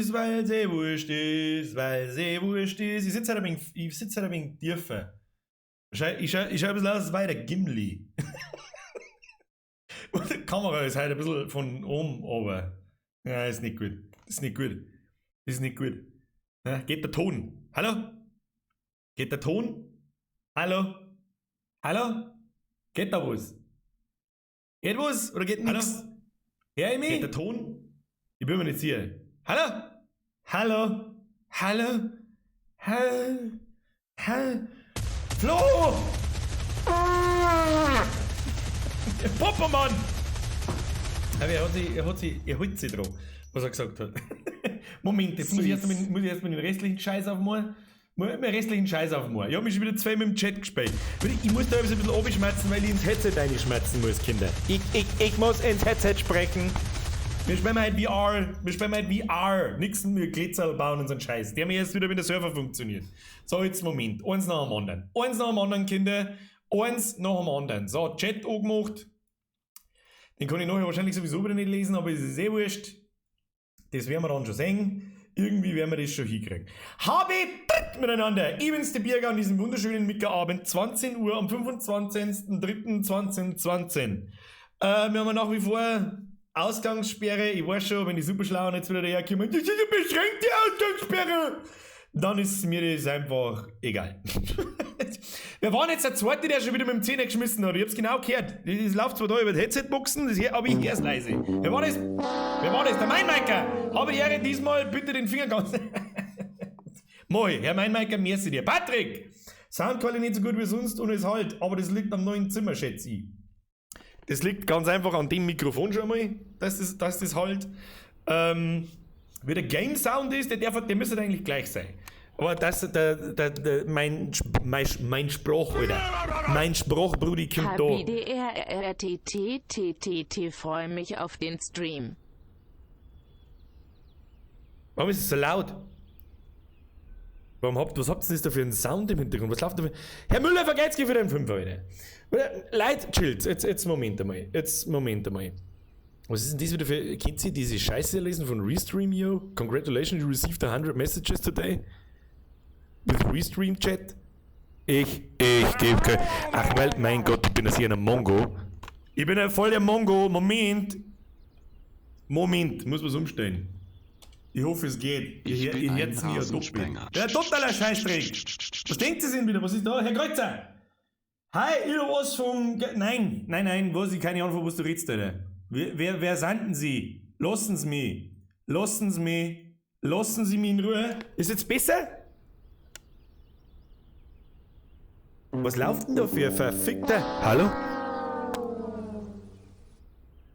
ist, weil sie wurscht ist, weil sie wurscht ist. Ich sitze halt ein wenig tiefer. Ich schau ein bisschen aus wie der Gimli. Und die Kamera ist halt ein bisschen von oben runter. Ja, ist nicht gut. Ist nicht gut. Ist nicht gut. Ja, geht der Ton? Hallo? Geht der Ton? Hallo? Hallo? Geht da was? Geht was? Oder geht nichts? Hör ich mich? Geht der Ton? Ich bin mir nicht sicher. Hallo? Hallo? Hallo? Hallo? Hallo? Flo! Poppermann! Aber er holt sie drauf, was er gesagt hat. Moment, jetzt muss ich erstmal den restlichen Scheiß aufmachen. Ich habe mich schon wieder 2 mit dem Chat gespielt. Ich muss da ein bisschen abschmerzen, weil ich ins Headset reinschmerzen muss, Kinder. Ich muss ins Headset sprechen. Wir spielen halt VR. Nix mit Glitzer bauen und so einen Scheiß. Der haben erst wieder, wenn der Server funktioniert. So, jetzt Moment. Eins nach dem anderen, Kinder. Eins nach dem anderen. So, Chat angemacht. Den kann ich nachher wahrscheinlich sowieso wieder nicht lesen, aber es ist eh wurscht. Das werden wir dann schon sehen. Irgendwie werden wir das schon hinkriegen. Habe dritt miteinander. Ich bin's, der Birger, an diesem wunderschönen Mickerabend. 20 Uhr am 25.03.2020. Wir haben nach wie vor Ausgangssperre. Ich weiß schon, wenn die Superschlauen jetzt wieder daherkommen, das ist eine beschränkte Ausgangssperre. Dann ist mir das einfach egal. Wir waren jetzt der Zweite, der schon wieder mit dem Zähne geschmissen hat. Ich hab's genau gehört. Das läuft zwar da über die Headset-Boxen, aber ich hör's leise. Wer war das? Der Meinmeiker. Habe die Ehre, diesmal bitte den Finger ganz... Moi, Herr Meinmeiker, merci dir. Patrick! Soundqualität nicht so gut wie sonst und es halt, aber das liegt am neuen Zimmer, schätze ich. Das liegt ganz einfach an dem Mikrofon schon mal, dass das halt... wie der Game-Sound ist, der müsste eigentlich gleich sein. Aber mein Spruch, Alter. Mein Spruch, Brudi, kommt da. HBDRRTTTT, freue mich auf den Stream. Warum ist es so laut? Was habt ihr denn da für einen Sound im Hintergrund? Was läuft da für... Herr Müller, vergeht's für den 5, Alter. Leute, chillt. Jetzt Moment einmal. Was ist denn das wieder für... Kennt ihr diese Scheiße lesen von Restream.io? Congratulations, you received 100 messages today. With Restream Chat. Ich gebe kein... Ach, weil, mein Gott, ich bin das hier ein Mongo. Ich bin ein voll der Mongo. Moment, muss was umstellen. Ich hoffe, es geht. Ihr hört's mir ja doppelt. Der totaler Scheißdreck. Was denkt ihr denn wieder? Was ist da? Herr Kreuzer! Hi, ihr was vom... Nein, was? Ich keine Ahnung, von was du redest, Alter. Wer sanden Sie? Lassen Sie mich in Ruhe. Ist jetzt besser? Was läuft denn da für ein verfickter... Hallo?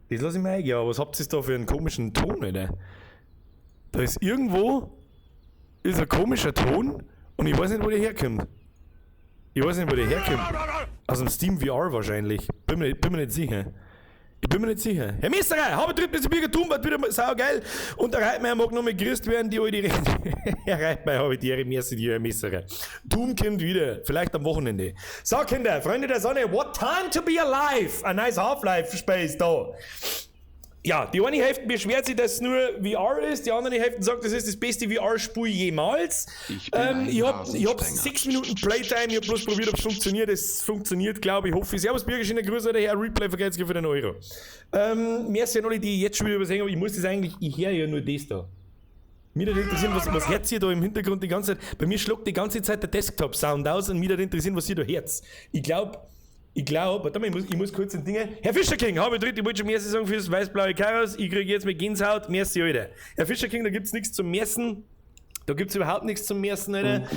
Das lass ich mir eingehen, aber was habt ihr da für einen komischen Ton, Alter? Da ist irgendwo ein komischer Ton und ich weiß nicht, wo der herkommt. Aus dem Steam VR wahrscheinlich. Bin mir nicht sicher. Herr Messerer, habe dritten bis Bürger tun, wird wieder saugeil. Und der Reitmeier mag noch mal gerüst werden, die alte Rede. Herr Reitmeier, habe ich die Ehre, merci dir, Herr Messerer. Doom kommt wieder, vielleicht am Wochenende. So, Kinder, Freunde der Sonne, what time to be alive? Ein nice Half-Life-Space da. Ja, die eine Hälfte beschwert sich, dass es nur VR ist, die andere Hälfte sagt, das ist das beste VR-Spiel jemals. Ich hab 6 Minuten Playtime, ich hab bloß probiert, ob es funktioniert. Es funktioniert, glaube ich, hoffe ich. Servus, Birger, schöne Grüße, der Herr Replay, vergeht's für den Euro. Merci an alle, die jetzt schon wieder übersehen, aber ich muss das eigentlich, ich höre ja nur das da. Mich würde interessieren, was hört ihr da im Hintergrund die ganze Zeit? Bei mir schluckt die ganze Zeit der Desktop-Sound aus und mich würde interessieren, was ihr da hört. Ich glaube, warte mal, ich muss kurz ein Ding. Herr Fischerking, habe ich dritte, ich wollte schon merci sagen fürs weiß-blaue Chaos. Ich kriege jetzt mit Gänsehaut. Merci, Alter. Herr Fischerking, da gibt's nichts zum Mersen. Da gibt's überhaupt nichts zum Mersen, Alter.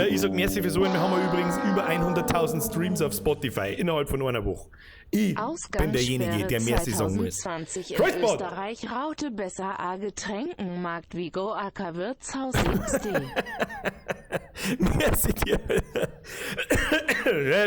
Ich sag merci fürs Ohren. Wir haben übrigens über 100.000 Streams auf Spotify innerhalb von einer Woche. Ich bin derjenige, der merci sagen muss. Österreich Raute besser a Getränkenmarkt Vigo AK Wirtshaus XD. Merci dir.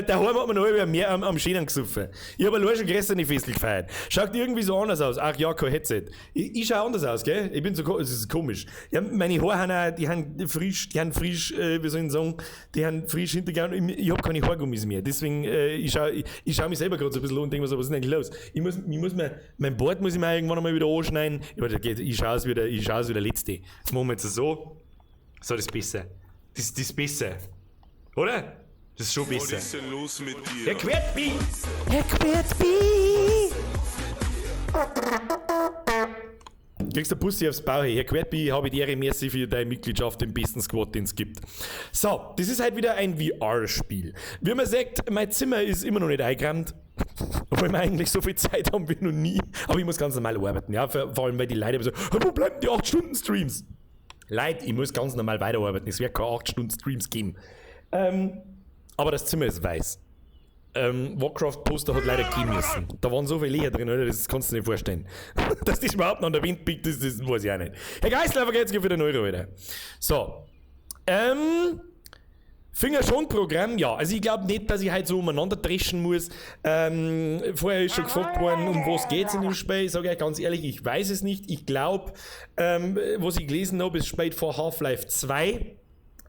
Daheim hat man noch mehr am Schienen gesoffen. Ich habe allein schon gestern nicht Festl gefeiert. Schaut irgendwie so anders aus. Ach ja, kein Headset. Ich schaue anders aus, gell? Ich bin so, es ist komisch. Ja, meine Haare haben auch, die haben frisch, wie soll ich sagen, die haben frisch hintergegangen. Ich habe keine Haargummis mehr. Deswegen, ich schau mich selber gerade so ein bisschen an und denke mir so, was ist denn eigentlich los? Mein Bart muss ich mir irgendwann einmal wieder anschneiden. Ich schaue es wie der Letzte. Jetzt machen wir jetzt so. So, das ist besser. Das ist besser. Oder? Das ist schon besser. Was ist denn los mit dir? Herr Quertby! Kriegst du Pussy aufs Bauch. Herr Quertby, habe ich die Ehre, merci für deine Mitgliedschaft im besten Squad, den es gibt. So, das ist halt wieder ein VR-Spiel. Wie man sagt, mein Zimmer ist immer noch nicht eingeräumt. Obwohl wir eigentlich so viel Zeit haben wie noch nie. Aber ich muss ganz normal arbeiten, ja. Vor allem, weil die Leute immer so, wo bleiben die 8-Stunden-Streams? Leute, ich muss ganz normal weiterarbeiten. Es wird keine 8-Stunden-Streams geben. Aber das Zimmer ist weiß. Warcraft-Poster hat leider gehen müssen. Da waren so viele Leer drin, oder? Das kannst du dir nicht vorstellen. Dass das überhaupt noch an der Wind biegt, das weiß ich auch nicht. Herr Geisler, geht's für den Euro, Alter. So. Finger-schon-Programm, ja. Also ich glaube nicht, dass ich halt so umeinander dreschen muss. Vorher ist schon gefragt worden, um was geht's in dem Spiel. Ich sage euch ganz ehrlich, ich weiß es nicht. Ich glaube, was ich gelesen habe, es spielt vor Half-Life 2.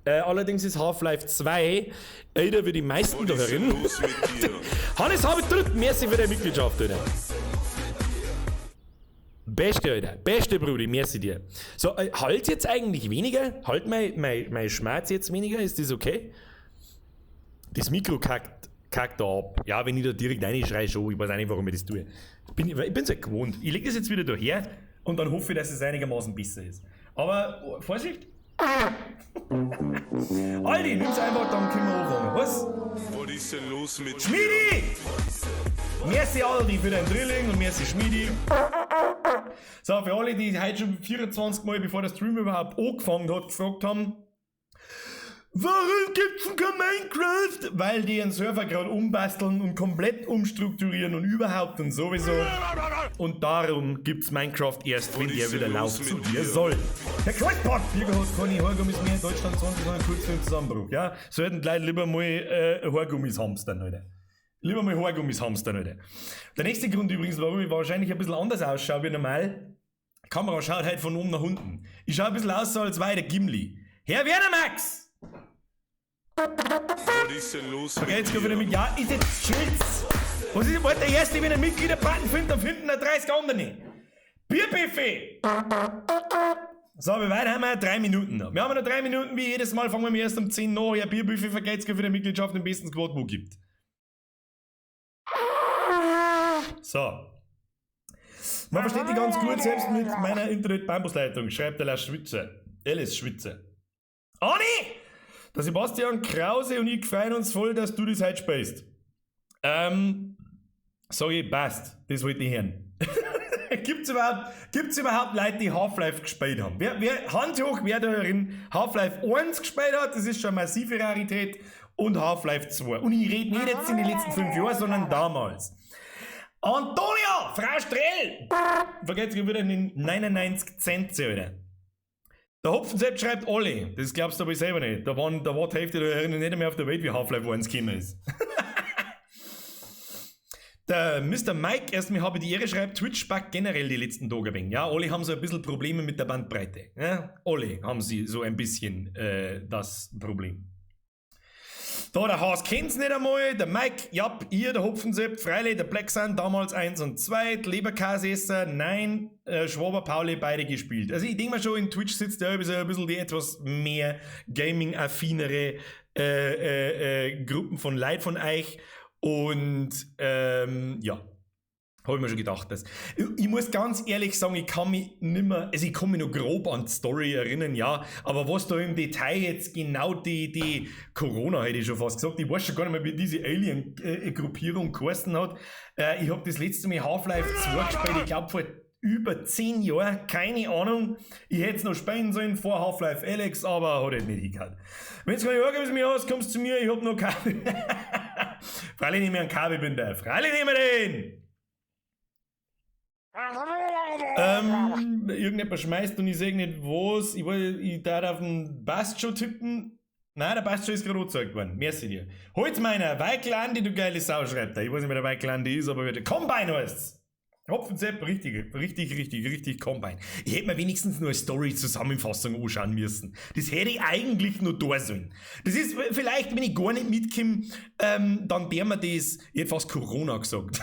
Allerdings ist Half-Life 2 älter wie die meisten da herin. Hannes, habe ich drückt, merci für deine Mitgliedschaft, Alter. Beste, Alter. Beste, Brudi, merci dir. So, halt jetzt eigentlich weniger? Halt mein Schmerz jetzt weniger? Ist das okay? Das Mikro kackt da ab. Ja, wenn ich da direkt reinschreie, schon. Ich weiß auch nicht, warum ich das tue. Ich bin es halt gewohnt. Ich lege das jetzt wieder daher und dann hoffe ich, dass es einigermaßen besser ist. Aber, Vorsicht! Aldi, nimm's einfach, dann können wir anfangen. Was? Was ist denn los mit dir? Schmiedi! Merci Aldi für dein Drilling und merci Schmiedi. So, für alle, die heute schon 24 Mal, bevor der Stream überhaupt angefangen hat, gefragt haben, warum gibt's denn kein Minecraft? Weil die ihren Server gerade umbasteln und komplett umstrukturieren und überhaupt und sowieso. Und darum gibt's Minecraft erst, wenn der wieder laufen zu dir soll. Der Kreuzpott! Bürger hat keine Haargummis mehr in Deutschland, 20 Jahre kurz vor dem Zusammenbruch. Ja, sollten die Leute lieber mal Haargummis hamstern, Alter. Lieber mal Haargummis hamstern, Alter. Der nächste Grund übrigens, warum ich wahrscheinlich ein bisschen anders ausschaue wie normal, die Kamera schaut halt von oben nach unten. Ich schaue ein bisschen aus, so als wäre ich der Gimli. Herr Werner Max! Was ist denn los mit Jetzt wieder dir? mit Ja, ist jetzt Schilz. Was ist der erste, wenn er Mitgliederbutton findet, dann finden er 30 andere nicht. Bierbuffet! So, wie weit haben wir? 3 Minuten noch. Wir haben noch 3 Minuten, wie jedes Mal fangen wir erst um 10 nach. Ja, Bierbuffet vergeht's für die Mitgliedschaft im besten Squad, wo gibt. So. Man versteht die ganz gut, selbst mit meiner Internet-Bambusleitung, schreibt der Schwitzer. Alice Schwitzer. Anni! Der Sebastian Krause und ich freuen uns voll, dass du das heute spielst. Sag ich, passt. Das wollte ich hören. Gibt's überhaupt Leute, die Half-Life gespielt haben? Hand hoch, wer da drin Half-Life 1 gespielt hat, das ist schon eine massive Rarität, und Half-Life 2. Und ich rede nicht jetzt in den letzten 5 Jahren, sondern damals. Antonia, Frau Strell! Vergesst ihr wieder in den 99 Cent, Alter. Der Hopfensepp schreibt alle. Das glaubst du aber selber nicht. Da war die Hälfte der nicht mehr auf der Welt, wie Half-Life 1 gekommen ist. Der Mr. Mike, erstmal habe ich die Ehre, schreibt, Twitch packt generell die letzten Tage weg. Ja, alle haben so ein bisschen Probleme mit der Bandbreite. Ja? Alle haben sie so ein bisschen das Problem. Da der Haas kennt's nicht einmal, der Mike, ja, ihr, der Hopfensepp, freilich, der Black Sun, damals 1 und 2, der Leberkäseesser, nein, Schwaber, Pauli, beide gespielt. Also ich denke mal schon, in Twitch sitzt der so ein bisschen die etwas mehr Gaming-affinere Gruppen von Leuten von euch und ja. Habe ich mir schon gedacht. Ich muss ganz ehrlich sagen, ich kann mich nimmer, also ich kann mich noch grob an die Story erinnern, ja, aber was da im Detail jetzt genau die Corona, hätte ich schon fast gesagt, ich weiß schon gar nicht mehr, wie diese Alien-Gruppierung geheißen hat. Ich habe das letzte Mal Half-Life 2 gespielt, ich glaube vor über 10 Jahren, keine Ahnung. Ich hätte es noch spielen sollen vor Half-Life Alyx, aber hat halt nicht hingehört. Wenn du keine Haargummis mehr hast, kommst du zu mir, ich hab noch Kabel. Freilich nicht mehr einen Kabelbinder, freilich nehmen wir den! Irgendjemand schmeißt und ich sag nicht was. Ich darf auf den Bast schon tippen. Nein, der passt schon, ist gerade angezeigt worden. Merci dir. Holt's meiner, Weiklandi, du geile Sau, schreibt er. Ich weiß nicht, wer der Weiklandi ist, aber der Combine heißt's. Hopfenzepp, richtig Combine. Ich hätte mir wenigstens nur eine Story-Zusammenfassung anschauen müssen. Das hätte ich eigentlich nur da sollen. Das ist vielleicht, wenn ich gar nicht mitkomme, dann der mir das, ich hätte fast Corona gesagt.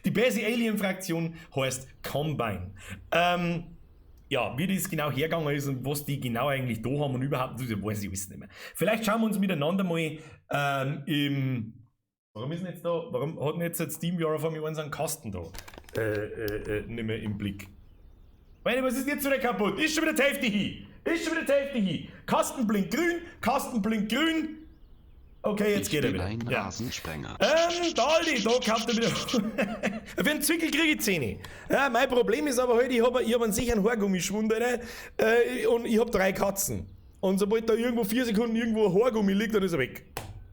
Die beste Alien-Fraktion heißt Combine. Ja, wie das genau hergegangen ist und was die genau eigentlich da haben und überhaupt, das weiß ich alles nicht mehr. Vielleicht schauen wir uns miteinander mal Warum ist denn jetzt da, warum hat denn jetzt SteamVR von mir unseren Kasten da nicht mehr im Blick? Meine, was ist jetzt wieder kaputt? Ist schon wieder die Hälfte hin. Kasten blinkt grün. Okay, jetzt geht er wieder. Ein Rasensprenger. Da kauft er wieder. Für einen Zwickel kriege ich 10. Ja, mein Problem ist aber halt, ich hab einen sicheren Haargummischwund, und ich hab 3 Katzen. Und sobald da irgendwo 4 Sekunden irgendwo ein Haargummi liegt, dann ist er weg.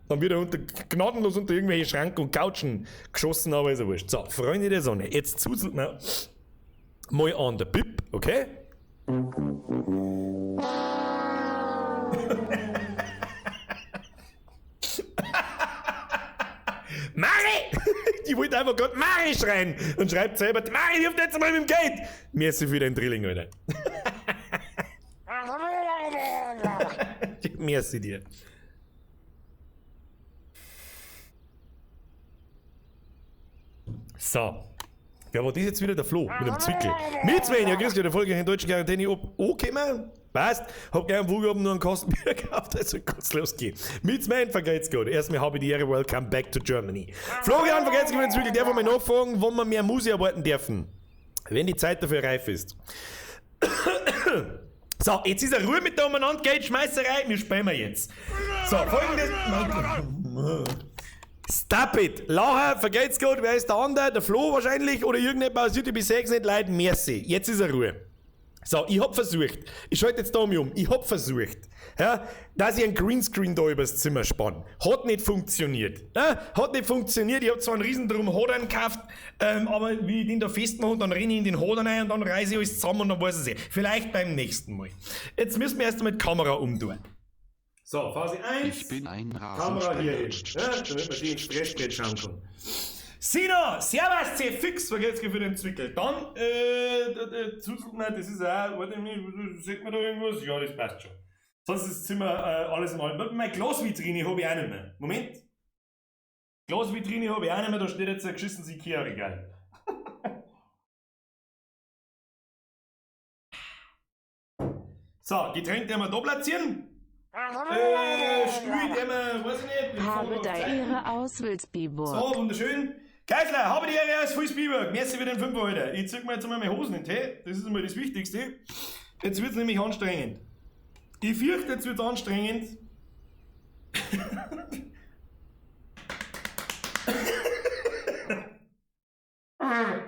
Dann wird er gnadenlos unter irgendwelche Schranken und Couchen geschossen, aber ist ja wurscht. So, Freunde der Sonne, jetzt zuzelt mir mal an der Pip, okay? Mari! Die wollte einfach gerade Mari schreien und schreibt selber, Mari, hilft jetzt mal mit dem Geld! Merci für dein Drilling, Alter. Merci dir. So. Wer war das jetzt wieder? Der Flo mit dem Zwickel. Mit Sven, ja, grüß dich, der Folge in deutschen Quarantäne angekommen. Passt. Hab gleich am Flughafen nur einen Kastenbier gekauft, also kann's losgehen. Mit Sven, vergeht's gut. Erstmal habe ich die Ehre, welcome back to Germany. Florian, vergeht's gut, den Zwickel, darf ich mal nachfragen, wann wir mehr Musi arbeiten dürfen. Wenn die Zeit dafür reif ist. So, jetzt ist eine Ruhe mit der umeinander Geldschmeißerei, wir spielen wir jetzt. So, folgendes. Stop it! Lacher, vergeht's gut, wer ist der andere? Der Flo wahrscheinlich oder irgendjemand aus YouTube 6 nicht leid, merci. Jetzt ist er Ruhe. So, ich hab versucht, ich schalte jetzt da mal um, ich hab versucht, ja, dass ich einen Greenscreen da übers Zimmer spann. Hat nicht funktioniert. Ja, ich hab zwar einen riesen drum Hodern gekauft, aber wie ich den da festmache, dann renne ich in den Hodern rein und dann reiße ich alles zusammen und dann weiß ich es. Vielleicht beim nächsten Mal. Jetzt müssen wir erst einmal die Kamera umtun. So, Phase 1. Ich bin ein Kamera hier hin. Ja, damit man die in Stressbrett schauen kann. Sina, servus, C fix, vergeht's für den Zwickel. Dann, das ist auch, warte mal, sieht man da irgendwas? Ja, das passt schon. Sonst ist das Zimmer alles im Alten. Meine Glasvitrine habe ich auch nicht mehr. Moment. Glasvitrine habe ich auch nicht mehr, da steht jetzt ein geschissenes Ikea-Regal. So, Getränk, den wir da platzieren. Stuhl, den wir, weiß ich nicht. Habe da Ehre aus Wilsbiburg. So, wunderschön. Geisler, habe die Ehre aus Wilsbiburg. Merci für den 5 heute. Ich zieh mir jetzt mal meine Hosen in den Tee. Das ist einmal das Wichtigste. Jetzt wird es nämlich anstrengend. Ich fürchte, jetzt wird es anstrengend.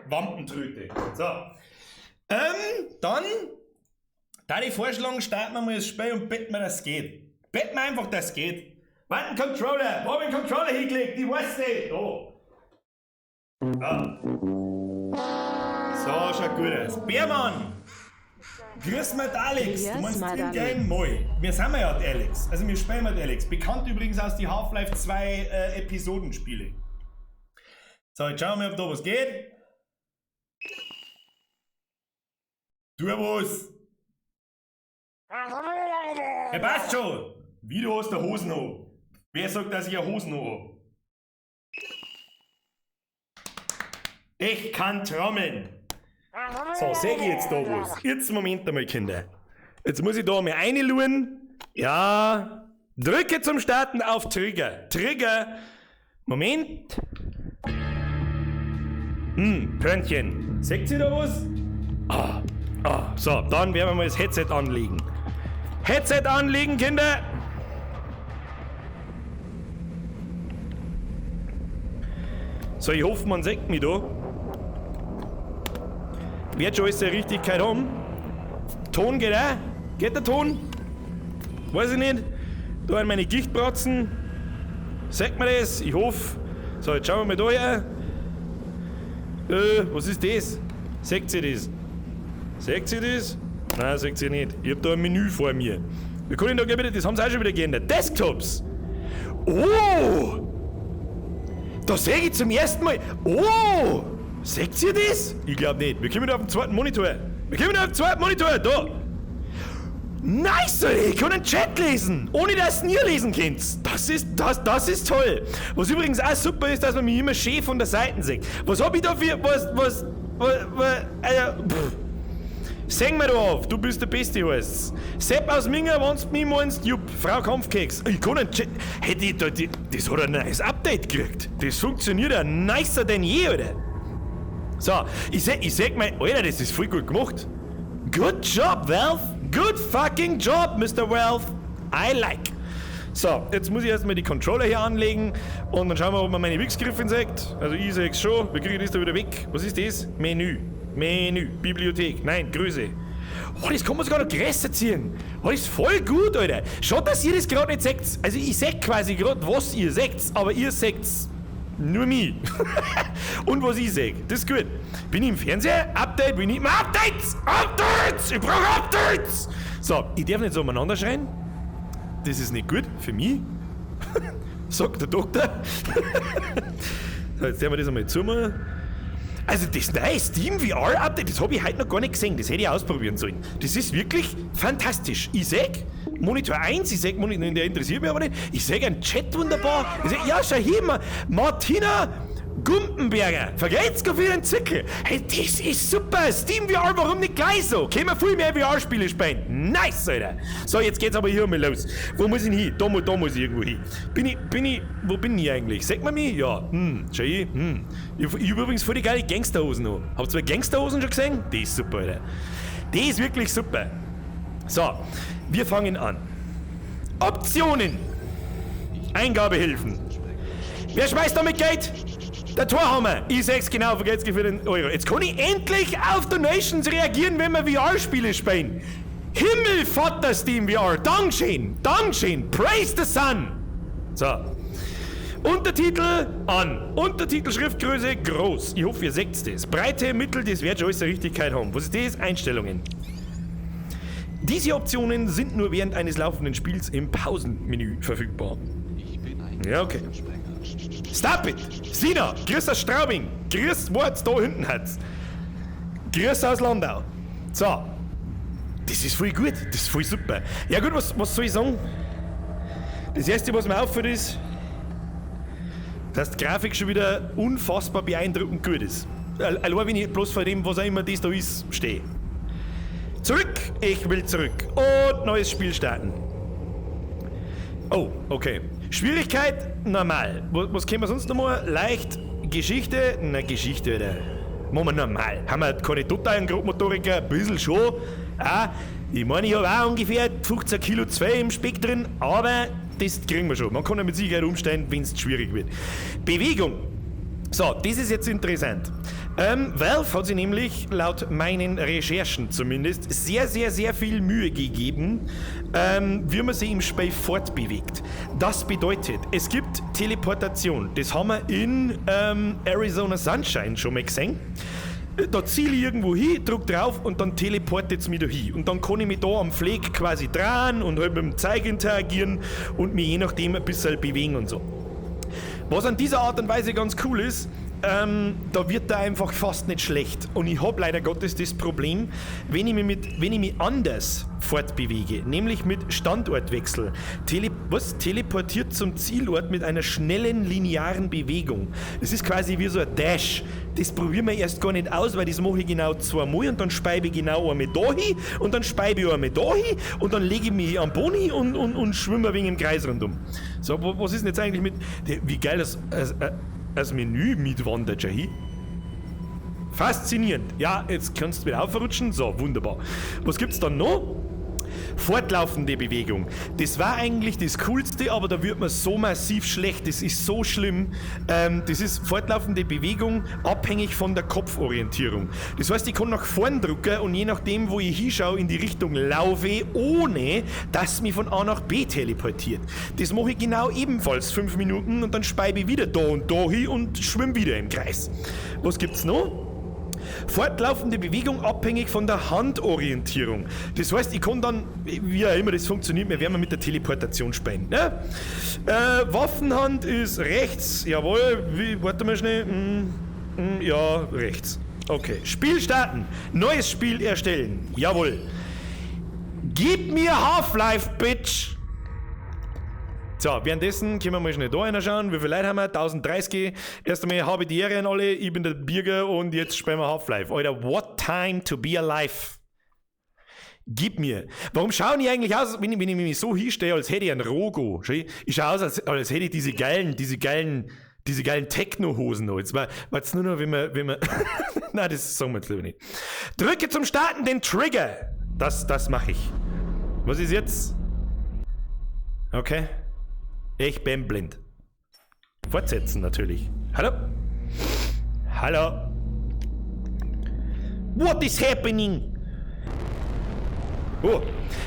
Wampentröte. So. Dann da ich vorschlagen, starten wir mal das Spiel und betten wir, dass es geht. Betten wir einfach, dass es geht. Wann den Controller? Wo hab ich den Controller hingelegt? Ich weiß nicht. Da. Ja. So, schaut gut aus. Bärmann! Grüß mal Alex. Du meinst den Game mal. Wir sind ja die Alex. Also wir spielen mit Alex. Bekannt übrigens aus die Half-Life 2 Episodenspiele. So, jetzt schauen wir, ob da was geht. Tu was. Ja, passt schon. Wie, du hast eine Hosen an? Wer sagt, dass ich eine Hosen habe? Ich kann trommeln. So, sehe ich jetzt da was? Jetzt Moment einmal, Kinder. Jetzt muss ich da mal reinschauen. Ja. Drücke zum Starten auf Trigger. Trigger. Moment. Pörnchen. Seht ihr da was? So, dann werden wir mal das Headset anlegen. Headset anlegen, Kinder! So, ich hoffe, man sieht mich da. Wird schon alles der Richtigkeit haben. Ton geht auch. Geht der Ton? Weiß ich nicht. Da an meine Gichtbratzen. Sagt man das? Ich hoffe. So, jetzt schauen wir mal da her. Was ist das? Seht ihr das? Seht ihr das? Nein, sagt ihr nicht. Ich hab da ein Menü vor mir. Wir können da gleich wieder, das haben sie auch schon wieder geändert. Desktops! Oh! Da sehe ich zum ersten Mal. Oh! Seht ihr das? Ich glaube nicht. Wir kommen auf den zweiten Monitor. Da! Nice, Alter. Ich kann einen Chat lesen, ohne dass ihr lesen könnt. Das ist toll. Was übrigens auch super ist, dass man mich immer schön von der Seite sieht. Was hab ich da für... Seng mir da auf, du bist der Beste, heißt's. Sepp aus Minga, wenn's du mich meinst, jupp, Frau Kampfkeks. Ich kann einen Chat... das hat ein neues Update gekriegt. Das funktioniert ja nicer denn je, oder? So, ich sag mal, Alter, das ist voll gut gemacht. Good job, Valve. Good fucking job, Mr. Valve. I like. So, jetzt muss ich erstmal die Controller hier anlegen und dann schauen wir, ob man meine Wichsgriffin sagt. Also ich sag's schon, wir kriegen das da wieder weg. Was ist das? Menü, Bibliothek, nein, Größe. Oh, das kann man sogar noch größer ziehen. Oh, das ist voll gut, Alter. Schaut, dass ihr das gerade nicht seht. Also ich sag quasi gerade, was ihr seht, aber ihr seht's nur mich. Und was ich sag, das ist gut. Bin ich im Fernseher? Update, bin ich... Updates! Updates! Ich brauche Updates! So, ich darf nicht so umeinander schreien. Das ist nicht gut für mich. Sagt der Doktor. So, jetzt werden wir das einmal zumachen. Also das neue Steam VR Update, das habe ich heute noch gar nicht gesehen. Das hätte ich ausprobieren sollen. Das ist wirklich fantastisch. Ich sag Monitor 1, ich sag Monitor, der interessiert mich aber nicht. Ich sag einen Chat wunderbar. Ich sag, ja, schau hier mal, Martina Gumpenberger. Vergeht's gar für den Zickel. Hey, das ist super. Steam VR, warum nicht gleich so? Können wir viel mehr VR-Spiele spielen. Nice, Alter. So, jetzt geht's aber hier mal los. Wo muss ich denn hin? Da muss ich irgendwo hin. Wo bin ich eigentlich? Sagt man mich? Ja. Schau hier. Ich hab übrigens voll die geile Gangsterhosen noch. Habt ihr Gangsterhosen schon gesehen? Die ist super, Alter. Die ist wirklich super. So, wir fangen an. Optionen. Eingabehilfen. Wer schmeißt damit Geld? Der Torhammer. Ich sag's genau, vergeht's für den Euro. Jetzt kann ich endlich auf Donations reagieren, wenn wir VR-Spiele spielen. Himmelvater Steam VR. Dankeschön. Praise the Sun. So. Untertitel an. Untertitel Schriftgröße groß. Ich hoffe, ihr seht das. Breite, Mittel, das wird schon alles der Richtigkeit haben. Was ist das? Einstellungen. Diese Optionen sind nur während eines laufenden Spiels im Pausenmenü verfügbar. Ja, okay. Stop it! Sina, grüß aus Straubing, grüß Worts da hinten hat's. Grüß aus Landau. So. Das ist voll gut, das ist voll super. Ja gut, was soll ich sagen? Das erste, was mir auffällt, ist, dass die Grafik schon wieder unfassbar beeindruckend gut ist. Allein wenn ich bloß vor dem, was auch immer das da ist, stehe. Zurück! Ich will zurück. Und neues Spiel starten. Oh, okay. Schwierigkeit, normal. Was können wir sonst nochmal? Leicht, Geschichte, na Geschichte, oder? Machen wir normal. Haben wir keine totalen Grobmotoriker? Ein bisschen schon. Ich meine, ich habe auch ungefähr 15 Kilo 2 im Speck drin, aber das kriegen wir schon. Man kann ja mit Sicherheit umsteigen, wenn es schwierig wird. Bewegung. So, das ist jetzt interessant. Valve hat sich nämlich, laut meinen Recherchen zumindest, sehr, sehr, sehr viel Mühe gegeben, wie man sich im Spiel fortbewegt. Das bedeutet, es gibt Teleportation. Das haben wir in Arizona Sunshine schon mal gesehen. Da ziele ich irgendwo hin, drück drauf und dann teleportet es mich da hin. Und dann kann ich mich da am Fleck quasi drehen und halt mit dem Zeig interagieren und mich je nachdem ein bisschen bewegen und so. Was an dieser Art und Weise ganz cool ist, da wird da einfach fast nicht schlecht. Und ich habe leider Gottes das Problem, wenn ich mich anders fortbewege, nämlich mit Standortwechsel, teleportiert zum Zielort mit einer schnellen, linearen Bewegung. Das ist quasi wie so ein Dash. Das probieren wir erst gar nicht aus, weil das mache ich genau zweimal und dann speibe ich genau einmal da hin und dann speibe ich einmal da hin und dann lege ich mich am Boni und schwimme ein wenig im Kreis rundum. So, was ist denn jetzt eigentlich mit... Wie geil das Menü mitwandert schon hin. Faszinierend. Ja, jetzt kannst du wieder aufrutschen. So, wunderbar. Was gibt's dann noch? Fortlaufende Bewegung. Das war eigentlich das Coolste, aber da wird man so massiv schlecht. Das ist so schlimm. Das ist fortlaufende Bewegung, abhängig von der Kopforientierung. Das heißt, ich kann nach vorn drücken und je nachdem, wo ich hinschaue, in die Richtung laufe, ohne dass mich von A nach B teleportiert. Das mache ich genau ebenfalls 5 Minuten und dann speibe ich wieder da und da hin und schwimme wieder im Kreis. Was gibt's noch? Fortlaufende Bewegung abhängig von der Handorientierung. Das heißt, ich kann dann, wie auch immer das funktioniert, wir werden mit der Teleportation spielen. Ne? Waffenhand ist rechts, jawohl. Warte mal schnell. Ja, rechts. Okay. Spiel starten. Neues Spiel erstellen. Jawohl. Gib mir Half-Life, Bitch! So, währenddessen können wir mal schnell da reinschauen. Wie viele Leute haben wir? 1030. Erst einmal habe ich die Ehre an alle. Ich bin der Birger und jetzt spielen wir Half-Life. Alter, what time to be alive? Gib mir. Warum schauen die eigentlich aus, wenn ich mich so hinstehe, als hätte ich einen Rogo? Ich schaue aus, als hätte ich diese geilen Techno-Hosen noch. Jetzt war's nur noch, wenn man Nein, das sagen wir jetzt lieber nicht. Drücke zum Starten den Trigger. Das mache ich. Was ist jetzt? Okay. Ich bin blind. Fortsetzen natürlich. Hallo? Hallo? What is happening? Oh,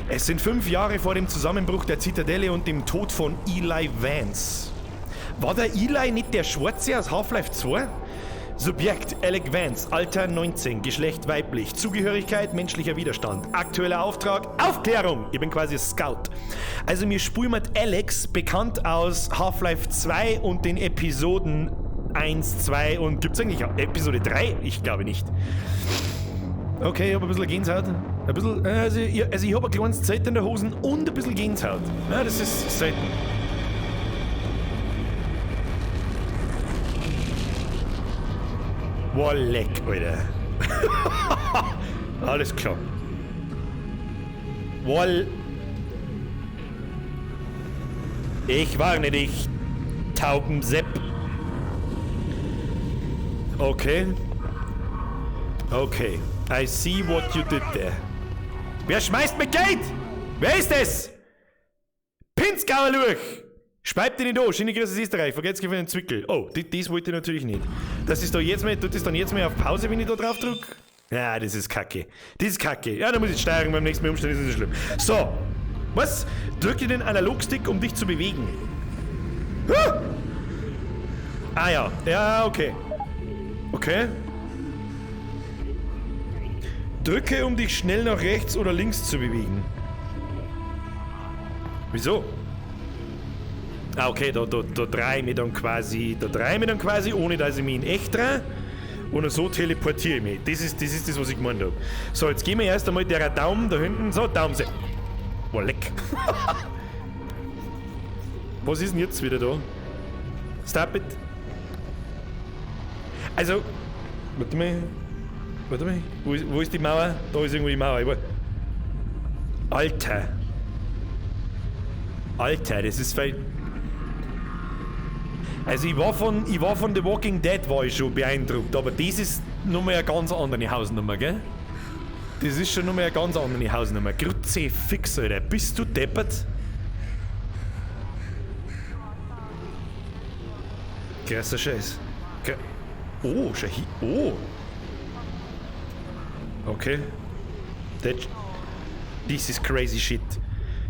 es sind 5 Jahre vor dem Zusammenbruch der Zitadelle und dem Tod von Eli Vance. War der Eli nicht der Schwarze aus Half-Life 2? Subjekt Alec Vance, Alter 19, Geschlecht weiblich, Zugehörigkeit menschlicher Widerstand, aktueller Auftrag Aufklärung. Ich bin quasi Scout. Also mir spielen mit Alex, bekannt aus Half-Life 2 und den Episoden 1, 2 und gibt's eigentlich auch Episode 3? Ich glaube nicht. Okay, ich habe ein bisschen Gänsehaut. Ein bisschen, also ich habe ein kleines Zelt in der Hosen und ein bisschen Gänsehaut. Ja, das ist selten. Boah, leck, Alter. Alles klar. Woll. Ich warne dich, Taubensepp. Okay. Okay. I see what you did there. Wer schmeißt mit Geld? Wer ist es? Pinzgauer Luch! Schreibt den nicht an, schöne Grüße aus Österreich, vergesst für den Zwickel. Oh, das wollte ich natürlich nicht. Das ist da jetzt mal, tut das dann jetzt mal auf Pause, wenn ich da drauf drücke? Ja, das ist kacke. Das ist kacke. Ja, da muss ich steuern, beim nächsten Mal umstellen, ist nicht so schlimm. So, was? Drücke den Analogstick, um dich zu bewegen. Huh? Ah ja, ja, okay. Okay. Drücke, um dich schnell nach rechts oder links zu bewegen. Wieso? Ah, okay, da drehe ich mich dann quasi, ohne dass ich mich in echt drehe. Und so teleportiere ich mich. Das ist das, was ich gemeint habe. So, jetzt gehen wir erst einmal der Daumen da hinten. So, Daumen. Boah, leck. Was ist denn jetzt wieder da? Stop it. Also, warte mal. Wo ist die Mauer? Da ist irgendwo die Mauer. Alter, das ist viel. Also ich war von The Walking Dead war ich schon beeindruckt, aber das ist nochmal eine ganz andere Hausnummer, gell? Das ist schon nochmal eine ganz andere Hausnummer. Grütze fix, Alter. Bist du deppert? Krasser Scheiß. Oh, Shahi. Oh. Okay. This is crazy shit.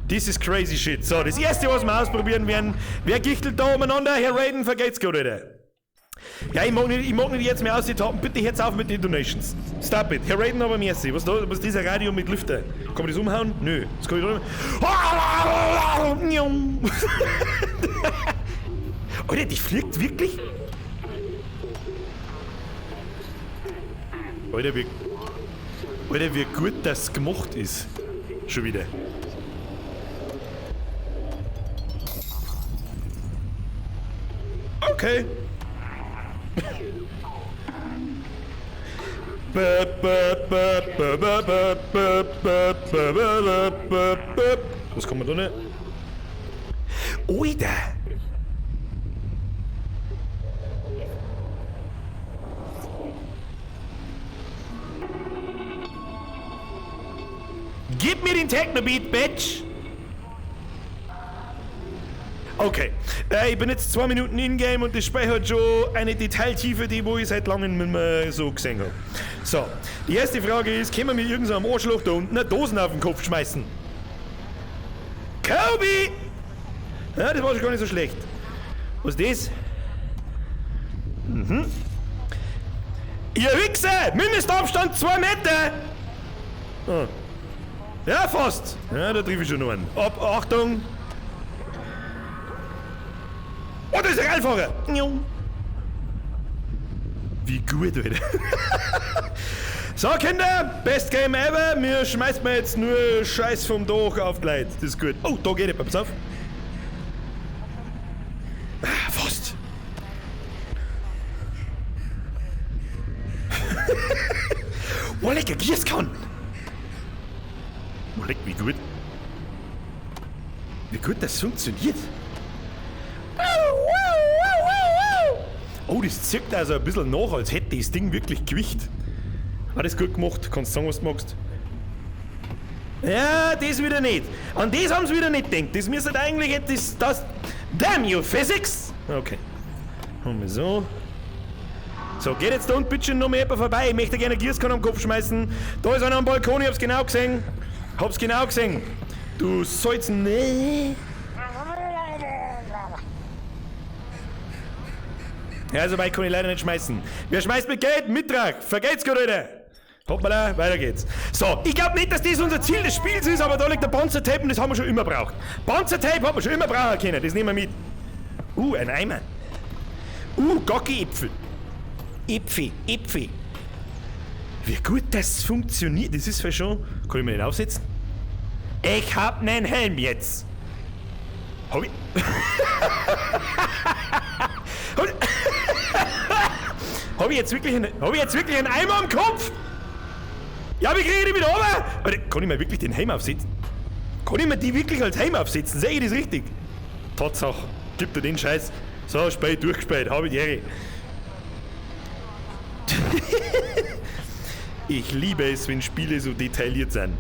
This is crazy shit. So, das erste, was wir ausprobieren werden, wer gichtelt da umeinander? Herr Raiden, vergeht's gut, Alter. Ja, ich mag nicht jetzt mehr ausgetappen. Bitte jetzt auf mit den Donations. Stop it. Herr Raiden, aber merci. Was ist dieser Radio mit Lüfter? Kann man das umhauen? Nö. Das kann ich drüber. Alter, die fliegt wirklich? Alter, wie gut das gemacht ist. Schon wieder. Okay. Was kann man da nicht? Oida! Gib mir den Techno-Beat, Bitch! Okay, ich bin jetzt 2 Minuten in-game und das speichert schon eine Detailtiefe, die wo ich seit langem nicht mehr so gesehen habe. So, die erste Frage ist, können wir mir irgend so am Arschloch da unten eine Dosen auf den Kopf schmeißen? Kobe! Ja, das war schon gar nicht so schlecht. Was ist das? Ihr Wichser! Mindestabstand 2 Meter! Oh. Ja, fast. Ja, da triff ich schon noch einen. Achtung! Oh, da ist der Radfahrer! Wie gut, Alter. So, Kinder, best game ever. Wir schmeißen mir jetzt nur Scheiß vom Dach auf Gleit. Das ist gut. Oh, da geht er. Pass auf. Fast. Oh, lecker, Gießkann. Oh, leck, wie gut. Wie gut das funktioniert. Oh, das zirkt also ein bisschen nach, als hätte das Ding wirklich Gewicht. Hat das gut gemacht? Kannst du sagen, was du magst? Ja, das wieder nicht. An das haben sie wieder nicht gedacht. Das müsste eigentlich das. Damn you, Physics! Okay. Haben wir so. So, geht jetzt da unten bitte noch mal jemand vorbei. Ich möchte gerne Gießkanne am Kopf schmeißen. Da ist einer am Balkon, ich hab's genau gesehen. Du sollst nicht. Ja, so weit kann ich leider nicht schmeißen. Wer schmeißt mit Geld? Mittrag. Vergeht's gut, Leute. Hoppala, weiter geht's. So, ich glaube nicht, dass das unser Ziel des Spiels ist, aber da liegt der Panzertape und das haben wir schon immer braucht. Panzertape haben wir schon immer brauchen können, das nehmen wir mit. Ein Eimer. Gocki-Äpfel. Äpfel. Wie gut das funktioniert, das ist ja schon... Kann ich mir den aufsetzen? Ich hab nen Helm jetzt. Hab ich... Hab ich jetzt wirklich einen Eimer am Kopf? Ja, wie kriege ich die wieder runter? Kann ich mir wirklich den Helm aufsetzen? Kann ich mir die wirklich als Helm aufsetzen? Sehe ich das richtig? Tatsache. Gib dir den Scheiß. So, spät, durchgespäht. Hab ich die Ehre. Ich liebe es, wenn Spiele so detailliert sind.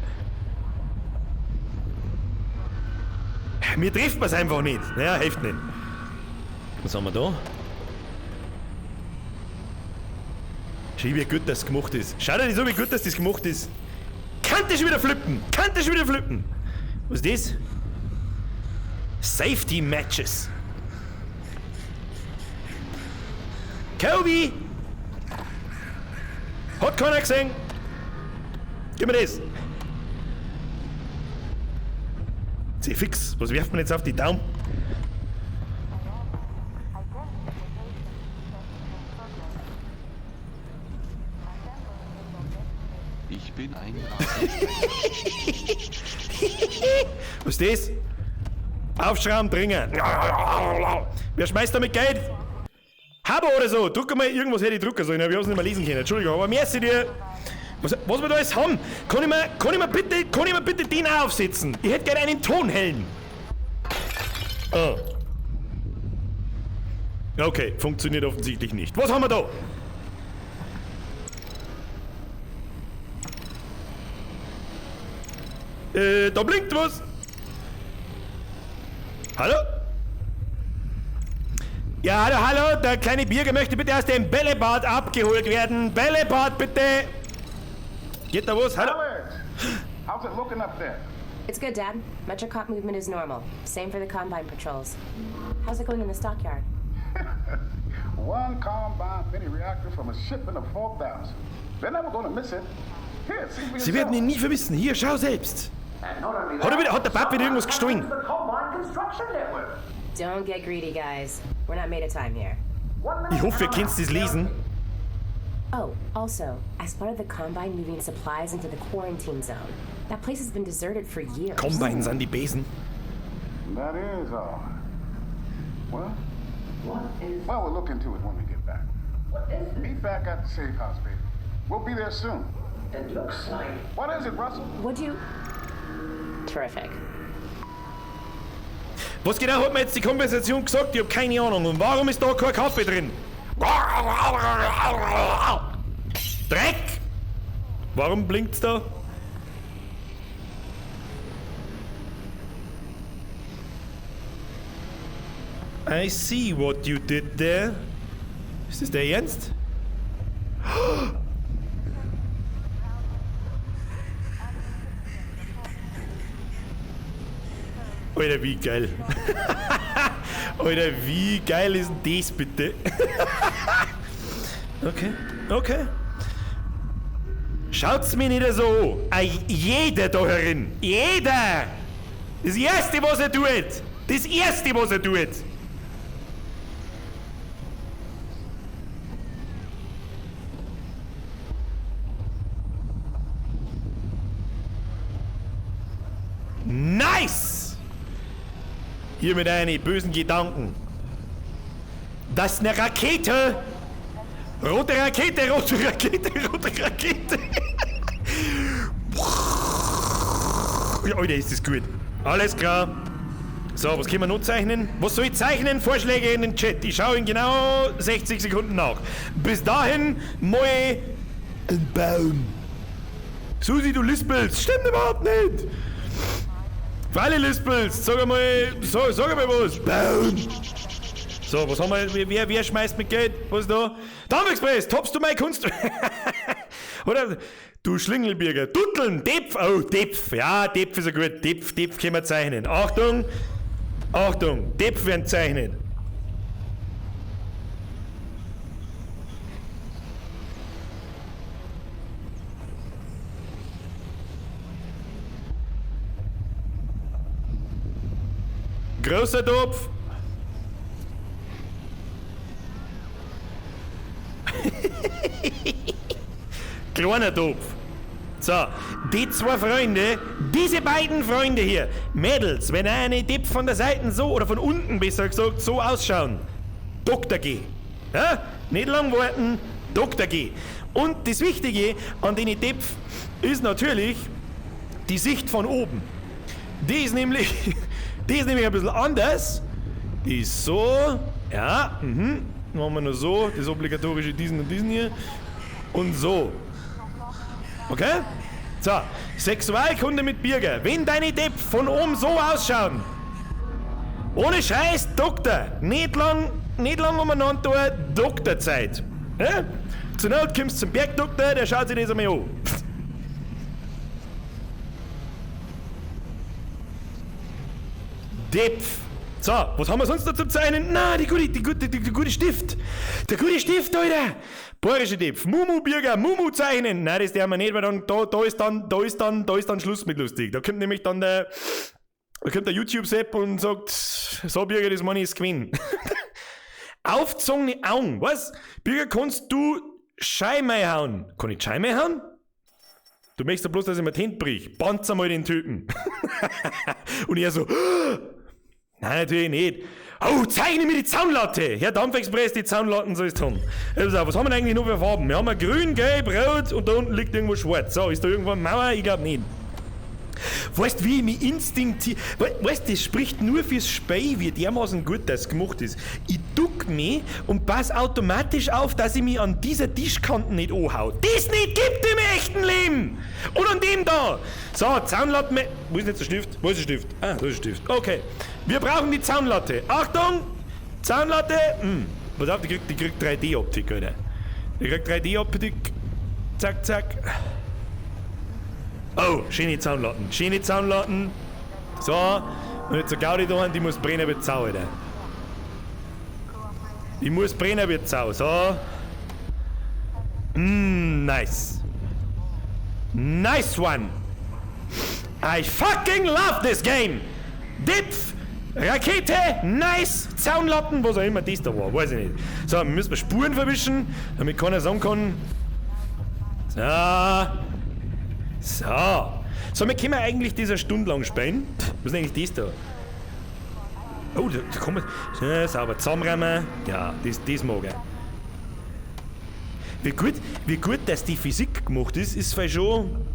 Mir trifft man es einfach nicht. Naja, hilft nicht. Was haben wir da? Schau, wie gut das gemacht ist. Schau dir das an, wie gut das gemacht ist. Kann das schon wieder flippen. Was ist das? Safety Matches. Kobe! Hat keiner gesehen. Gib mir das. Sehr fix. Was wirft man jetzt auf die Daumen? Ich bin ein... Was ist das? Aufschrauben, dringen. Wer schmeißt damit Geld? Habo oder so. Druck mal irgendwas, hätte ich drucken sollen. Ich hab's nicht mehr lesen können. Entschuldigung, aber merci dir. Was wir da alles haben? Kann ich mir bitte den auch aufsetzen? Ich hätte gerne einen Tonhelm. Oh. Okay, funktioniert offensichtlich nicht. Was haben wir da? Da blinkt was. Hallo? Ja, hallo, der kleine Bürger möchte bitte aus dem Bällebad abgeholt werden. Bällebad, bitte. Geht da was? Hallo? How's it looking up there? It's good, Dad. Metrocop movement is normal. Same for the Combine patrols. How's it going in the stockyard? One Combine mini reactor from a shipment of 4,000. They're never gonna miss it. Here, see for Sie werden ihn nie vermissen. Hier, schau selbst. Hat der Papp wieder irgendwas gestohlen? Don't get greedy, guys. We're not made of time here. Ich hoffe, ihr könnt das lesen. Oh, also, as part of the Combine moving supplies into the quarantine zone, that place has been deserted for years. Combines an die Besen. That is all. Well, we'll look into it when we get back. Meet back at the safe house, baby. We'll be there soon. It looks like... What is it, Russell? Would you... Terrific. Was genau hat mir jetzt die Konversation gesagt? Ich hab keine Ahnung. Und warum ist da kein Kaffee drin? Dreck! Warum blinkt's da? I see what you did there. Ist das der Ernst? Alter, wie geil. Alter, wie geil ist denn das bitte? Okay. Schaut's mir nicht so an. Jeder da herin. Jeder. Das Erste, was er tut. Das Erste, was er tut. Nice! Hier mit deinen bösen Gedanken. Das ist eine Rakete. Rote Rakete, rote Rakete, rote Rakete. Ja, Alter, ist das gut. Alles klar. So, was können wir noch zeichnen? Was soll ich zeichnen? Vorschläge in den Chat. Ich schaue in genau 60 Sekunden nach. Bis dahin mal ein Baum. Susi, du lispelst. Stimmt überhaupt nicht. Für alle lispelst. Sag mal was. Baum. So, was haben wir? Wer schmeißt mit Geld? Was ist da? Dampfexpress, toppst du meine Kunst? Oder, du Schlingelbürger, Dutteln, Depf, oh, Depf, ja, Depf ist ja gut, Depf können wir zeichnen. Achtung, Achtung, Depf werden zeichnet. Großer Topf. Kleiner Topf. So, die zwei Freunde, diese beiden Freunde hier, Mädels, wenn eine Tipp von der Seite so, oder von unten besser gesagt, so ausschauen, Dr. G. Ja? Nicht lang warten, Dr. G. Und das Wichtige an den Tipps ist natürlich die Sicht von oben. Die ist nämlich ein bisschen anders. Die ist so, ja, Dann machen wir nur so, das obligatorische diesen und diesen hier. Und so. Okay? So, Sexualkunde mit Birger. Wenn deine Depp von oben so ausschauen. Ohne Scheiß, Doktor. Nicht lang umeinander tun, Doktorzeit. Ja? Zur Not kommst du zum Bergdoktor, der schaut sich das einmal an. Depf. So, was haben wir sonst noch zum Zeichnen? Na, die gute Stift. Der gute Stift, Alter. Bayerische Depf. Mumu Birger, Mumu zeichnen. Nein, das darf man nicht, weil dann, da ist dann Schluss mit lustig. Da kommt nämlich dann der YouTube-Sepp und sagt, so Birger, das meine ich ist Gewinn. Aufgezogene Augen, was? Birger, kannst du Scheißmei hauen? Kann ich Scheißmei hauen? Du möchtest ja bloß, dass ich mir die Hände brich. Panzer mal den Typen. Und er so, nein, natürlich nicht. Oh, zeichne mir die Zaunlatte! Herr Dampfexpress, die Zaunlatten soll es tun. Also, was haben wir eigentlich noch für Farben? Wir haben grün, gelb, rot und da unten liegt irgendwo schwarz. So, ist da irgendwo eine Mauer? Ich glaube nicht. Weißt du, wie ich mich instinktiv... Weißt du, das spricht nur fürs Spiel, wie dermaßen gut das gemacht ist. Ich duck mich und pass automatisch auf, dass ich mich an dieser Tischkante nicht anhau. Das nicht gibt im echten Leben! Und an dem da! So, Zaunlatte... Wo ist jetzt der Stift? Wo ist der Stift? Ah, da ist der Stift. Okay. Wir brauchen die Zaunlatte. Achtung! Zaunlatte! Pass auf, die kriegt 3D-Optik, Alter. Die kriegt 3D-Optik. Zack, zack. Oh, schöne Zaunlatten. So, und jetzt eine Gaudi da, die muss brennen wie Sau, Alter. Die muss brennen wie Sau, so. Nice. Nice one. I fucking love this game. Dipf, Rakete, nice, Zaunlatten, was auch immer das da war, weiß ich nicht. So, wir müssen Spuren verwischen, damit keiner sagen kann. So, wir können eigentlich diese Stunde lang spielen. Was ist eigentlich das da? Oh, da kommen wir. Sauber zusammenräumen. Ja, das mag ich. Wie gut, dass die Physik gemacht ist, ist vielleicht schon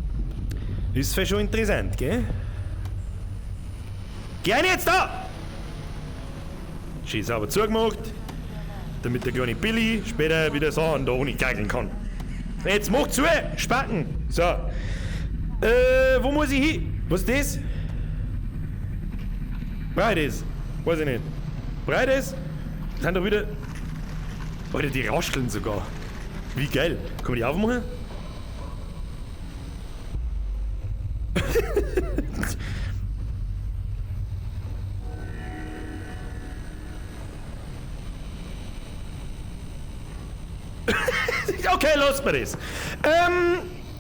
interessant, gell? Gerne jetzt da! Schön sauber zugemacht, damit der kleine Billy später wieder Sachen da ohne geigeln kann. Jetzt mach zu, Spacken! So. Wo muss ich hin? Was ist das? Breit ist? Weiß ich nicht. Breit ist? Sind da wieder... Alter, die rascheln sogar. Wie geil. Kann man die aufmachen? Okay, lass mir das.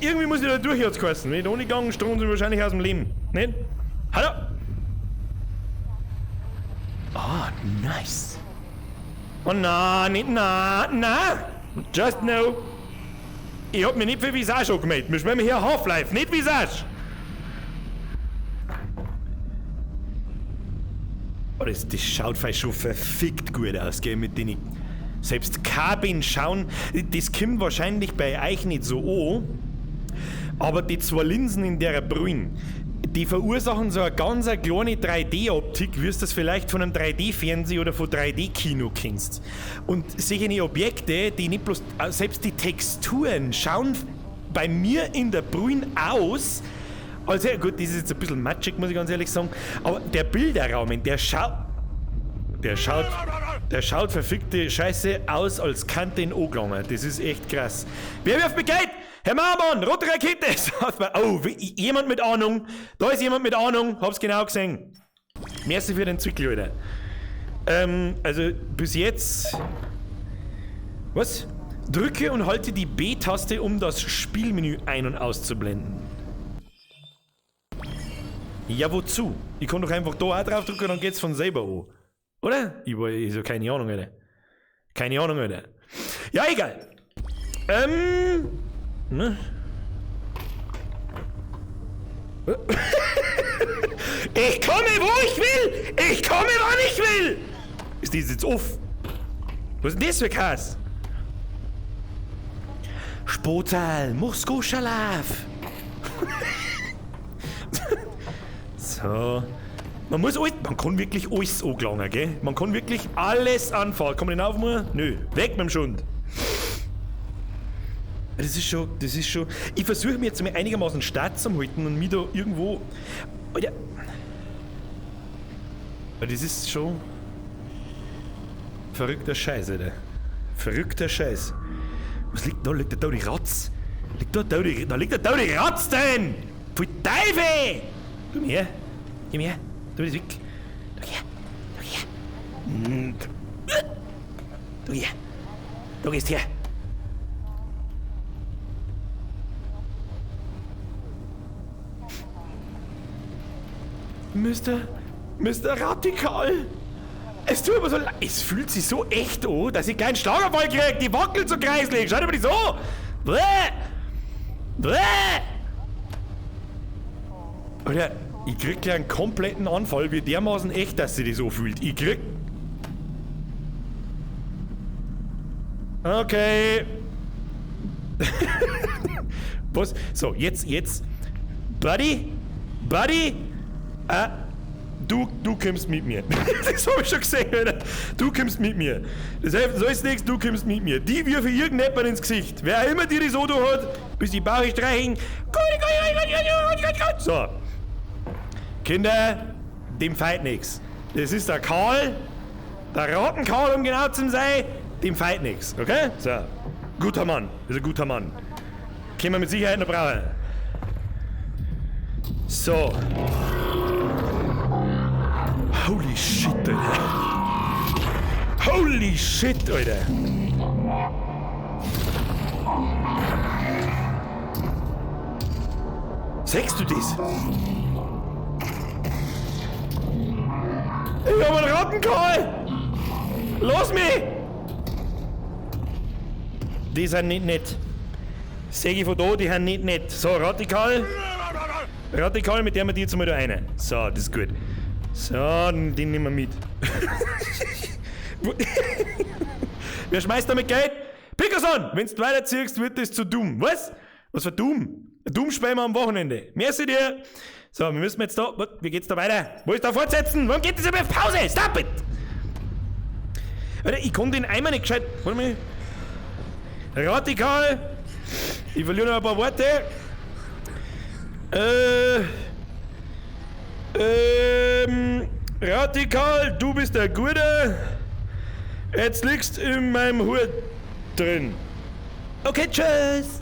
irgendwie muss ich da durch jetzt kosten. Nicht ohne Gang strohen sie wahrscheinlich aus dem Leben. Nicht? Hallo? Ah, nice. Oh na, nicht na. Just no. Ich hab mich nicht für Visage angemeldet. Wir schwimmen hier Half-Life, nicht Visage. Oh, das schaut vielleicht schon verfickt gut aus, gell, mit denen selbst Kabin schauen. Das kommt wahrscheinlich bei euch nicht so an, aber die zwei Linsen in der Brühe, die verursachen so eine ganz kleine 3D-Optik, wie du das vielleicht von einem 3D-Fernsehen oder von 3D-Kino kennst. Und solche Objekte, die nicht bloß, selbst die Texturen schauen bei mir in der Brühe aus. Also gut, das ist jetzt ein bisschen matschig, muss ich ganz ehrlich sagen, aber der Bilderraum, der schaut verfickte Scheiße aus, als könnte ihn angelangen. Das ist echt krass. Wer wirft mich Geld? Herr Marmann, rote Rakete! Oh, jemand mit Ahnung. Da ist jemand mit Ahnung, hab's genau gesehen. Merci für den Zwickel, Alter. Also bis jetzt... Was? Drücke und halte die B-Taste, um das Spielmenü ein- und auszublenden. Ja, wozu? Ich kann doch einfach da auch drauf drücken und dann geht's von selber an. Oder? Ich so keine Ahnung, Alter. Keine Ahnung, Alter. Ja, egal. Ne? Ich komme, wo ich will! Ich komme, wann ich will! Ist das jetzt off? Was ist denn das für Kass? Spotal, Muskelschalaf. So. Man kann wirklich alles angelangen, gell? Man kann wirklich alles anfahren. Kann man den aufmachen? Nö. Weg mit dem Schund. Das ist schon. Ich versuche mir jetzt mal einigermaßen stark zu halten und mich da irgendwo. Alter. Aber das ist schon. Verrückter Scheiß, Alter. Verrückter Scheiß. Was liegt da? Liegt da die Ratz? Da liegt da die Ratz denn! Für Teufel! Komm her. Geh her. Du bist weg. Du hier. Du gehst her. Mr. Radikal. Es tut mir so leid. Es fühlt sich so echt an, dass ich keinen Schlaganfall krieg. Die wackelt so kreislig. Schau dir mal die so. Bläh. Bläh. Oder... Ich krieg gleich einen kompletten Anfall, wie dermaßen echt, dass sie das so fühlt. Ich krieg... Okay. Was? So, jetzt. Buddy? Du kommst mit mir. Das hab ich schon gesehen, Alter. Du kommst mit mir. Das heißt, so ist nichts, du kommst mit mir. Die wirfe irgendjemand ins Gesicht. Wer auch immer dir das Auto hat, bis die Bauch streichen. So. Kinder, dem feit nix. Das ist der Karl, der Rattenkarl, um genau zu sein, dem feit nix, okay? So, guter Mann, ist ein guter Mann. Können wir mit Sicherheit noch brauchen. So. Holy shit, Alter. Holy shit, Alter. Sagst du das? Ich hab einen Rattenkarl! Los mich! Die sind nicht nett. Sag ich von da, die sind nicht nett. So, Radikal, mit der wir die jetzt mal da rein. So, das ist gut. So, den nehmen wir mit. Wer schmeißt damit Geld? Pickerson! Wenn's du weiterziehst, wird das zu dumm. Was? Was für dumm? Dumm spielen wir am Wochenende. Merci dir! So, wir müssen jetzt da. Wie geht's da weiter? Wo ist da fortsetzen? Warum geht das über Pause? Stop it! Alter, ich kann den einmal nicht gescheit. Warte mal. Radikal. Ich verliere noch ein paar Worte. Radikal, du bist der Gute. Jetzt liegst in meinem Hut drin. Okay, tschüss.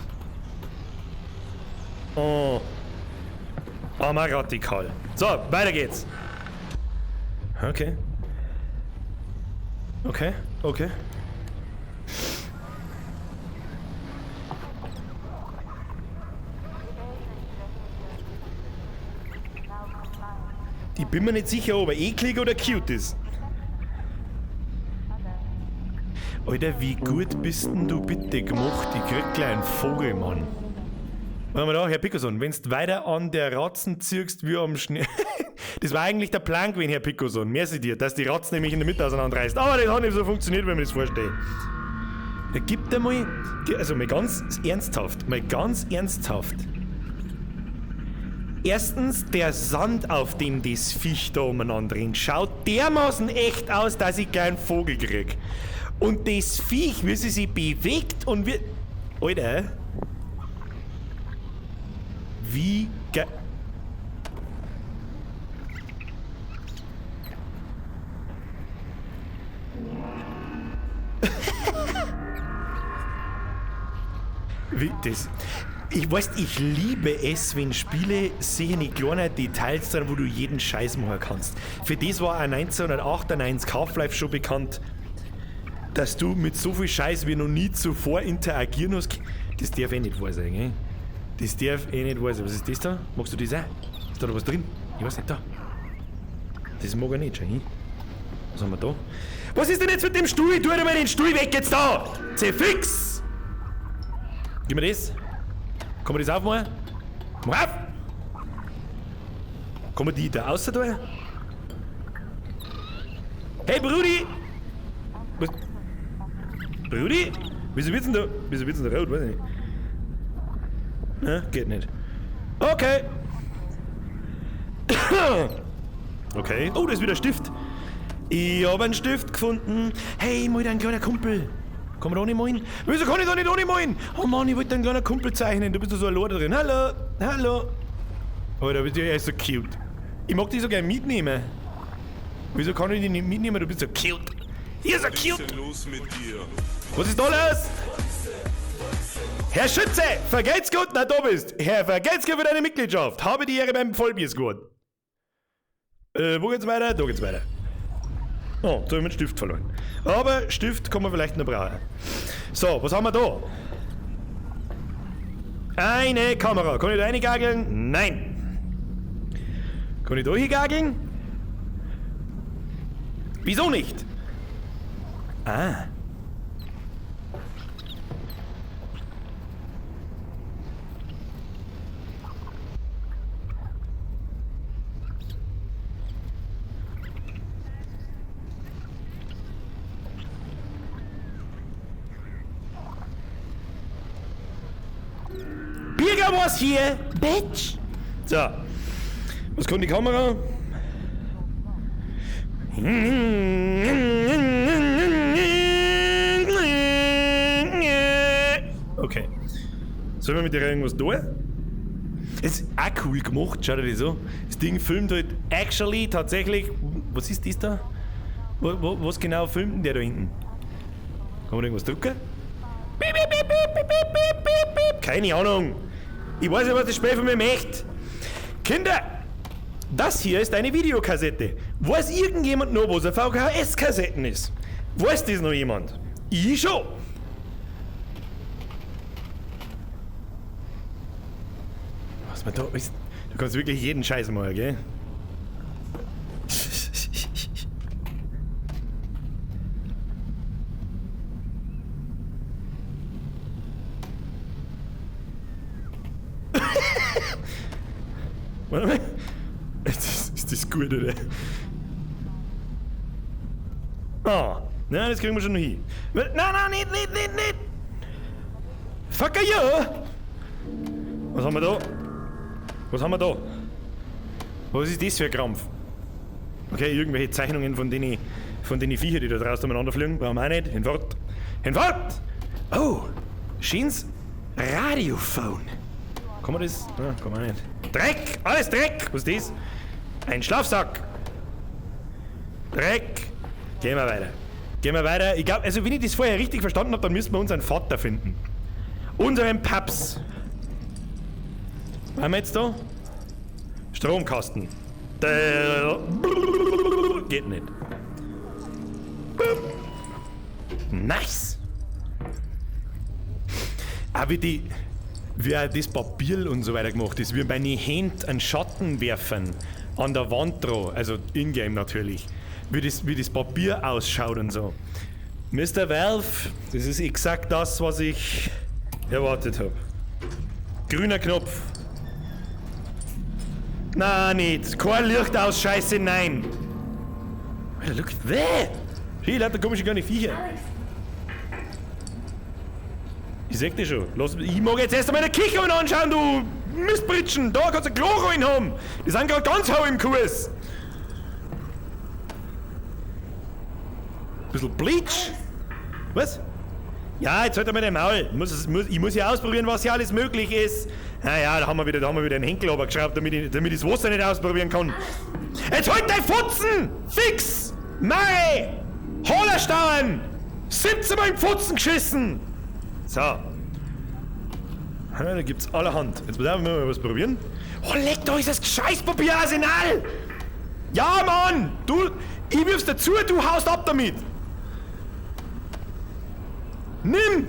Oh. Armer Radikal. So, weiter geht's. Okay. Ich bin mir nicht sicher, ob er eklig oder cute ist. Alter, wie gut bist denn du bitte gemacht? Ich krieg gleich einen Vogel, Mann. Warte mal da, Herr Pickerson, wenn du weiter an der Ratzen ziehst wie am Schnee. Das war eigentlich der Plan gewesen, Herr Pickerson. Merci dir, dass die Ratzen nämlich in der Mitte auseinanderreißt. Aber das hat nicht so funktioniert, wenn man das vorstellt. Da gibt er mal, also mal ganz ernsthaft. Erstens, der Sand, auf dem das Viech da umeinander rennt, schaut dermaßen echt aus, dass ich gleich einen Vogel krieg. Und das Viech, wie sie sich bewegt und wie... Alter. Wie ge... Wie das... Ich weiß, ich liebe es, wenn Spiele sehen die kleinen Details dran, wo du jeden Scheiß machen kannst. Für das war auch 1998 Half-Life schon bekannt, dass du mit so viel Scheiß wie noch nie zuvor interagieren hast. Das darf eh nicht wahr sein, gell? Das darf eh nicht wahr sein. Was ist das da? Magst du das auch? Ist da was drin? Ich weiß nicht, da. Das mag er nicht schon, Was haben wir da? Was ist denn jetzt mit dem Stuhl? Tu dir mal den Stuhl weg jetzt da! Fix! Gib mir das. Kann man das aufmachen? Mach auf! Kann man die da außer da? Hey Brudi! Was? Brudi? Wieso wird's denn da rot? Weiß ich nicht. Na, geht nicht. Okay. Okay. Oh, da ist wieder Stift. Ich hab einen Stift gefunden. Hey, mal dein kleiner Kumpel. Kann man da nicht malen? Wieso kann ich da nicht ohne malen? Oh Mann, ich wollte deinen kleinen Kumpel zeichnen. Du bist da so ein Lord drin. Hallo, hallo. Alter, er ist so cute. Ich mag dich so gerne mitnehmen. Wieso kann ich dich nicht mitnehmen? Du bist so cute. Hier ist so Was cute. ist denn los mit dir? Was ist da los? Herr Schütze, vergelt's gut, na da bist. Herr, vergelt's gut für deine Mitgliedschaft. Habe die Ehre beim Vollbiersgut. Wo geht's weiter? Da geht's weiter. Oh, da habe ich meinen Stift verloren. Aber Stift kann man vielleicht noch brauchen. So, was haben wir da? Eine Kamera. Kann ich da reingageln? Nein. Kann ich da hingageln? Wieso nicht? Ah. Bigger was hier, bitch! So. Was kann die Kamera? Okay. Sollen wir mit dir irgendwas tun? Es ist auch cool gemacht, schau dir das an. Das Ding filmt halt actually tatsächlich. Was ist das da? Was genau filmt denn der da hinten? Kann man irgendwas drücken? Piep, piep, piep, piep, piep, piep, piep, piep. Keine Ahnung. Ich weiß nicht, was das Spiel von mir möchte. Kinder, das hier ist eine Videokassette. Weiß irgendjemand noch, was eine VHS-Kassetten ist? Weiß das noch jemand? Ich schon. Was man da ist. Du kannst wirklich jeden Scheiß machen, gell? Warte mal. Ist das gut, oder? Ah, na, das kriegen wir schon noch hin. Nein, nicht. Fuck ja! Was haben wir da? Was ist das für ein Krampf? Okay, irgendwelche Zeichnungen von den Viecher, die da draußen umeinander fliegen. Brauchen wir auch nicht. Hinfort! Oh, schönes Radiophone. Kann man das? Ah, kann man nicht. Dreck! Alles Dreck! Was ist das? Ein Schlafsack! Dreck! Gehen wir weiter. Ich glaube, also wenn ich das vorher richtig verstanden habe, dann müssen wir unseren Vater finden. Unseren Paps. Was haben wir jetzt da? Stromkasten. Geht nicht. Nice! Aber wie auch das Papier und so weiter gemacht ist, wie bei den Händen einen Schatten werfen an der Wand dran, also in-game natürlich, wie das Papier ausschaut und so. Mr. Valve, das ist exakt das, was ich erwartet habe. Grüner Knopf. Na nicht. Kein Licht aus, Scheiße, nein. Alter, look, hey, lauter komische kleine Viecher. Ich sag dir schon, ich mag jetzt erst einmal den Kicher anschauen, du Mistbritschen. Da kannst du ein Klo rein haben. Die sind gerade ganz hau im Kurs. Bisschen Bleach. Was? Ja, jetzt halt einmal den Maul. Ich muss ja ausprobieren, was hier alles möglich ist. Naja, da haben wir wieder einen Henkel runtergeschraubt, damit ich das Wasser nicht ausprobieren kann. Jetzt halt dein Futzen! Fix! Mei! Hollerstauen! 17 Mal im Futzen geschissen! So. Ja, da gibt's allerhand. Jetzt müssen wir mal was probieren. Oh, leck, da ist das Scheißpapierarsenal! Ja, Mann! Ich wirf's dazu, du haust ab damit! Nimm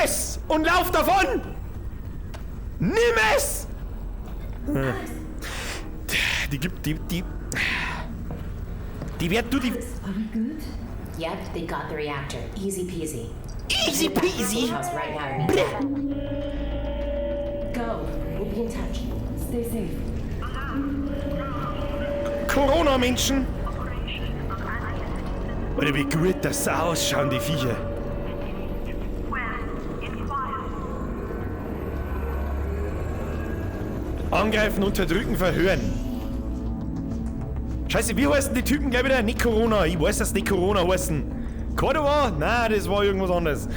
es und lauf davon! Nimm es! Die wird Are we good? Yep, they got the reactor. Easy peasy. Easy peasy! House right now to meet Go. We'll be in touch. Stay safe. Corona-Menschen! Oder wie gut das ausschauen, die Viecher. Angreifen, unterdrücken, verhören. Scheiße, wie heißen die Typen gleich wieder? Nicht Corona. Ich weiß, dass nicht Corona heißen. Cordova? Nein, das war irgendwas anderes.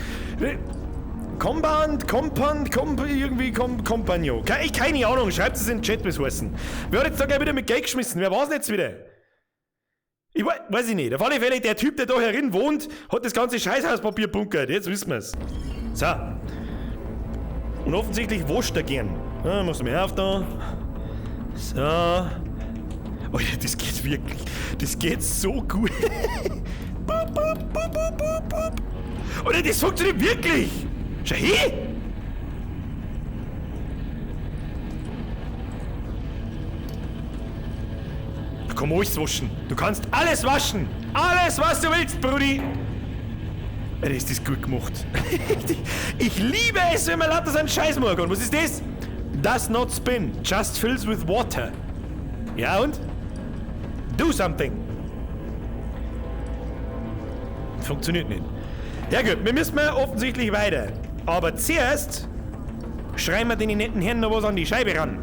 Compagnon. Keine Ahnung, schreibt es in den Chat, was heißen. Wer hat jetzt da gleich wieder mit Geld geschmissen? Wer war's denn jetzt wieder? Ich weiß ich nicht. Auf alle Fälle, der Typ, der da herin wohnt, hat das ganze Scheißhauspapier bunkert. Jetzt wissen wir's. So. Und offensichtlich wascht er gern. Ja, machst du mir auf da. So. Oh ja, das geht wirklich. Das geht so gut. Bup, bup, bup, bup, bup, bup. Oder das funktioniert wirklich. Schau her. Da komm, alles waschen. Du kannst alles waschen. Alles, was du willst, Brudi. Alter, ist das gut gemacht. Ich liebe es, wenn man lauter so einen Scheiß machen kann. Was ist das? Does not spin, just fills with water. Ja und? Do something. Funktioniert nicht. Ja gut, wir müssen offensichtlich weiter. Aber zuerst schreiben wir den netten Herrn noch was an die Scheibe ran.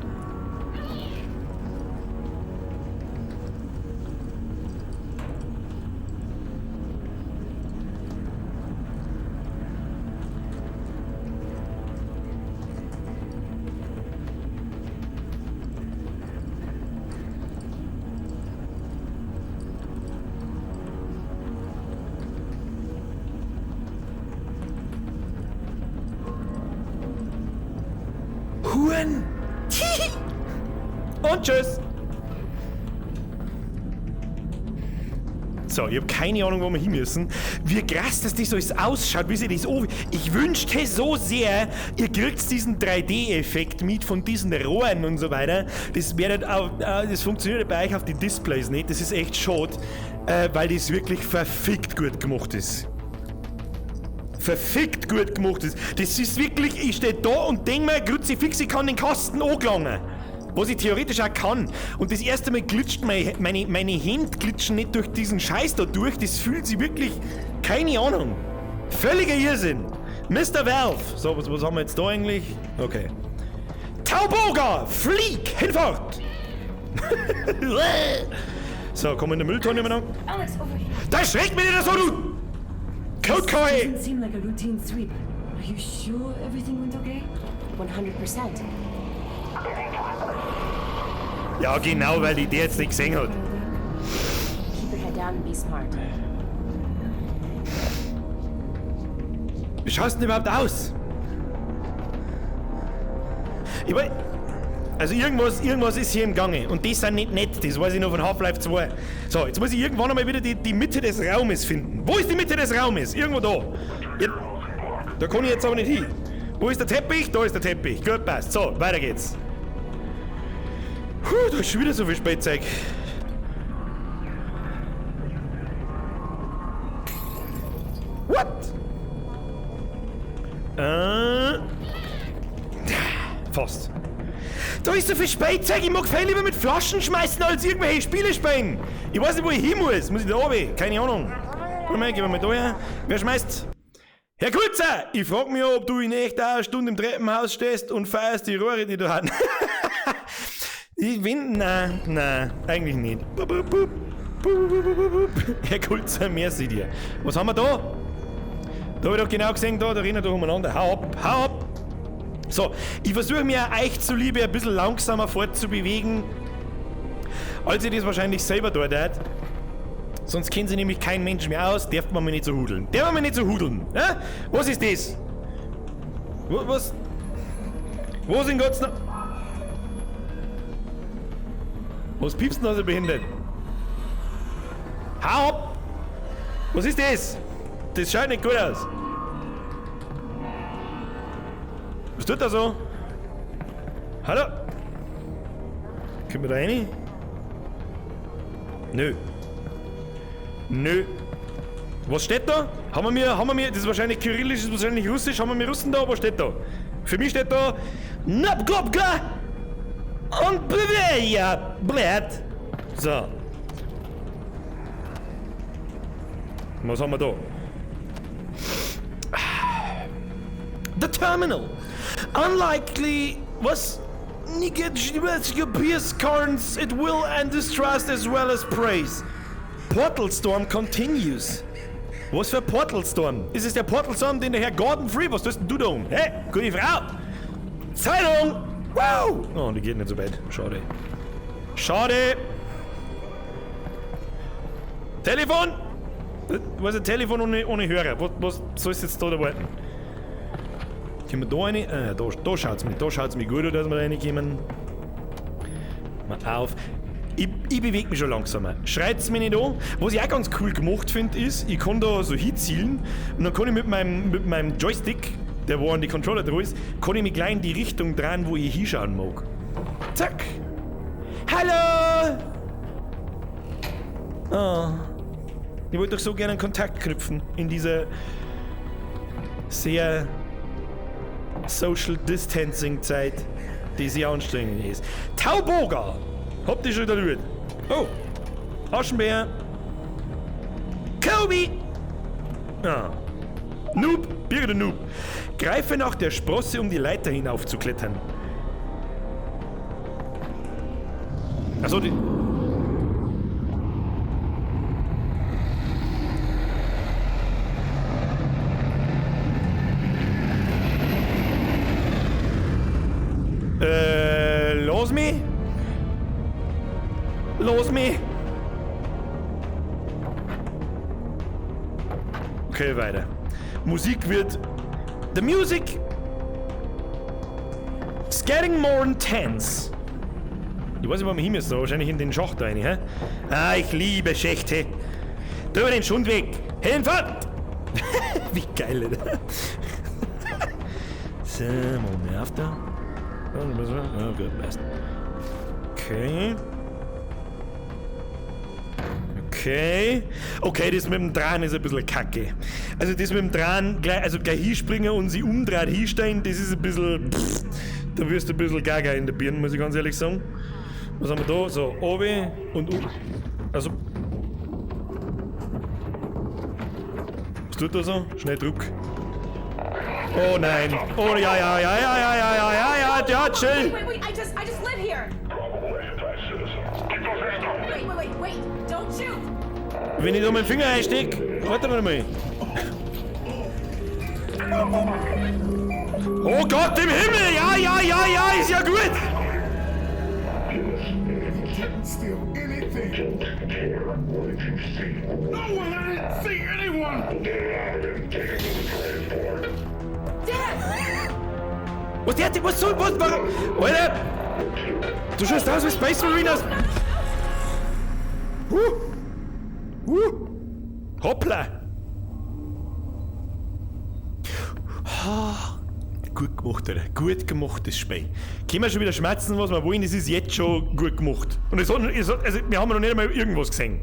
Huren! Und tschüss! So, ich habe keine Ahnung, wo wir hin müssen. Wie krass, dass das alles ausschaut, wie sie das Ich wünschte so sehr, ihr kriegt diesen 3D-Effekt mit von diesen Rohren und so weiter. Das funktioniert bei euch auf die Displays nicht. Das ist echt schade, weil das wirklich verfickt gut gemacht ist. Verfickt gut gemacht ist. Das ist wirklich, ich stehe da und denke mir, Kruzifix, ich kann den Kasten angelangen. Was ich theoretisch auch kann. Und das erste Mal glitscht meine Hände glitschen nicht durch diesen Scheiß da durch. Das fühlt sich wirklich, keine Ahnung. Völliger Irrsinn. Mr. Valve. So, was haben wir jetzt da eigentlich? Okay. Tauboga, flieg, hinfort. So, komm in der Mülltonne mal an. Alex, over here. Da schreckt mich nicht so, du! Kotkai! Doesn't seem like a routine sweep. Are you sure everything went okay? 100%. Ja, genau, weil die jetzt nicht gesehen hat. Keep your head down and be smart. Wie schaust du denn überhaupt aus? Ich weiß, also irgendwas ist hier im Gange und die sind nicht nett, das weiß ich noch von Half-Life 2. So, jetzt muss ich irgendwann einmal wieder die Mitte des Raumes finden. Wo ist die Mitte des Raumes? Irgendwo da. Da kann ich jetzt aber nicht hin. Wo ist der Teppich? Da ist der Teppich. Gut, passt. So, weiter geht's. Da ist schon wieder so viel Spielzeug. What? Fast. Da ist so viel Spielzeug, ich mag viel lieber mit Flaschen schmeißen als irgendwelche Spiele spielen. Ich weiß nicht, wo ich hin muss. Muss ich da oben? Keine Ahnung. Warte mal, gehen wir mal da her. Wer schmeißt? Herr Kurzer, ich frag mich, ob du in echt auch eine Stunde im Treppenhaus stehst und feierst die Rohre, die du hast. Ich bin... Nein, eigentlich nicht. Herr Kurzer, merci dir. Was haben wir da? Da hab ich doch genau gesehen, da rennen wir umeinander. Hau ab! So, ich versuche mir euch zuliebe ein bisschen langsamer fortzubewegen, als ich das wahrscheinlich selber dort hat. Sonst kennt sich nämlich kein Mensch mehr aus, darf man mir nicht so hudeln. Ja? Was ist das? Was? Wo sind Gott's noch? Was piepst denn da so behindert? Hau ab! Was ist das? Das schaut nicht gut aus. Was tut da so? Hallo? Können wir da rein? Nö. Was steht da? Haben wir, das ist wahrscheinlich Kyrillisch, das ist wahrscheinlich Russisch, haben wir Russen da? Was steht da? Für mich steht da Napkopka und Beweja, Blatt. So. Was haben wir da? The terminal. Unlikely was appears currents it will and distrust as well as praise. Portal Storm continues. Was für Portal Storm? Ist es der Portal Storm, den der Herr Gordon Free? Was tust denn du da um? Hey, gute Frau! Zeitung! Wow! Oh, die geht nicht so weit. Schade. Telefon! Was ist ein Telefon ohne Hörer? Was sollst du jetzt da warten? Können wir da rein? Da schaut's mir gut aus, dass wir da reinkommen. Mal auf. Ich bewege mich schon langsamer. Schreit's mich nicht an. Was ich auch ganz cool gemacht finde, ist, ich kann da so hinzielen und dann kann ich mit meinem Joystick, der wo an die Controller dran ist, kann ich mich gleich in die Richtung drehen, wo ich hinschauen mag. Zack! Hallo! Oh. Ich wollte doch so gerne einen Kontakt knüpfen in dieser sehr Social Distancing Zeit, die sehr anstrengend ist. Tauboga! Habt ihr schon da gehört? Oh! Aschenbär! Kobe! Ah. Noob! Birde Noob! Greife nach der Sprosse, um die Leiter hinaufzuklettern. Achso, die... Los mich! Okay, weiter. Musik wird... The music... It's getting more intense. Ich weiß nicht, wo wir hin müssen, wahrscheinlich in den Schacht rein, hä? Ah, ich liebe Schächte. Drüber den Schund weg. Hinfahrt! Wie geil, Alter. So, mal mehr auf da. Ja, gut, passt. Okay, das mit dem Dran ist ein bisschen kacke. Also das mit dem Dran, gleich hinspringen und sie umdrehen, hinstehen, das ist ein bisschen... da wirst du ein bisschen gaga in der Birne, muss ich ganz ehrlich sagen. Was haben wir da? So, oben und also... Was tut da so? Schnell Druck. Oh nein. Oh ja, chill. Wait, I just live here. Wait, don't shoot. Wenn ich da meinen Finger einsteck, warte mal. Oh Gott im Himmel, ja, ist ja gut. Didn't steal anything. No one, I didn't see anyone. Was warum? Alter! Du schaust aus wie Space Marinas! Hoppla! Gut gemacht, Alter. Gut gemachtes Spiel. Können wir schon wieder schmerzen, was wir wollen, das ist jetzt schon gut gemacht. Und also, wir haben noch nicht einmal irgendwas gesehen.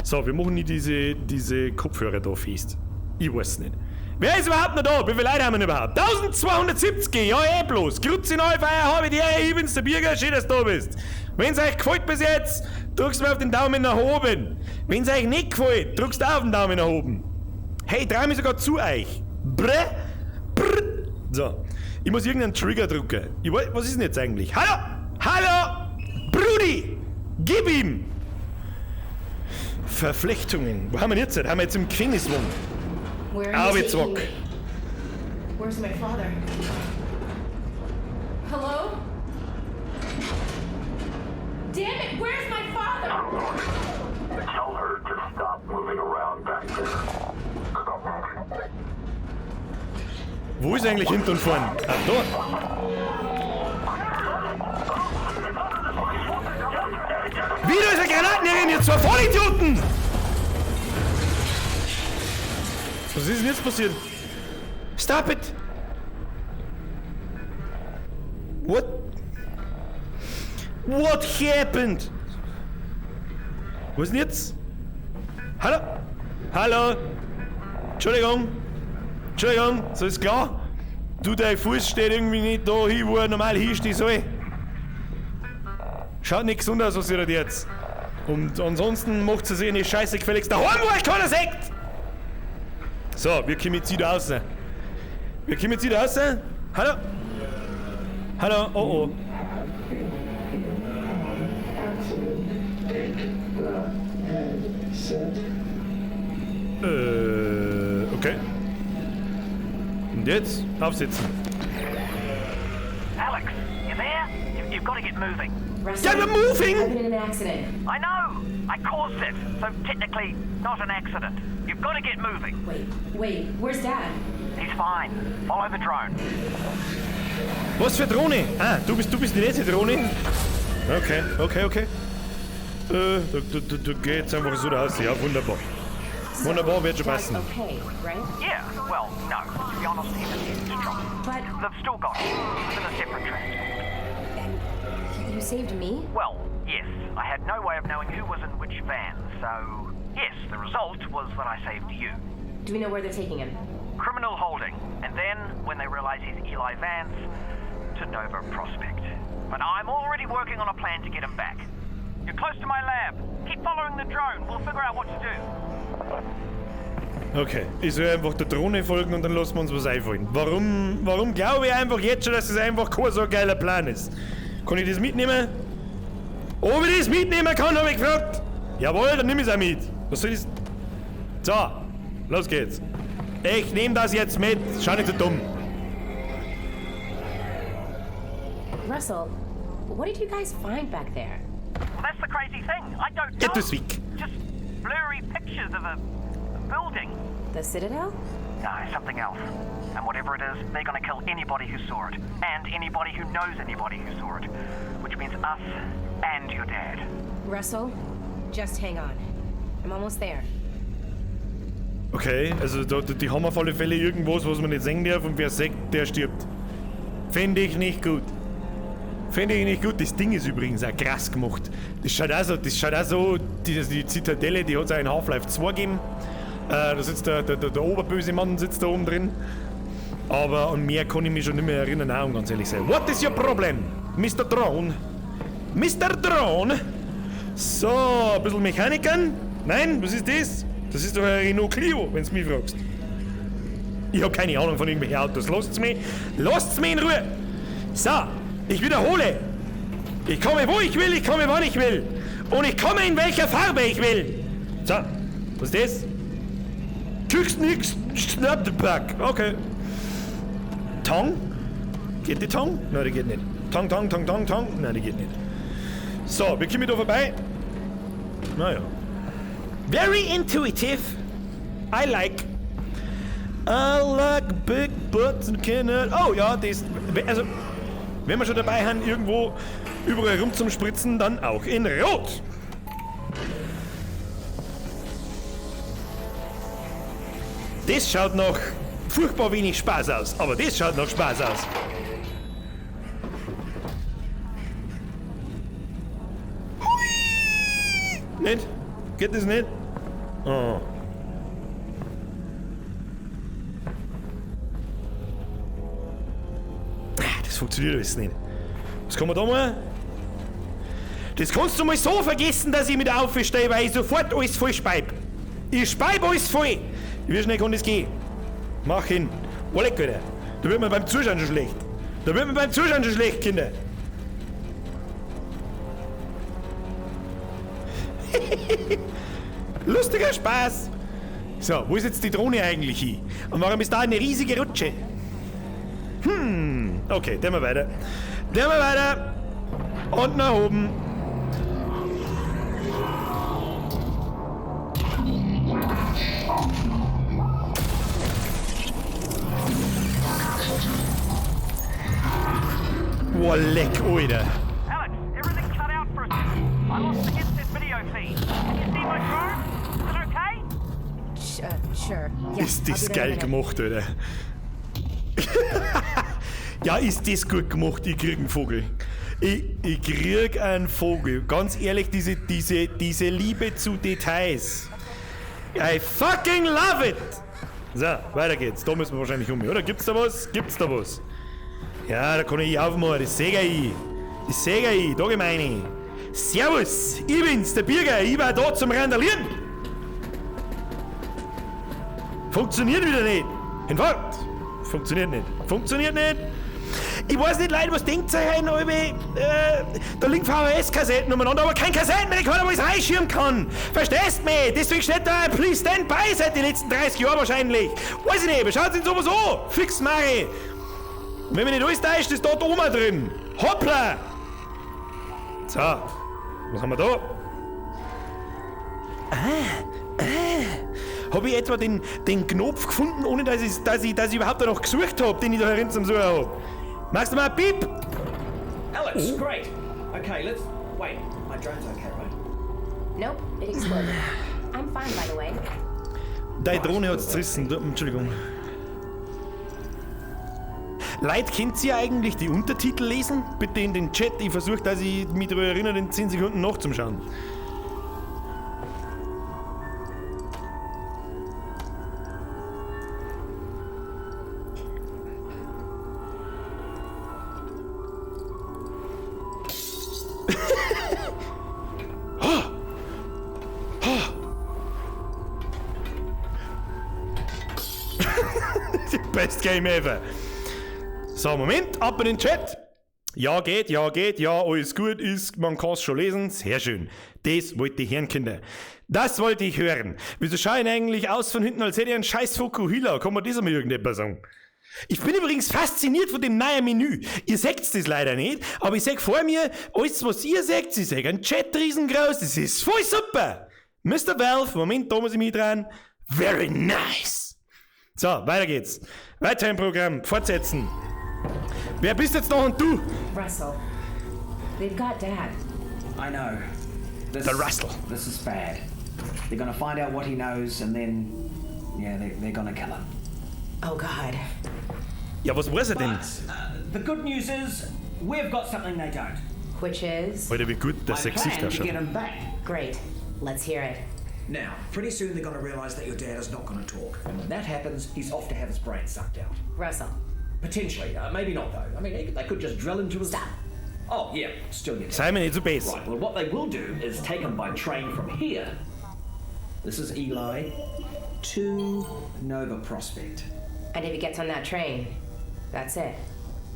So, wir machen nicht diese Kopfhörer da fest. Ich weiß nicht. Wer ist überhaupt noch da? Wie viele Leute haben wir denn überhaupt? 1270, ja bloß. Grüezi Neufeier, habe ich dir, ich bin's, der Bürger, schön, dass du da bist. Wenn's euch gefällt bis jetzt, drückst du auf den Daumen nach oben. Wenn's euch nicht gefällt, drückst du auf den Daumen nach oben. Hey, trau mich sogar zu euch. Brr. So, ich muss irgendeinen Trigger drücken. Was ist denn jetzt eigentlich? Hallo, Brudi, gib ihm. Verflechtungen. Wo haben wir jetzt? Haben wir jetzt im Gefängnis wohnen? Aufzwack. Where's my father? Hello? Damn it, where's my father? Tell her to stop moving around back there. Stop moving. Wo ist eigentlich hinten und vorn? Ah, dort. Wieder ist eine Granatenjägerin, ihr zwei Vollidioten! Was ist denn jetzt passiert? Stop it! What happened? Was ist denn jetzt? Hallo? Entschuldigung, so ist klar? Du, dein Fuß steht irgendwie nicht da hin, wo er normal hinstehen soll. Schaut nicht gesund aus, was ihr da jetzt. Und ansonsten macht sie sich eine Scheiße gefälligst daheim, wo euch keiner sagt! So, wir kommen jetzt wieder raus. Hallo, oh. Okay. Und jetzt aufsitzen. Alex, you there? You've got to get moving. Yeah, we're moving! I've been in an accident. I know! I caused it, so technically not an accident. You've got to get moving. Wait, where's Dad? He's fine. Follow the drone. Was für Drohne? Ah, du bist die nächste Drohne? Okay. Du geh jetzt einfach so raus. Ja, wunderbar. Wunderbar, wird schon passen. Okay, right? Yeah, well, no. To be honest, he's in trouble. But They've still got him. He's in a separate transport. and you saved me? Well, yes. I had no way of knowing who was in which van, so yes, the result was that I saved you. Do we know where they're taking him? Criminal holding, and then, when they realize he's Eli Vance, to Nova Prospect. But I'm already working on a plan to get him back. You're close to my lab. Keep following the drone. We'll figure out what to do. Okay, ich soll einfach der Drohne folgen und dann lassen wir uns was einfallen. Warum glaube ich einfach jetzt schon, dass es einfach kein so geiler Plan ist? Kann ich das mitnehmen? Ob ich das mitnehmen kann, habe ich gefragt. Jawohl, dann nimm ich es auch mit. Was soll ich... So, los geht's. Ich nehme das jetzt mit. Schau nicht so dumm. Russell, what did you guys find back there? Well, that's the crazy thing. I don't know. Get this week. Just blurry pictures of a building. The Citadel? No, something else. And whatever it is, they're gonna kill anybody who saw it. And anybody who knows anybody who saw it. Which means us and your dad. Russell, just hang on. I'm almost there. Okay, also die haben auf alle Fälle irgendwas, was man nicht sehen darf und wer sieht, der stirbt. Finde ich nicht gut. Das Ding ist übrigens auch krass gemacht. Das schaut auch so, die Zitadelle, die hat es auch in Half-Life 2 gegeben. Da sitzt der oberböse Mann sitzt da oben drin. Aber an mehr kann ich mich schon nicht mehr erinnern, auch, um ganz ehrlich sein. What is your problem, Mr. Drone? Mr. Drone? So, ein bisschen Mechanikern? Nein, was ist das? Das ist doch ein Renault Clio, wenn du mich fragst. Ich hab keine Ahnung von irgendwelchen Autos. Lasst's mich in Ruhe. So, ich wiederhole. Ich komme, wo ich will, ich komme, wann ich will. Und ich komme, in welcher Farbe ich will. So, was ist das? Kriegst nix, schnapp den Pack. Okay. Tong? Geht die Tong? Nein, die geht nicht. Tong. Nein, die geht nicht. So, wir kommen da vorbei. Naja. Very intuitive. I like big butts and cannot. Oh ja, das. Also, wenn wir schon dabei haben, irgendwo überall rum zum Spritzen, dann auch in Rot. Das schaut nach furchtbar wenig Spaß aus. Aber das schaut noch Spaß aus. Hui! Nicht? Geht das nicht? Oh. Das funktioniert alles nicht. Was kann man da machen? Das kannst du mal so vergessen, dass ich mit aufstehe, weil ich sofort alles voll speib. Ich speib alles voll. Wie schnell kann das gehen? Mach hin. Oleg, Alter. Da wird mir beim Zuschauen schon schlecht. Kinder. Lustiger Spaß. So, wo ist jetzt die Drohne eigentlich hin? Und warum ist da eine riesige Rutsche? Okay, dann mal weiter. Und nach oben. Wow, leck, Alter. Alex, everything cut out for a second. I lost the instant video feed. Can you see my drone? Is it okay? Sure. Yeah, Ist I'll das be there in a geil minute. gemacht, Alter. Ja, ist das gut gemacht, ich krieg einen Vogel. Ich krieg einen Vogel. Ganz ehrlich, diese Liebe zu Details. I fucking love it! So, weiter geht's. Da müssen wir wahrscheinlich um, oder? Gibt's da was? Ja, da kann ich aufmachen, das sehe ich. Da gemeine. Servus, ich bin's, der Birger, ich war da zum Randalieren. Funktioniert wieder nicht. Hinfort. Funktioniert nicht. Ich weiß nicht, Leute, was denkt ihr denn, da liegen VHS-Kassetten umeinander, aber kein Kassettenrekorder, wo ich es reinschirmen kann. Verstehst mich? Deswegen steht da Please Stand By seit den letzten 30 Jahren wahrscheinlich. Weiß ich nicht, schaut denn sowas an? Fix Mari. Wenn mich nicht alles täuscht, ist dort Oma drin. Hoppla! So, was haben wir da? Habe ich etwa den Knopf gefunden, ohne dass ich überhaupt danach gesucht habe, den ich da herin zum Suchen habe? Machst du mal ein Piep? Alex, great. Okay, let's... Wait, my drone's okay, right? Nope, it exploded. I'm fine, by the way. Deine Drohne hat's zerrissen. Entschuldigung. Leute, könnt ihr eigentlich die Untertitel lesen? Bitte in den Chat. Ich versuche, dass ich mich daran erinnere, in 10 Sekunden nachzuschauen. Best Game ever. So, Moment, ab in den Chat. Ja, geht, ja, alles gut ist, man kann es schon lesen. Sehr schön. Das wollte ich hören, Kinder. Das wollte ich hören. Wieso schaue ich eigentlich aus von hinten, als hätte ich einen scheiß Fukuhila? Kann man das einmal irgendetwas sagen? Ich bin übrigens fasziniert von dem neuen Menü. Ihr seht das leider nicht, aber ich sehe vor mir, alles was ihr seht, ich sehe einen Chat riesengroß, das ist voll super. Mr. Valve, Moment, da muss ich mich dran. Very nice. So, weiter geht's. Weiter im Programm, fortsetzen. Wer bist jetzt noch und du? Russell. They've got Dad. I know. The Russell. This is bad. They're gonna find out what he knows and then... Yeah, they're gonna kill him. Oh, God. Ja, was weiß er denn? The good news is, we've got something they don't. Which is? Alter, wie gut, dass er I Gesicht plan to ausschaut. get him back. Great. Let's hear it. Now, pretty soon they're gonna realize that your dad is not gonna talk. And when that happens, he's off to have his brain sucked out. Russell. Potentially. Maybe not, though. I mean, they could just drill into his... Stop. Oh, yeah, still get Sei mir nicht so best. Right, well, what they will do is take him by train from here. This is Eli to Nova Prospect. And if he gets on that train, that's it,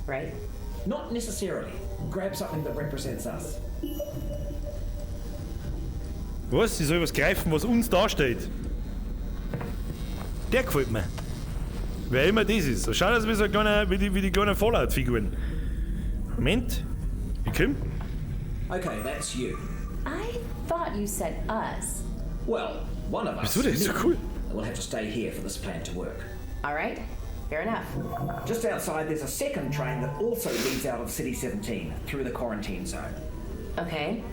right? Not necessarily. Grab something that represents us. Was? Ich soll was greifen, was uns darstellt. Der gefällt mir. Wer immer das ist. So schaut aus wie die kleinen Fallout-Figuren. Moment. Ich komm. Okay, that's you. I thought you said us. Well, one of us. Wieso, das ist so cool. We'll have to stay here for this plan to work. All right, fair enough. Just outside, there's a second train that also leads out of City 17 through the quarantine zone. Okay.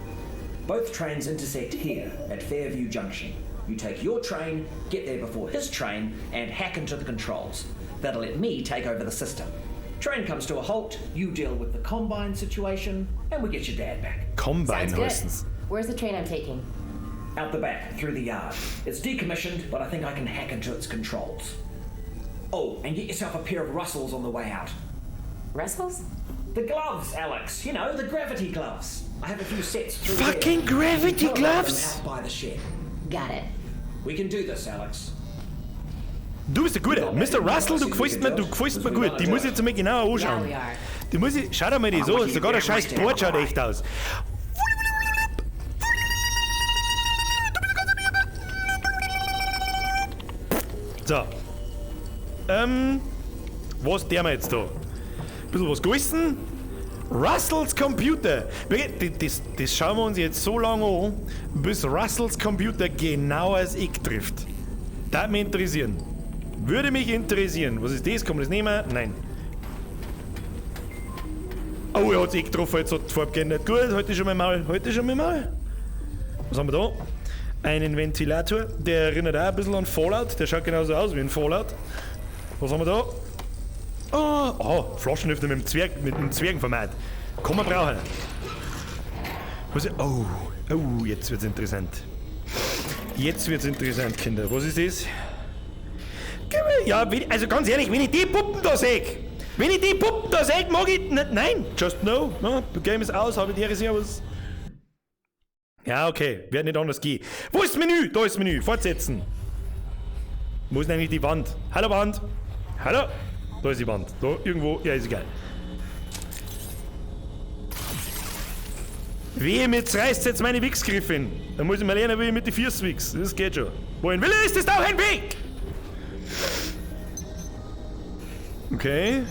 Both trains intersect here at Fairview Junction. You take your train, get there before his train, and hack into the controls. that'll let me take over the system. Train comes to a halt, you deal with the Combine situation, and we get your dad back. Combine Sounds good. höchstens. Where's the train I'm taking? Out the back, through the yard. It's decommissioned, but I think I can hack into its controls. Oh, and get yourself a pair of Russells on the way out. Russells? The gloves, Alex. You know, the gravity gloves. I have a few sets through Fucking there. gravity Put gloves? them out by the shed. Got it. We can do this, Alex. Du bist der Gute. Mr. Russell, du gefällst mir gut. Die muss ich jetzt mal genauer anschauen. Yeah, we are. Die muss ich... Schau dir mal die so. Sogar der scheiß Board schaut echt aus. So. Was der wir jetzt da? Bisschen was gegessen. Russells Computer. Das schauen wir uns jetzt so lange an, bis Russells Computer genau als Eck trifft. Das mich interessieren. Würde mich interessieren. Was ist das? Kann man das nehmen? Nein. Oh, er hat das Eck getroffen. Jetzt hat die Farbe geändert. Gut, heute schon mal. Was haben wir da? Einen Ventilator. Der erinnert auch ein bisschen an Fallout. Der schaut genauso aus wie ein Fallout. Was haben wir da? Oh, Flaschenöffner mit dem Zwergenformat. Kann man brauchen. Jetzt wird's interessant. Jetzt wird's interessant, Kinder. Was ist das? Ja, also ganz ehrlich, wenn ich die Puppen da sehe, mag ich nicht. Nein, just no. No, the game ist aus, habe ich dir Servus. Ja, okay, wird nicht anders gehen. Wo ist das Menü? Da ist das Menü. Fortsetzen. Wo ist denn eigentlich die Wand? Hallo, Wand. Hallo. Da ist die Wand. Da irgendwo. Ja, ist egal. Wehe, mir zerreißt jetzt meine Wichsgriffin. Da muss ich mal lernen, wie ich mit den Füßen wichs. Das geht schon. Wohin will ist das auch ein Weg? Okay.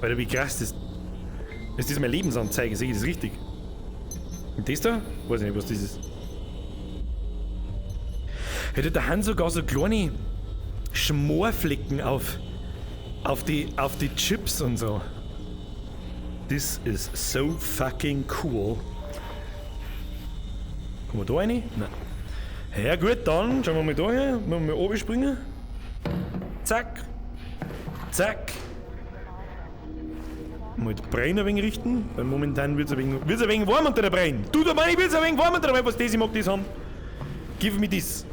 Alter, wie krass das. Das ist meine Lebensanzeige, sehe ich das richtig? Und das da? Weiß ich nicht, was das ist. Hätte da haben sogar so kleine Schmorflecken auf die Chips und so. This is so fucking cool. Kommen wir da rein? Nein. Ja gut, dann schauen wir mal da her. Müssen wir mal oben springen. Zack. Zack. Mal die Brain ein wenig richten, weil momentan wird es ein wenig warm unter der Brain. Du, da meine ich, wird es ein wenig warm unter der Brain. Was das, ich mag das haben. Give me this.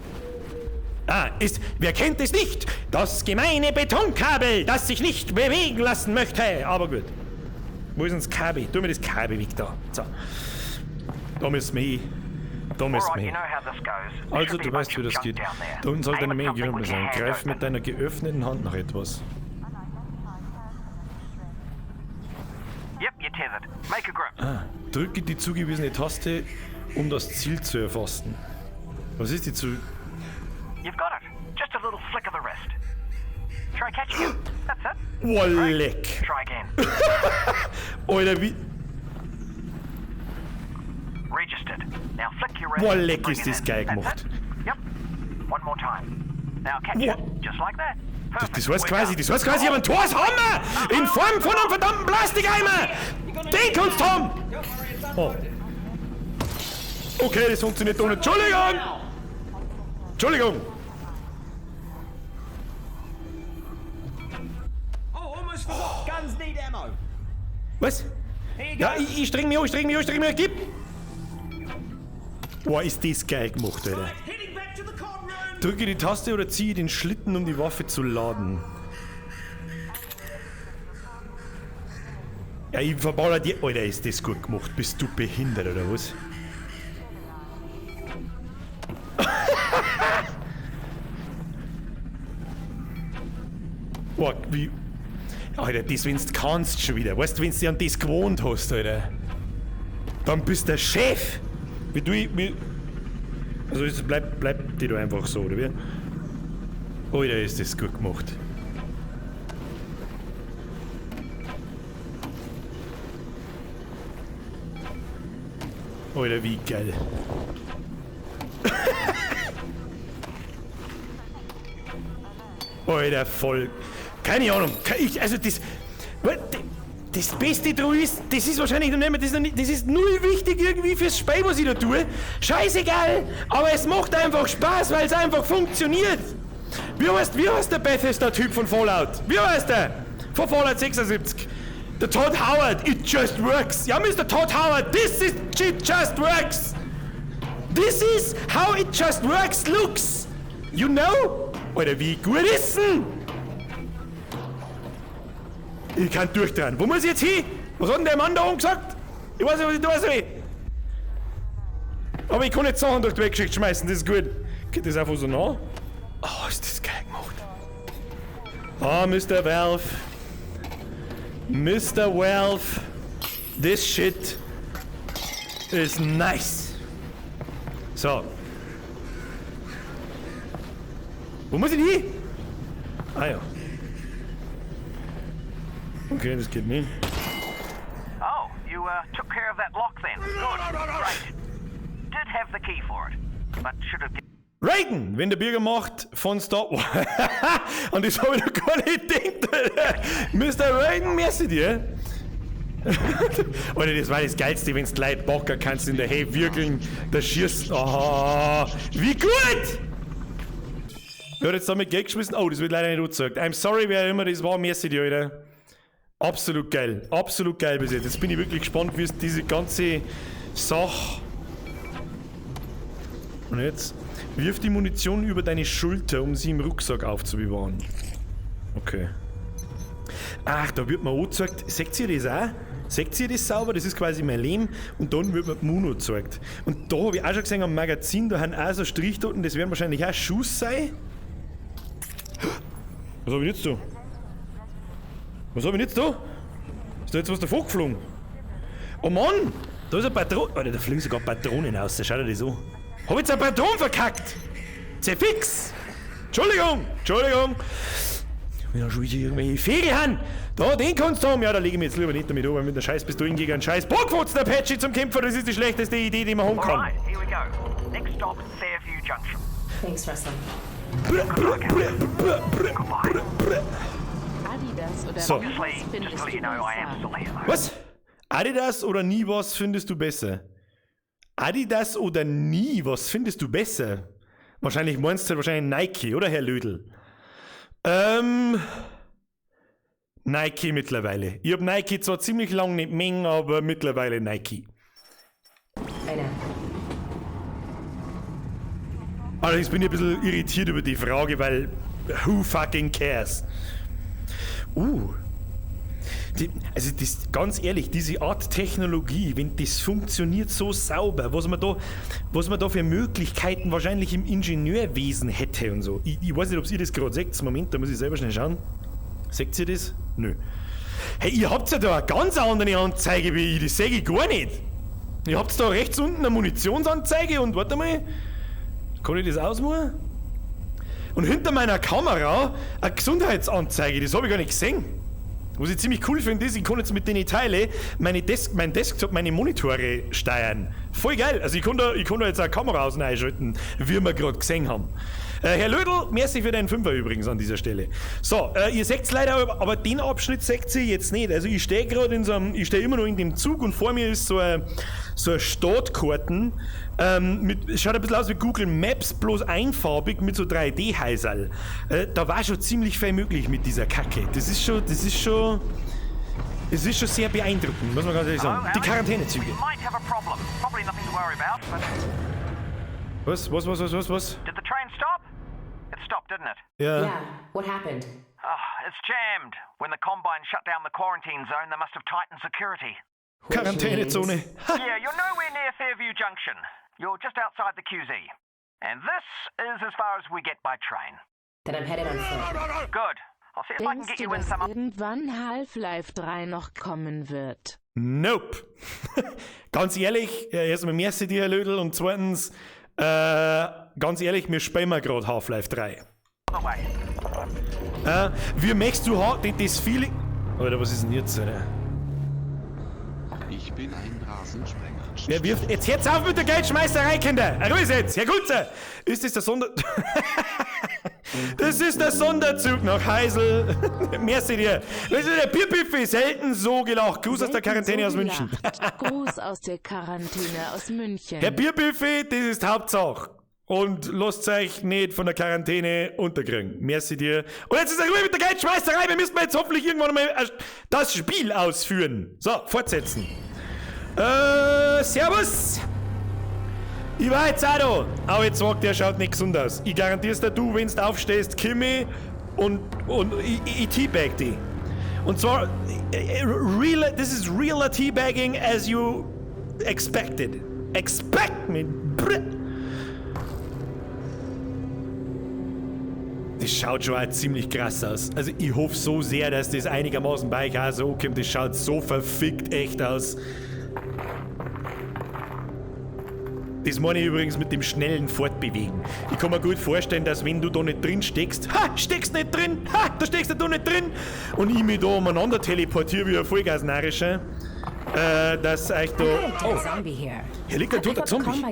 Wer kennt es nicht? Das gemeine Betonkabel, das sich nicht bewegen lassen möchte. Aber gut. Wo ist denn das Kabel? Tu mir das Kabel weg da. So. Da müssen wir hin. Also, du weißt, wie das geht. Da unten soll deine Menge gerümpelt sein. Greif mit deiner geöffneten Hand nach etwas. Drücke die zugewiesene Taste, um das Ziel zu erfassen. Was ist die You've got it. Just a little flick of the wrist. Try catching it. That's it. Oh, leck. Try again. Alter, wie... Registered. Now flick your wrist. Boah, leck ist das geil gemacht. Yep. One more time. Now catch it. Just like that. Das heißt quasi, ich habe einen Torshammer in Form von einem verdammten Plastikeimer. Den kannst du haben. Oh. Okay, das funktioniert doch nicht. Entschuldigung. Was? Ja, ich streng mich an, gib! Boah, ist das geil gemacht, Alter. Drücke die Taste oder ziehe den Schlitten, um die Waffe zu laden. Ja, ich verballer dir... Alter, ist das gut gemacht. Bist du behindert, oder was? Boah, wie... Alter, das, wenn's du kannst schon wieder. Weißt du, wenn du dich an das gewohnt hast, Alter. Dann bist du der Chef. Also es bleibt die da einfach so, oder wie? Alter, ist das gut gemacht. Alter, wie geil. Alter, voll... Keine Ahnung. Das Beste daran ist, das ist wahrscheinlich noch nicht mehr, das ist null wichtig irgendwie fürs Spiel, was ich da tue. Scheißegal, aber es macht einfach Spaß, weil es einfach funktioniert. Wie heißt der Bethesda-Typ von Fallout? Wie heißt der? Von Fallout 76. Der Todd Howard, it just works. Ja, Mr. Todd Howard, this is it just works. This is how it just works looks. You know? Oder wie gut ist denn? Ich kann durchdrehen. Wo muss ich jetzt hin? Was hat denn der Mann da oben gesagt? Ich weiß nicht, was ich tun soll. Aber ich kann nicht Sachen durch die Weggeschichte schmeißen, das ist gut. Geht das einfach so nach? Oh, ist das geil gemacht. Ah, Mr. Valve. Mr. Valve. This shit is nice. So. Wo muss ich hin? Ah ja. Okay, das geht nicht. Oh, you took care of that lock then. Good. Great. Did have the key for it, but should have... Reagan, wenn der Bürger macht von Star Wars. Und das habe ich noch gar nicht gedacht. Mr. Reagan, merci dir. Alter, das war das Geilste, wenn du Leute backen kannst in der Hey wirkeln, da schießt. Oh, wie gut! Wer hat jetzt damit Geld geschmissen? Oh, das wird leider nicht angezeigt. I'm sorry, wer immer das war, merci dir, Alter. Absolut geil bis jetzt. Jetzt bin ich wirklich gespannt, wie es diese ganze Sache. Und jetzt wirf die Munition über deine Schulter, um sie im Rucksack aufzubewahren. Okay. Ach, da wird mir angezeigt. Seht ihr das auch? Seht ihr das sauber? Das ist quasi mein Leben. Und dann wird mir die Munu gezeigt. Und da habe ich auch schon gesehen am Magazin, da haben auch so Strichtoten, das werden wahrscheinlich auch Schuss sein. Was habe ich jetzt da? Was habe ich jetzt da? Ist da jetzt was davon geflogen? Oh Mann! Da ist ein Patron. Alter, da fliegen sogar Patronen aus. Schau dir das an. Hab ich jetzt ein Patron verkackt? Sehr fix! Entschuldigung! Wenn da schon wieder irgendwelche Ferien haben! Da, den kannst du haben! Ja, da lege ich mich jetzt lieber nicht damit an, weil mit der scheiß Pistolen gegen einen scheiß Bockfotzen Apache zum Kämpfer, das ist die schlechteste Idee, die man haben kann. Alright, here we go. Next stop, Fairview Junction. Thanks, Russell. Adidas oder So. was findest du besser? Was? Adidas oder nie, was findest du besser? Adidas oder nie, was findest du besser? Wahrscheinlich meinst du wahrscheinlich Nike, oder Herr Lödel? Nike mittlerweile. Ich hab Nike zwar ziemlich lang nicht mengen, aber mittlerweile Nike. Einer. Allerdings bin ich ein bisschen irritiert über die Frage, weil who fucking cares? Also das, ganz ehrlich, diese Art Technologie, wenn das funktioniert so sauber, was man da für Möglichkeiten wahrscheinlich im Ingenieurwesen hätte und so. Ich weiß nicht, ob ihr das gerade seht. Moment, da muss ich selber schnell schauen. Seht ihr das? Nö. Hey, ihr habt ja da eine ganz andere Anzeige wie ich, das sehe ich gar nicht. Ihr habt da rechts unten eine Munitionsanzeige und warte mal, kann ich das ausmachen? Und hinter meiner Kamera eine Gesundheitsanzeige, das habe ich gar nicht gesehen. Was ich ziemlich cool finde, ist, ich kann jetzt mit den Teilen mein Desktop, meine Monitore steuern. Voll geil. Also ich kann da jetzt eine Kamera außen einschalten, wie wir gerade gesehen haben. Herr Lödel, merci für deinen Fünfer übrigens an dieser Stelle. So, ihr seht's leider, aber den Abschnitt seht ihr jetzt nicht. Also ich stehe gerade ich stehe immer noch in dem Zug und vor mir ist so eine Startkarten. Schaut ein bisschen aus wie Google Maps, bloß einfarbig mit so 3D-Häuserl. Da war schon ziemlich viel möglich mit dieser Kacke. Das ist schon sehr beeindruckend, muss man ganz ehrlich sagen. Die Quarantänezüge. Was? Did the train stop? It stopped, didn't it? Ja. Yeah, what happened? Oh, it's jammed. When the Combine shut down the quarantine zone, they must have tightened security. Quarantänezone. Yeah, you're nowhere near Fairview Junction. You're just outside the QZ. And this is as far as we get by train. Then I'm headed on foot. Good. I'll see if I can Denkst get du, you in dass some... irgendwann Half-Life 3 noch kommen wird? Nope. Ganz ehrlich, erstmal merci dir, Herr Lödel, und zweitens, ganz ehrlich, wir spielen gerade Half-Life 3. Wie möchtest du das Feeling... Alter, was ist denn jetzt, Alter? Ich bin ein Rasensprenger. Wer wirft... Jetzt hört's auf mit der Geldschmeißerei, Kinder! Ruhe jetzt, Herr Kunze! Ist das der Das ist der Sonderzug nach Heisel. Merci dir. Das ist der Bierpiffi, selten so gelacht. Gruß aus der Quarantäne aus München. Gruß aus der Quarantäne aus München. Herr Bierpiffi, das ist Hauptsache. und lasst euch nicht von der Quarantäne unterkriegen. Merci dir. Und jetzt ist er Ruhe mit der Geldschmeißerei. Wir müssen jetzt hoffentlich irgendwann mal das Spiel ausführen. So, fortsetzen. Servus. Ich war jetzt auch da. Aber jetzt sagt der schaut nicht gesund aus. Ich garantier's dir, du, wenn du aufstehst, Kimi und ich teabag dich. Und zwar, this is realer teabagging as you expected. Expect me. Das schaut schon auch ziemlich krass aus. Also ich hoffe so sehr, dass das einigermaßen bei euch auch so kommt. Das schaut so verfickt echt aus. Das meine ich übrigens mit dem schnellen Fortbewegen. Ich kann mir gut vorstellen, dass wenn du da nicht drin steckst, steckst nicht drin, da steckst du nicht drin, und ich mich da umeinander teleportiere wie ein Vollgasnarischer, dass euch da... Oh, hier liegt ein toter Zombie.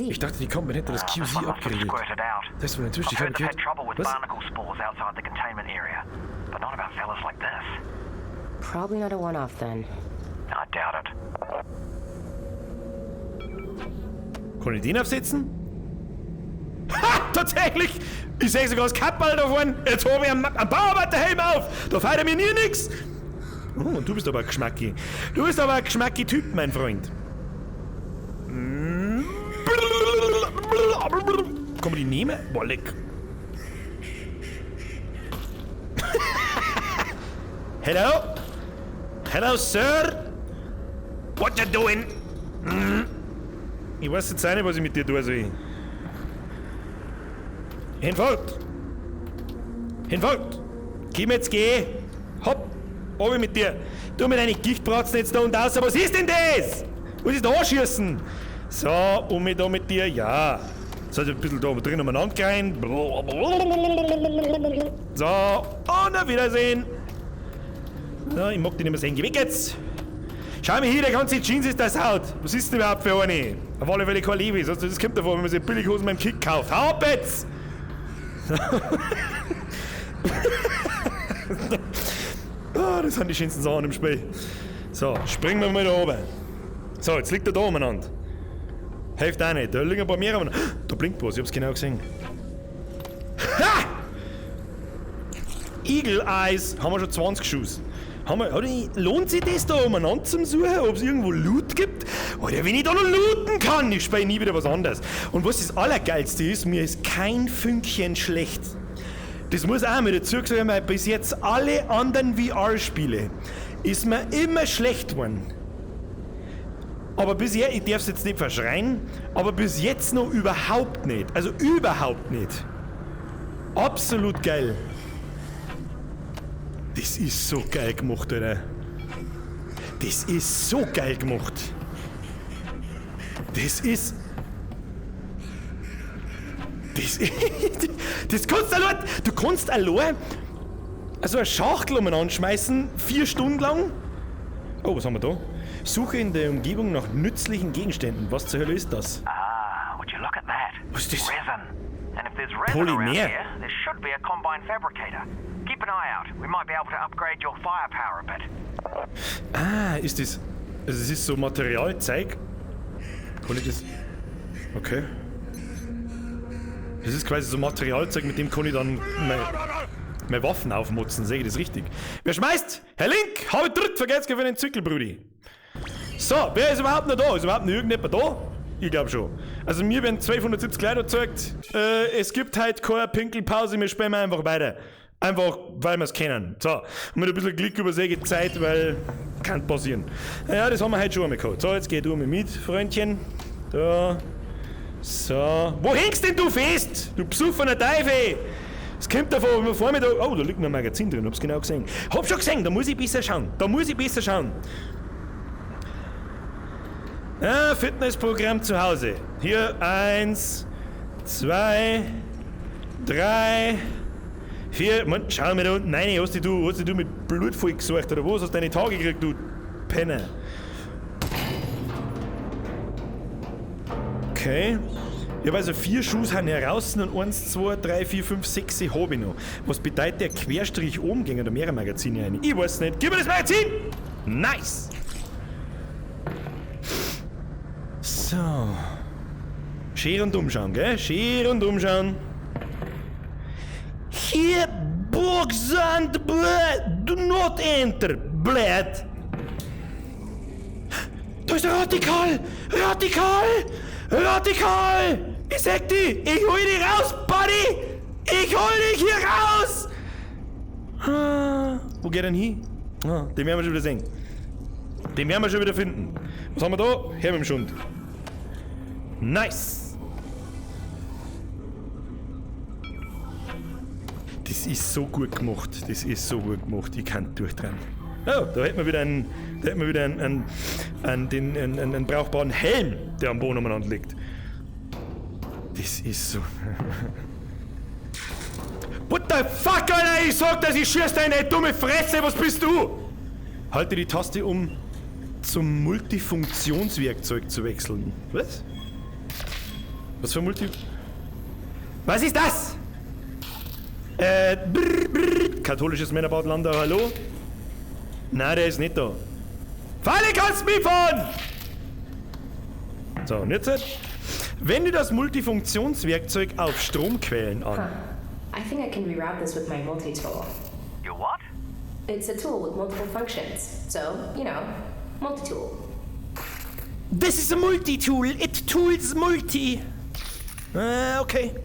Ich dachte, die Combine hätte das QZ abgeriegelt. Das war natürlich, ich habe gehört... Was? Probably not a one-off then. I doubt it. Kann ich den aufsetzen? Ha! Tatsächlich! Ich sehe sogar das Kappball da vorne. Jetzt habe ich einen Bauarbeiterhelm auf. Da feiert mir nie nix. Oh, und du bist aber ein Geschmacki. Du bist aber ein Geschmacki-Typ, mein Freund. Kann man die nehmen? Boah, leck. Hello? Hello, Sir? What you doing? Ich weiß jetzt auch nicht, was ich mit dir tun soll. Hinfort! Hinfort! Komm jetzt, geh! Hopp! Obi mit dir! Du mit deinen Gichtbratzen jetzt da und aus. Was ist denn das? Was ist da anschießen? So, mich da mit dir, ja. So, ein bisschen da drin umeinander rein. So, und auf Wiedersehen. So, ich mag dich nicht mehr sehen. Geh weg jetzt! Schau mal hier, der ganze Jeans ist das Haut. Was ist denn überhaupt für eine? Auf alle Fälle kein Levi's. Also das kommt davon, wenn man sich Billighosen beim Kick kauft. Hau ab jetzt! Oh, das sind die schönsten Sachen im Spiel. So, springen wir mal da oben. So, jetzt liegt er da umeinander. Hilft auch nicht. Da liegen ein paar mehr umeinander. Da blinkt was, ich hab's genau gesehen. Ha! Eagle Eyes. Haben wir schon 20 Schuss. Lohnt sich das da umeinander zu suchen, ob es irgendwo Loot gibt? Oder wenn ich da noch looten kann, ich spiele nie wieder was anderes. Und was das Allergeilste ist, mir ist kein Fünkchen schlecht. Das muss auch mal dazu sagen, weil bis jetzt alle anderen VR-Spiele ist mir immer schlecht geworden. Aber bis jetzt, ich darf es jetzt nicht verschreien, aber bis jetzt noch überhaupt nicht. Also überhaupt nicht. Absolut geil. Das ist so geil gemacht, Alter. Das ist so geil gemacht. Das kannst du allein. Du kannst allein also eine Schachtel umeinander schmeißen, 4 Stunden lang. Oh, was haben wir da? Suche in der Umgebung nach nützlichen Gegenständen. Was zur Hölle ist das? Ah, would you look at that? Was ist das? Resin. And if there's resin around Polymer. here, there should be a combine fabricator. Keep an eye out. We might be able to upgrade your firepower a bit. Ah, ist das... Also es ist so Materialzeug. Kann ich das... Okay. Das ist quasi so Materialzeug, mit dem kann ich dann meine Waffen aufmotzen. Sehe ich das richtig? Wer schmeißt? Herr Link, hau dritt, vergesst für den Zückel, Brudi. So, wer ist überhaupt noch da? Ist überhaupt noch irgendjemand da? Ich glaube schon. Also mir werden 1270 Leute erzeugt. Es gibt halt keine Pinkelpause, wir spielen einfach weiter. Einfach, weil wir es kennen. So, mit ein bisschen Glück übersäge Zeit, weil kann passieren. Ja, das haben wir heute schon einmal gehabt. So, jetzt geh du mit, Freundchen. Da. So. Wo hängst denn du fest? Du besoffener Teufel! Es kommt davon, wenn wir vor mir da... Oh, da liegt noch ein Magazin drin, hab's genau gesehen. Hab schon gesehen, da muss ich besser schauen. Ja, Fitnessprogramm zu Hause. Hier 1, 2, 3, 4. Mann, schau mir da unten rein. Hast dich du mit Blut vollgesucht oder was? Hast du deine Tage gekriegt, du Penner? Okay. Ich habe also 4 Schuss heraus und 1, 2, 3, 4, 5, 6 habe ich noch. Was bedeutet der Querstrich oben gegen da mehrere Magazine rein? Ich weiß nicht. Gib mir das Magazin! Nice! So. Schön und umschauen, gell? Schön und umschauen. Hier, Boxand, do not enter, blöd. Da ist der Radikal! Radikal! Ich sag dir, ich hol dich raus, Buddy! Ich hol dich hier raus! Wo geht denn hin? Den werden wir schon wieder sehen. Den werden wir schon wieder finden. Was haben wir da? Her mit dem Schund. Nice! Das ist so gut gemacht. Ich kann durchdrehen. Oh, da hätten wir wieder einen brauchbaren Helm, der am Boden umeinander liegt. Das ist so. What the fuck, Alter? Ich sag, dass ich schieß deine dumme Fresse. Was bist du? Halte die Taste, um zum Multifunktionswerkzeug zu wechseln. Was? Was für Was ist das? Katholisches Männerbad Landau, hallo? Nein, der ist nicht da. Falle kannst mich fahren! So, und jetzt? Wende das Multifunktionswerkzeug auf Stromquellen an. I think I can reroute this with my multi-tool. Your what? It's a tool with multiple functions. So, you know, multi-tool. This is a multi-tool. It tools multi. Okay.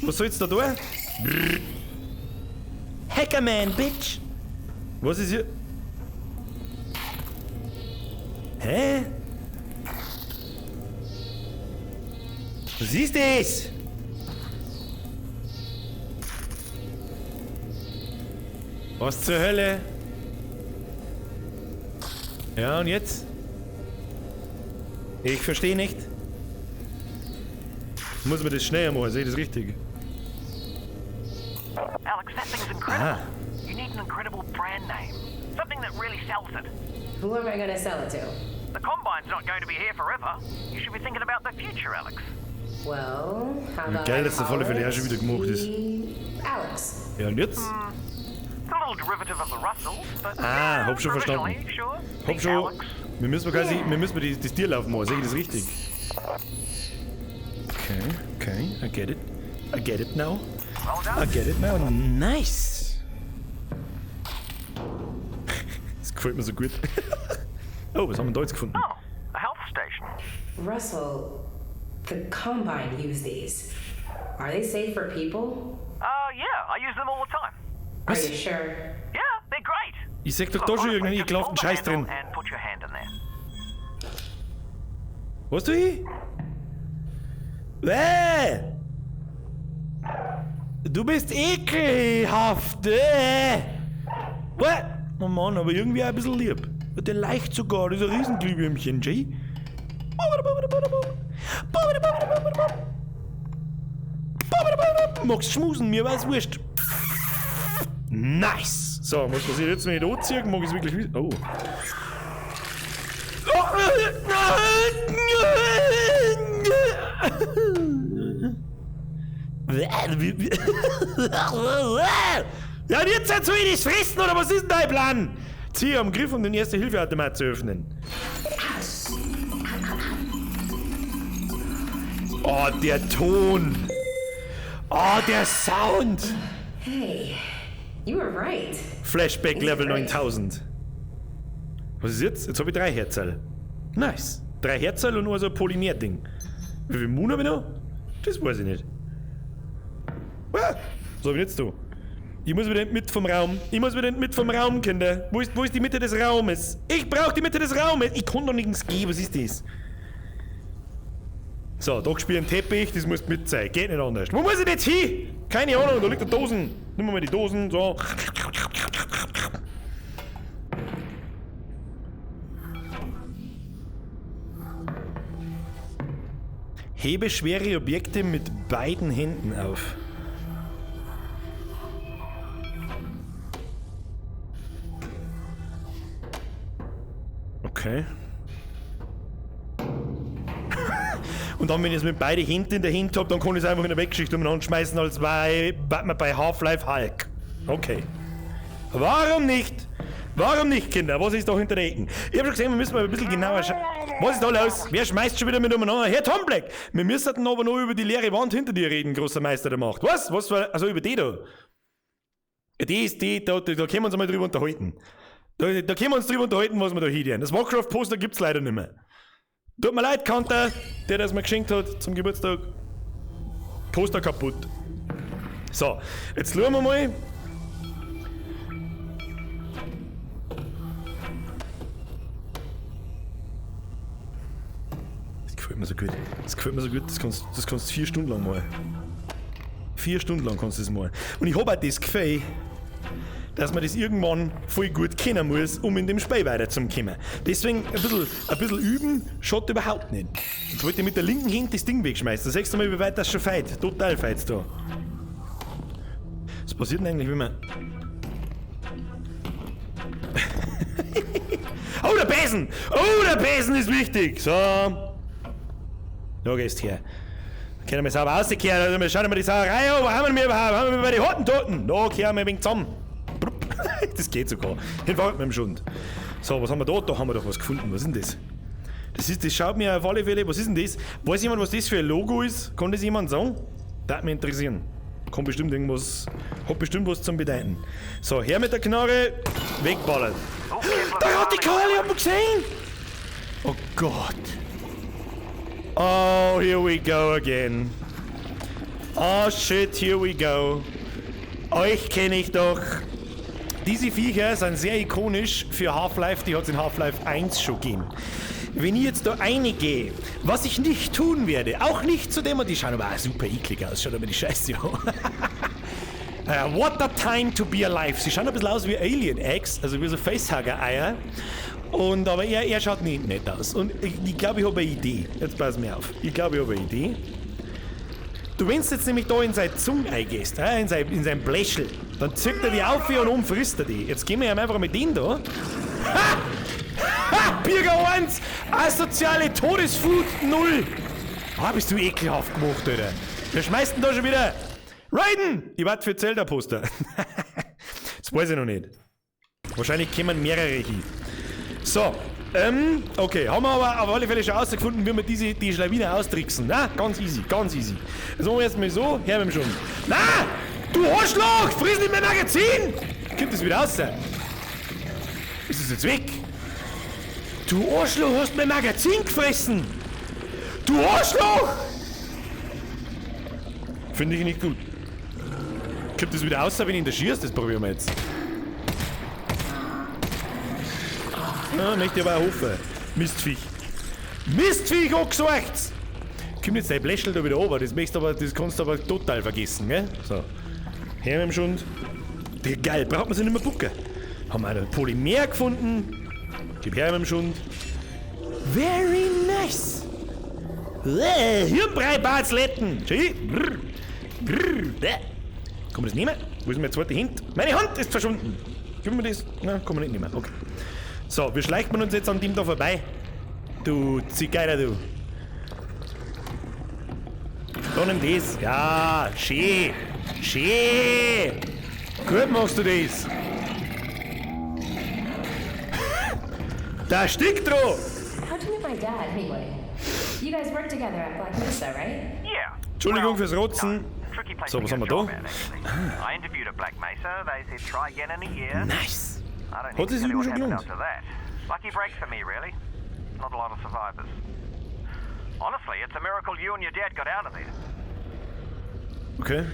Was soll's da tun? Hackerman, bitch. Was ist hier? Hä? Was ist das? Was zur Hölle? Ja, und jetzt? Ich verstehe nicht. Muss man das schneller machen, sehe ich das richtig? Alex, that thing's incredible. You need an incredible brand name. Something that really sells it. Who am I gonna sell it to? The Combine's not going to be here forever. You should be thinking about the future, Alex. Well, how about Geil, I dass der call volle Fälle auch schon wieder gemacht ist. Alex. Ja, und jetzt? It's a little derivative of the Russells, but Hab schon verstanden. provisionally, sure. Hab The schon. Alex. Wir müssen das Tier laufen machen, sehe ich das richtig? Okay, I get it now. Well done. I get it now. Nice! Das gefällt mir so gut. Oh, was haben wir da jetzt gefunden? Oh, a health station. Russell, the Combine use these. Are they safe for people? Yeah, I use them all the time. Are you sure? Yeah, they're great. Ich sag doch da schon irgendeinen ekelhaften Scheiß drin. And put your hand in there. Was du hier? Du bist ekelhaft. What? Oh Mann, aber irgendwie auch ein bisschen lieb. Der leicht sogar, das ist ein Riesenglühwürmchen, Jay. Magst schmusen, mir war's wurscht. Nice! So, muss man sich jetzt nicht anziehen, mag ich es wirklich wissen. Oh. Ja, und jetzt soll ich das fressen, oder was ist denn dein Plan? Zieh am Griff, um den Erste-Hilfe-Automat zu öffnen. Oh, der Ton. Oh, der Sound. Hey, you were right. Flashback Level 9000. Was ist jetzt? Jetzt habe ich 3 Herzerl. Nice. 3 Herzerl und nur so ein Polymär-Ding. Wie viel Mund habe ich noch? Das weiß ich nicht. Was habe ich jetzt da? Ich muss wieder mit vom Raum. Kinder. Wo ist die Mitte des Raumes? Ich brauche die Mitte des Raumes. Ich kann doch nirgends gehen. Was ist das? So, da spielen Teppich. Das muss mit sein. Geht nicht anders. Wo muss ich jetzt hin? Keine Ahnung. Da liegt eine Dosen. Nimm mal die Dosen. So. Hebe schwere Objekte mit beiden Händen auf. Okay. Und dann, wenn ich es mit beiden Händen in der Hand habe, dann kann ich es einfach in der Weggeschichte umeinander schmeißen, als bei Half-Life Hulk. Okay. Warum nicht? Warum nicht, Kinder? Was ist da hinter der Ecken? Ich hab schon gesehen, wir müssen mal ein bisschen genauer schauen. Was ist da los? Wer schmeißt schon wieder miteinander? Herr Tom Black, wir müssten aber noch über die leere Wand hinter dir reden, großer Meister der Macht. Was? Was für, also über die da? Die ist die, da können wir uns einmal drüber unterhalten. Da können wir uns drüber unterhalten, was wir da hinterher. Das Warcraft-Poster gibt's leider nicht mehr. Tut mir leid, Kanter, der das mir geschenkt hat zum Geburtstag. Poster kaputt. So, jetzt schauen wir mal. Das gefällt mir so gut. Das gefällt mir so gut, das kannst du 4 Stunden lang malen. 4 Stunden lang kannst du das malen. Und ich hab auch das Gefühl, dass man das irgendwann voll gut kennen muss, um in dem Spiel weiterzukommen. Deswegen ein bisschen üben schaut überhaupt nicht. Jetzt wollte ich mit der linken Hand das Ding wegschmeißen. Da siehst du mal, wie weit das schon feit. Total feit da. Was passiert denn eigentlich, wenn man... Oh, der Besen! Oh, der Besen ist wichtig! So. Da gehst du her. Können wir sauber rauskehren? Schauen wir mal die Sauerei an. Wo haben wir überhaupt? Haben wir bei den Hottentoten? Da kehren wir ein wenig zusammen. Das geht sogar. Den fällt mir im Schund. So, was haben wir da? Da haben wir doch was gefunden. Was ist denn das? Das schaut mir auf alle Fälle. Was ist denn das? Weiß jemand, was das für ein Logo ist? Kann das jemand sagen? Das würde mich interessieren. Kann bestimmt irgendwas. Hat bestimmt was zum Bedeuten. So, her mit der Knarre. Wegballern. Da hat die Karl, ich hab ihn gesehen! Oh Gott. Oh, here we go again. Oh shit, here we go. Euch kenne ich doch. Diese Viecher sind sehr ikonisch für Half-Life, die hat es in Half-Life 1 schon gegeben. Wenn ich jetzt da reingehe, was ich nicht tun werde, auch nicht zu dem, und die schauen aber auch super eklig aus, schaut aber die Scheiße an. What a time to be alive. Sie schauen ein bisschen aus wie Alien Eggs, also wie so Facehugger-Eier. Aber er schaut nicht nett aus. Und ich glaube, ich habe eine Idee. Jetzt pass mir auf. Ich glaube, ich habe eine Idee. Du, wenn du jetzt nämlich da in seine Zunge eingehst, in sein Bläschel, dann zückt er die auf und umfrisst er die. Jetzt gehen wir einfach mit denen da. Ha! Ha! Bürger 1! Asoziale Todesfood 0! Ah, bist du ekelhaft gemacht, Alter. Wer schmeißt denn da schon wieder? Raiden! Ich warte für Zelda-Poster. Das weiß ich noch nicht. Wahrscheinlich kommen mehrere hin. So, okay, haben wir aber auf alle Fälle schon rausgefunden, wie wir die Schlawine austricksen. Na, ganz easy, ganz easy. Jetzt machen wir erstmal so, her mit dem Schund. Na, du Arschloch, friss nicht mein Magazin! Kommt das wieder raus? Ist das jetzt weg? Du Arschloch, hast mein Magazin gefressen! Du Arschloch! Finde ich nicht gut. Kommt das wieder raus, wenn ich ihn da schießt? Das probieren wir jetzt. Ja, möchte ich aber auch hoffen. Mistviech. Mistviech hat gesagt! Kommt jetzt dein Bläschel da wieder runter, das kannst du aber total vergessen, gell? So. Her mit dem Schund. Geil, braucht man sich nicht mehr bucken. Haben wir einen Polymer gefunden. Gib her mit dem Schund. Very nice! Hirnbrei-Barzletten! Kann man das nehmen? Wo ist meine zweite Hand? Meine Hand ist verschwunden! Gib mir das? Nein, kann man nicht nehmen. Okay. So, wie schleicht man uns jetzt an dem da vorbei? Du Zigeuner, du. Da nimm das. Ja, schön. Schön. Gut machst du das. Da steckt drauf. How'd you meet my dad, anyway? You guys work together at Black Mesa, right? Yeah. Entschuldigung fürs Rotzen. So, was haben wir da? I interviewed at Black Mesa. They said try again in a year. Nice. I don't Hat need to es tell you ihm what schon happened gelohnt? after that. Lucky break for me, really. Not a lot of survivors. Honestly, it's a miracle you and your dad got out of there. Okay.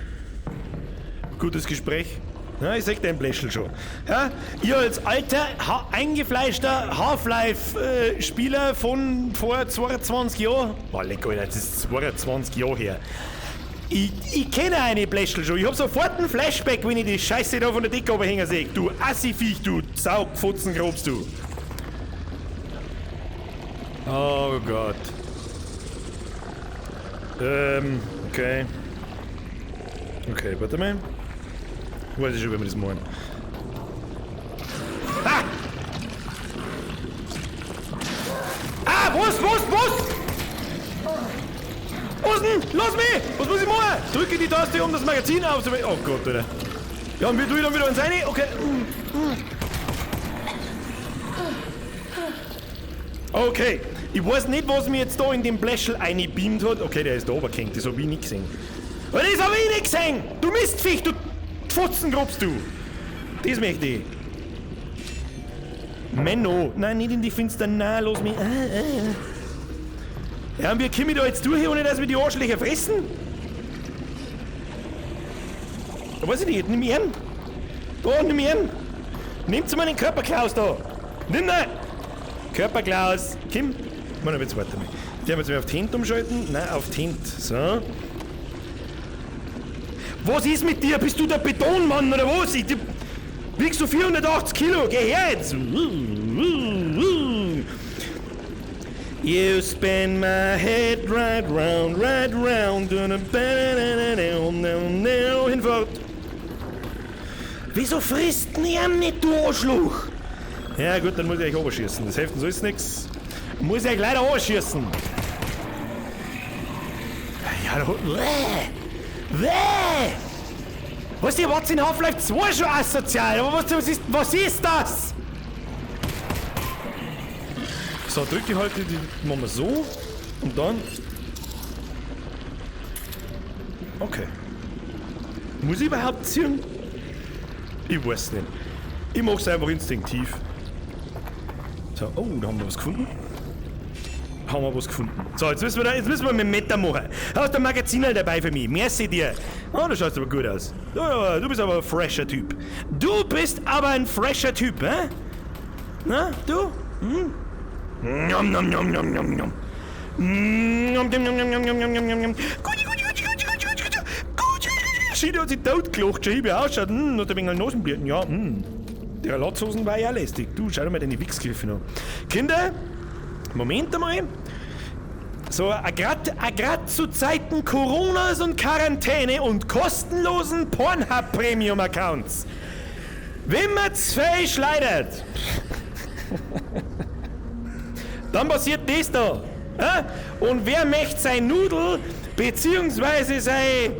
Gutes Gespräch. Ja, ich sag dein Bläschel schon. Ja, ihr als alter, eingefleischter Half-Life-Spieler von vor 22 Jahren. Oh, leck, Alter, das ist 22 Jahre her. Ich kenne eine Bläschel schon. Ich hab sofort einen Flashback, wenn ich die Scheiße da von der Decke oben hängen sehe. Du Assi-Viech, du Saugpfutzengrobst, du. Oh Gott. Okay. Okay, warte mal. Ich weiß schon, wie wir das machen. Ah! Ah, was? Was denn? Lass mich! Was muss ich machen? Drücke die Taste, um das Magazin aufzuwählen. Oh Gott, Alter. Ja, und wir tun dann wieder uns rein. Okay. Okay, ich weiß nicht, was mir jetzt da in den Bläschel eingebeamt hat. Okay, der ist da runtergehängt, das hab ich nicht gesehen. Aber das hab ich nicht gesehen! Du Mistviech, du Pfotzengrubst, du! Das möchte ich. Menno, nein, nicht in die Finster, nein, los mich. Ja, und wie komme ich da jetzt durch, ohne dass wir die Arschlöcher fressen? Da weiß ich nicht, nimm ihn. Da, nimm ihn. Nimm's mal den Körperklaus da. Nimm ihn. Körperklaus. Kim. Mann, jetzt warte mal. Die haben jetzt mal auf die Hand umschalten. Nein, auf die Hand. So. Was ist mit dir? Bist du der Betonmann oder was? Wiegst du 480 Kilo? Geh her jetzt! You spin my head right round, hinfort. Wieso frisst denn ihr nicht, du Arschloch? Ja gut, dann muss ich euch runterschießen. Das hilft uns alles nichts. Muss ich euch leider runterschießen. Ja, was, ihr wart in Half-Life 2 schon asozial, aber was ist das? So, drücke ich halt, die machen wir so und dann... Okay. Muss ich überhaupt ziehen? Ich weiß nicht. Ich mach's einfach instinktiv. So, oh, da haben wir was gefunden. So, jetzt müssen wir mit dem Meter machen. Hast du ein Magazin dabei für mich? Merci dir. Oh, du schaust aber gut aus. Oh, du bist aber ein fresher Typ. Du bist aber ein fresher Typ, hä? Na, du? Hm? Nom nom nom nom nom nom. Nom nom nom nom nom nom nom nom. Gut. Schiede hat sich totgelacht, schon wie ausschaut. Hat ein wenig Nasenblüten, ja. Der Latzhosen war ja lästig. Du, schau dir mal deine Wichsgriffe an. Kinder, Moment einmal. So, grad zu Zeiten Coronas und Quarantäne und kostenlosen Pornhub-Premium-Accounts. Wenn man zwei schleudert, dann passiert das da. Und wer möchte sein Nudel beziehungsweise sein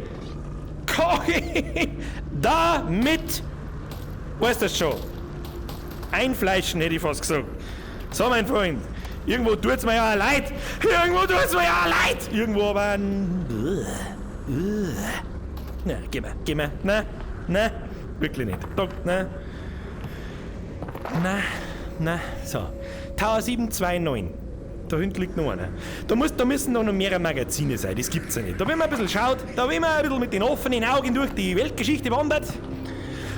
Kochi damit, weißt du schon, einfleischen, hätte ich fast gesagt. So, mein Freund. Irgendwo tut's mir ja leid. Irgendwo aber Na, geh mal. Na, wirklich nicht. Doch, na. So. Tower 729. Da hinten liegt noch einer. Da müssen noch mehrere Magazine sein, das gibt's ja nicht. Da wenn man ein bisschen schaut, da wenn man ein bisschen mit den offenen Augen durch die Weltgeschichte wandert,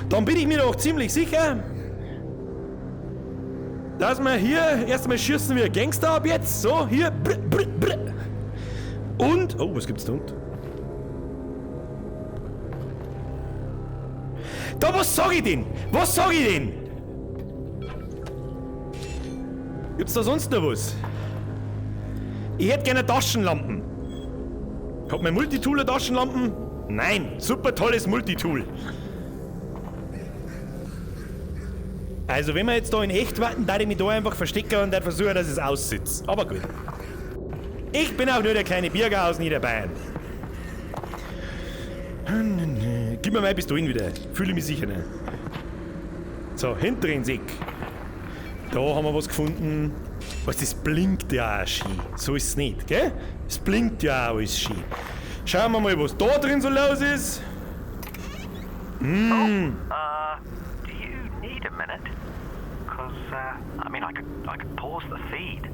dann bin ich mir doch ziemlich sicher, dass wir hier erstmal schießen wie ein Gangster ab jetzt. So, hier. Brr. Und, oh, was gibt's da unten? Da, was sag ich denn? Gibt's da sonst noch was? Ich hätte gerne Taschenlampen. Hat mein Multitool eine Taschenlampen? Nein, super tolles Multitool. Also wenn wir jetzt da in echt warten, darf ich mich da einfach verstecken und dann versuchen, dass es aussitzt. Aber gut. Ich bin auch nur der kleine Bürger aus Niederbayern. Gib mir meine Pistolen wieder. Fühle mich sicher nicht. So, hinteren Sick. Da haben wir was gefunden. Was, das blinkt ja auch schön. So ist es nicht, gell? Es blinkt ja auch alles schön. Schauen wir mal, was da drin so los ist. Do you need a minute? Because, I could pause the feed.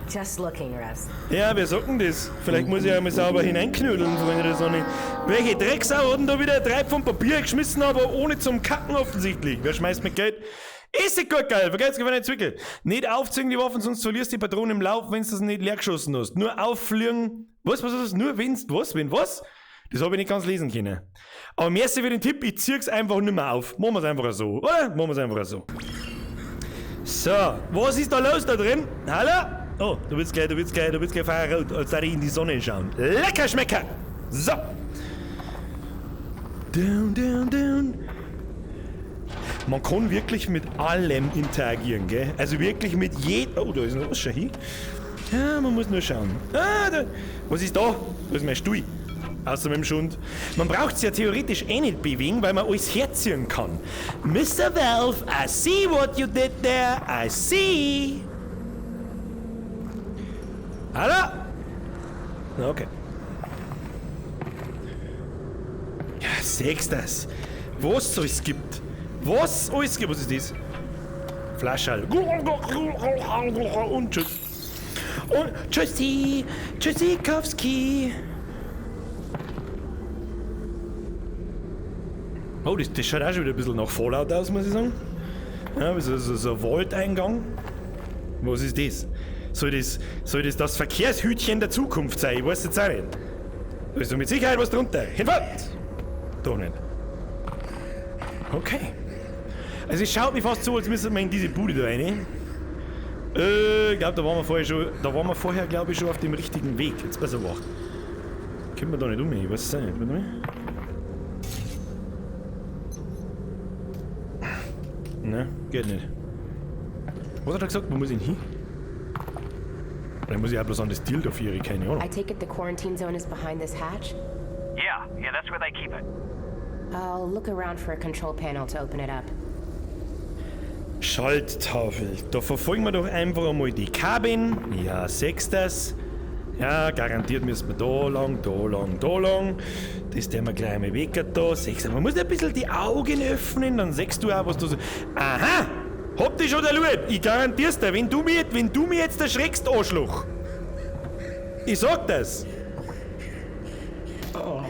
Just looking, Russ. Ja, wer sagt denn das? Vielleicht muss ich einmal sauber hineinknödeln, Freunde der Sonne. Welche Drecksau hat denn da wieder 3 Pfund Papier geschmissen, aber ohne zum Kacken offensichtlich? Wer schmeißt mit Geld? Ist das gut, geil. Vergesst keine Zwickel. Nicht aufziehen die Waffen, sonst verlierst du die Patronen im Lauf, wenn du das nicht leer geschossen hast. Nur auffliegen. Was? Nur wenn's was? Wenn was? Das habe ich nicht ganz lesen können. Aber merci für den Tipp, ich zieh's einfach nicht mehr auf. Machen wir's einfach so, oder? Machen wir's einfach so. So, was ist da los da drin? Hallo? Oh, du willst gleich Feierrot, als da in die Sonne schauen. Lecker Schmecker! So. Down. Man kann wirklich mit allem interagieren, gell? Also wirklich mit jedem... Oh, da ist noch was schon hin. Ja, man muss nur schauen. Was ist da? Da ist mein Stuhl. Außer mit dem Schund. Man braucht es ja theoretisch eh nicht bewegen, weil man alles herziehen kann. Mr. Valve, I see what you did there. I see. Hallo? Okay. Ja, sechs das. Was alles gibt. Was alles gibt. Was ist das? Flascherl. Und tschüss. Und tschüssi. Tschüssikowski. Oh, das schaut auch schon wieder ein bisschen nach Fallout aus, muss ich sagen. Ja, so ein Waldeingang. Was ist das? Soll das Verkehrshütchen der Zukunft sein? Ich weiß jetzt auch nicht. Da ist doch mit Sicherheit was drunter. Hinfort! Doch nicht. Okay. Also es schaut mir fast so, als müssen wir in diese Bude da rein. Ich glaube, da waren wir vorher, glaube ich, schon auf dem richtigen Weg. Jetzt besser wach. Können wir da nicht um, ich weiß es auch nicht. Warte mal. Nein, geht nicht. Was hat er gesagt? Wo muss ich hin? Dann muss ich auch bloß an das Deal dafür, keine Ahnung. I take it the quarantine zone is behind this hatch? Yeah, that's where they keep it. I'll look around for a control panel to open it up. Schalttafel. Da verfolgen wir doch einfach einmal die Kabin. Ja, sechstes. Ja, garantiert müssen wir da lang. Das tun wir gleich mal weg da. Sechster. Man muss ein bisschen die Augen öffnen, dann siehst du auch, was du so... Aha! Hab dich schon erlebt. Ich garantier's dir, wenn du mir jetzt erschreckst, Arschloch. Ich sag das. Oh.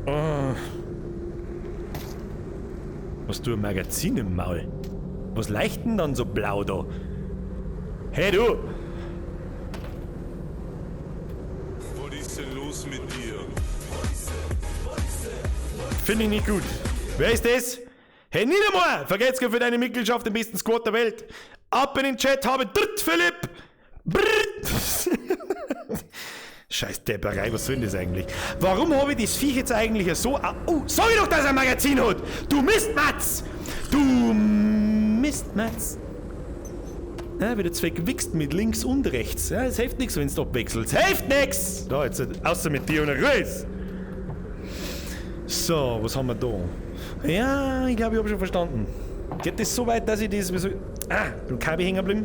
Oh. Was du ein Magazin im Maul? Was leicht denn dann so blau da? Hey du! Was ist denn los mit dir? Finde ich nicht gut. Wer ist das? Hey, nicht einmal! Vergesst für deine Mitgliedschaft im besten Squad der Welt. Ab in den Chat, habe Dritt, Philipp! Brrrt. Scheiß Depperei, was soll denn das eigentlich? Warum habe ich das Viech jetzt eigentlich so... Oh, sag ich doch, dass er ein Magazin hat! Du Mistmatz! Du Mistmatz! Ja, wieder zweckwichst mit links und rechts. Ja, es hilft nichts, wenn du abwechselst. Hilft nichts! Da, jetzt außer mit dir und der Ruhe. So, was haben wir da? Ja, ich glaube, ich habe schon verstanden. Geht das so weit, dass ich das... beim Kabel hängen bleiben.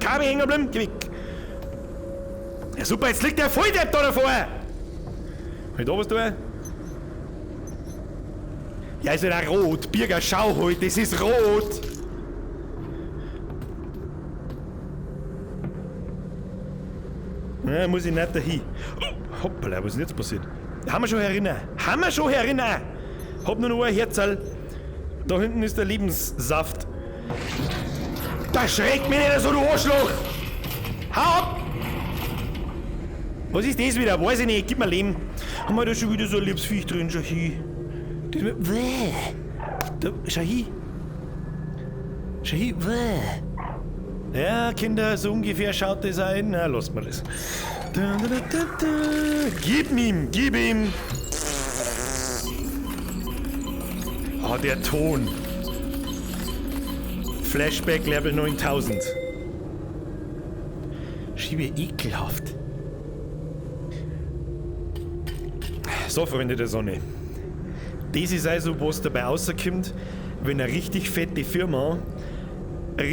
Kabel hängen bleiben, geh weg. Ja super, jetzt liegt der Volldepp da davor! Kann ich da was tun? Ja, ist ja da rot. Birger, schau halt, das ist rot! Ja, muss ich nicht dahin. Oh, hoppala, was ist denn jetzt passiert? Haben wir schon herinnen! Hab nur noch ein Herzl. Da hinten ist der Lebenssaft. Da schreckt mich nicht so, du Arschloch! Hau ab! Was ist das wieder? Weiß ich nicht, gib mir Leben. Haben wir da schon wieder so ein liebes Viech drin? Schau hin. Schau hin. Ja, Kinder, so ungefähr schaut das ein. Na, lass mal das. Gib ihm. Oh, der Ton. Flashback Level 9000. Schiebe ekelhaft. So, Freunde der Sonne. Das ist also, was dabei rauskommt, wenn eine richtig fette Firma ein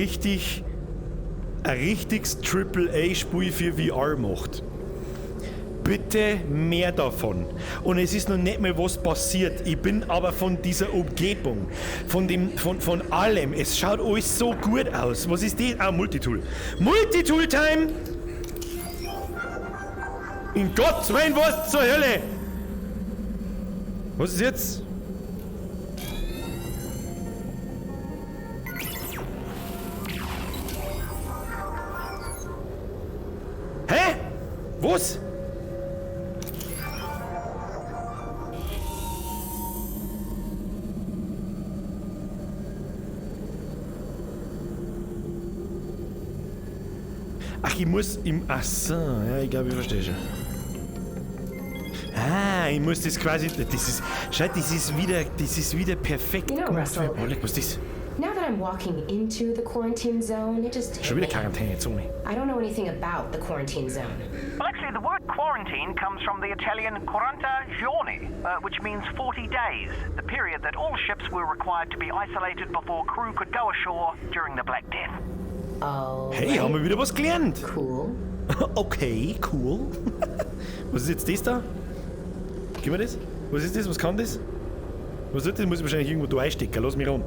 richtiges AAA-Spiel für VR macht. Bitte mehr davon. Und es ist noch nicht mal was passiert. Ich bin aber von dieser Umgebung, von allem. Es schaut alles so gut aus. Was ist das? Multitool. Multitool-Time! In Gottes Willen, was zur Hölle? Was ist jetzt? Hä? Was? Ach, ach so, ja, ich glaube, ich verstehe schon. Ich muss das quasi, das ist wieder perfekt. You know, Russell, was ist das? now that I'm walking into the quarantine zone. It just Schon wieder Quarantänezone. I don't know anything about the quarantine zone. Well, actually, the word quarantine comes from the Italian 40 giorni, which means 40 days, the period that all ships were required to be isolated before crew could go ashore during the Black Death. Oh. Hey, haben wir wieder was gelernt. Cool. Okay, cool. Was ist jetzt das da? Gib mir das. Was ist das? Was kann das? Was ist das? Muss ich wahrscheinlich irgendwo da einstecken. Lass mich ran.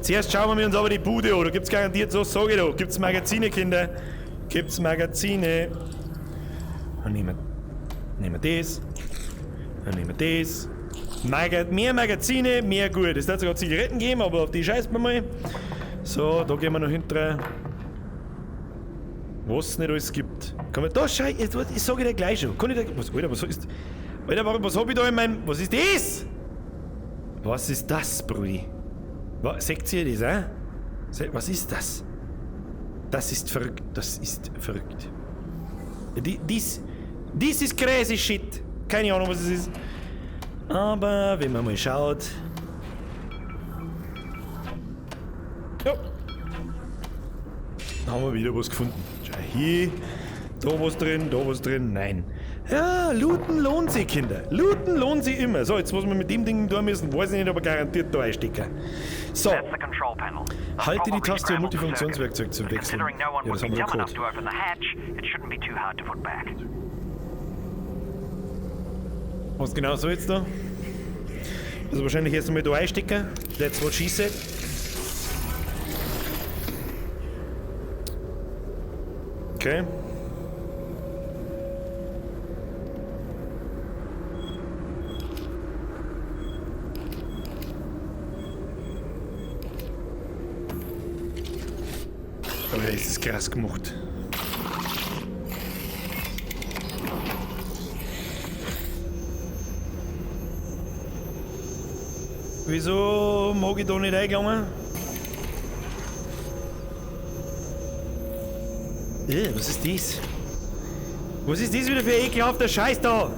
Zuerst schauen wir uns aber die Bude an. Da gibt's garantiert so, sag ich da. Gibt's Magazine, Kinder? Gibt's Magazine? Dann nehmen wir das. Dann nehmen wir das. Mehr Magazine, mehr gut. Es hat sogar Zigaretten geben, aber auf die scheißt man mal. So, da gehen wir noch hinterher. Was es nicht alles gibt. Kann man da scheiße, ich sage dir gleich schon. Kann ich da. Was, Alter, was ist. Alter, was hab ich da in meinem. Was ist das? Was ist das, Brudi? Seht ihr das, Was ist das? Das ist verrückt. Das ist verrückt. Dies ist crazy shit. Keine Ahnung, was es ist. Aber wenn man mal schaut. Ja. Haben wir wieder was gefunden. Schau hier. Da was drin. Nein. Ja, looten lohnt sich, Kinder. Looten lohnt sich immer. So, jetzt was wir mit dem Ding tun müssen, weiß ich nicht, aber garantiert da einstecken. So. Halte die Taste, um Multifunktionswerkzeug zu wechseln. Ja, das haben wir Code. Was genau so jetzt da? Also wahrscheinlich erst einmal da einstecken. That's what she said. Okay. Aber ist das krass gemacht. Wieso mag ich da nicht eingegangen? Was ist das? Was ist das wieder für ein ekelhafter Scheiß da?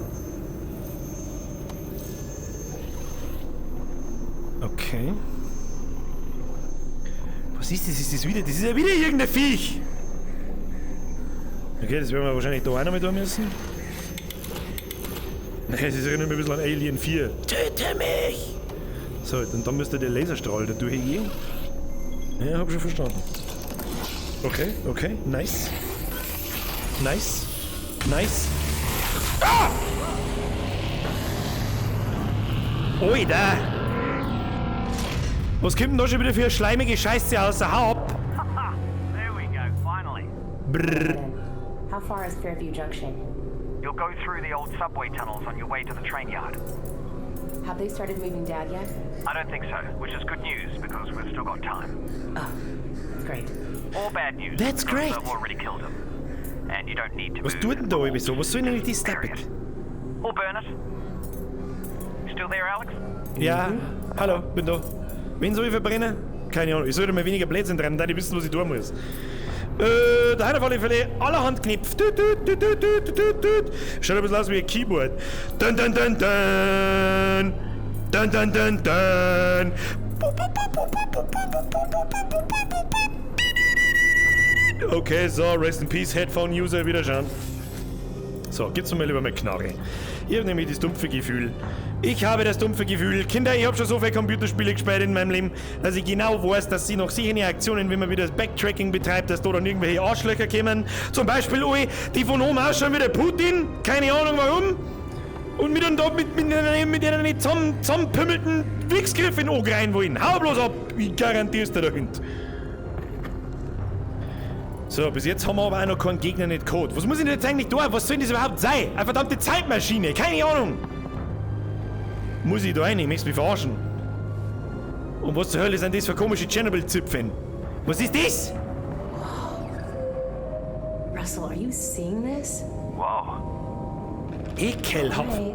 Okay. Was ist das? Ist das wieder? Das ist ja wieder irgendein Viech! Okay, das werden wir wahrscheinlich da auch noch mit tun müssen. Nein, das erinnert mich ein bisschen an Alien 4. Töte mich! So, und dann müsste der Laserstrahl da durchgehen. Ja, hab schon verstanden. Okay, nice. Nice. Ah! Oida! Was kommt denn da schon wieder für eine schleimige Scheiße aus der Haupt? There we go, finally. Brrr. How far is Fairview Junction? You'll go through the old subway tunnels on your way to the train yard. Have they started moving Dad yet? I don't think so, which is good news because we've still got time. Oh, that's great. Or bad news. That's great. I've already killed him. And you don't need to Was move tut denn da irgendwie so? Was soll denn nicht die Steppe? Or burn it. You still there, Alex? Ja, hallo, bin da. Wen soll ich verbrennen? Keine Ahnung, ich sollte mal weniger Blödsinn dran, da ich wissen, was ich tun muss. Da hat auf alle Fälle allerhand Knopf. Schaut ein bisschen aus wie ein Keyboard. Dun dun dun dun. Dun dun dun dun. Okay, so, rest in peace, Headphone-User, wieder schauen. So, gibt's mir lieber mal Knarre. Ich habe nämlich das dumpfe Gefühl. Kinder, ich habe schon so viele Computerspiele gespielt in meinem Leben, dass ich genau weiß, dass sie noch sicher Aktionen, wenn man wieder das Backtracking betreibt, dass da dann irgendwelche Arschlöcher kommen. Zum Beispiel alle, die von oben ausschauen wie der Putin, keine Ahnung warum. Und mit einer nicht zusammenpümmelten Wichsgriff in den Auge rein wollen. Hau bloß ab, ich garantier's dir da hinten. So, bis jetzt haben wir aber auch noch keinen Gegner nicht Code. Was muss ich denn jetzt eigentlich tun? Was soll das überhaupt sein? Eine verdammte Zeitmaschine, keine Ahnung. Muss ich da rein? Ich möchte mich verarschen. Und was zur Hölle sind das für komische Chernobyl-Zipfen? Was ist das? Russell, are you seeing this? Wow. Ekelhaft. Right.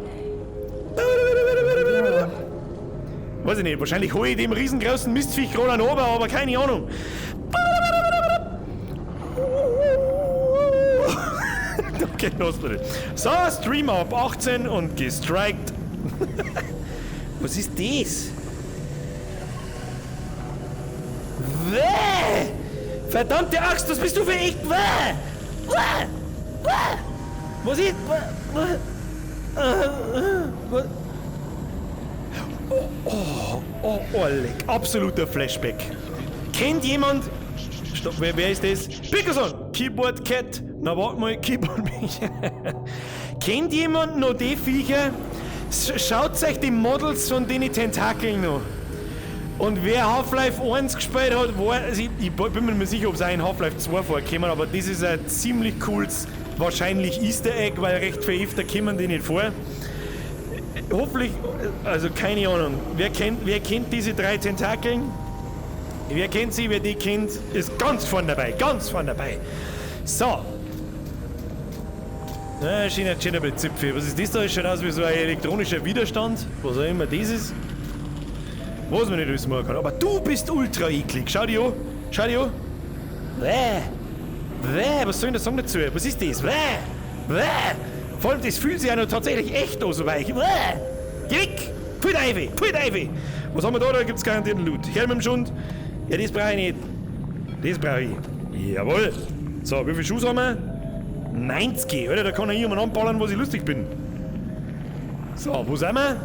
Weiß ich nicht, wahrscheinlich hole ich dem riesengroßen Mistviech gerade an oben, aber keine Ahnung. Okay, los bitte. So, Streamer ab 18 und gestrikt. Was ist das? Verdammte Axt, was bist du für echt? Was ist? Was? Oh, leck. Absoluter Flashback. Kennt jemand... Stopp, wer ist das? Pickerson! Keyboard Cat. Na, warte mal, Keyboard mich. Kennt jemand noch die Viecher? Schaut euch die Models von den Tentakeln noch. Und wer Half-Life 1 gespielt hat, ich bin mir nicht sicher, ob es auch in Half-Life 2 vorkommen, aber das ist ein ziemlich cooles, wahrscheinlich Easter Egg, weil recht viele öfter kommen die nicht vor. Hoffentlich, also keine Ahnung, wer kennt diese 3 Tentakeln? Wer kennt sie, wer die kennt, ist ganz vorne dabei. So. Schöner Zipfel. Was ist das da? Das schaut aus wie so ein elektronischer Widerstand. Was auch immer das ist. Was man nicht wissen kann. Aber du bist ultra eklig. Schau dir an. Was soll ich da sagen dazu? Was ist das? Vor allem, das fühlt sich ja noch tatsächlich echt an, so weich. Geh weg! Pfui Teufel! Was haben wir da? Da gibt's garantiert einen Loot. Helm im Schund. Ja, das brauche ich nicht. Das brauche ich. Jawohl. So, wie viele Schuss haben wir? 90. Alter, da kann ich jemand anballern, was ich lustig bin. So, wo sind wir?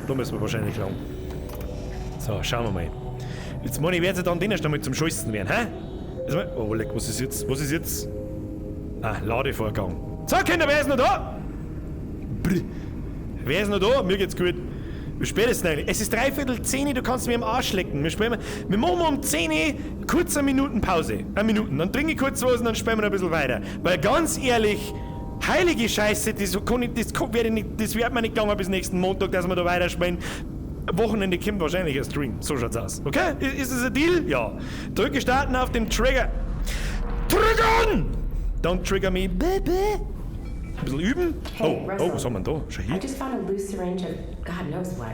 Da müssen wir wahrscheinlich lang. So, schauen wir mal. Jetzt meine ich, werde dann den erst einmal zum Scheißen werden, hä? Oh, leck, was ist jetzt? Ah, Ladevorgang. So, Kinder, wer ist noch da? Wer ist noch da? Mir geht's gut. Wie spät ist es eigentlich? Es ist 9:45, du kannst mir am Arsch lecken. Wir machen um 10 Uhr kurz eine Minutenpause. Dann trinke ich kurz was und dann spielen wir noch ein bisschen weiter. Weil ganz ehrlich, heilige Scheiße, das wird mir nicht gegangen bis nächsten Montag, dass wir da weiterspielen. Wochenende kommt wahrscheinlich ein Stream. So schaut's aus. Okay? Ist es ein Deal? Ja. Drücke starten auf den Trigger. Triggern! Don't trigger me, baby. Ein bisschen üben. Hey, Russell. Was haben wir da? Schau hier. I just found a loose syringe of God knows what.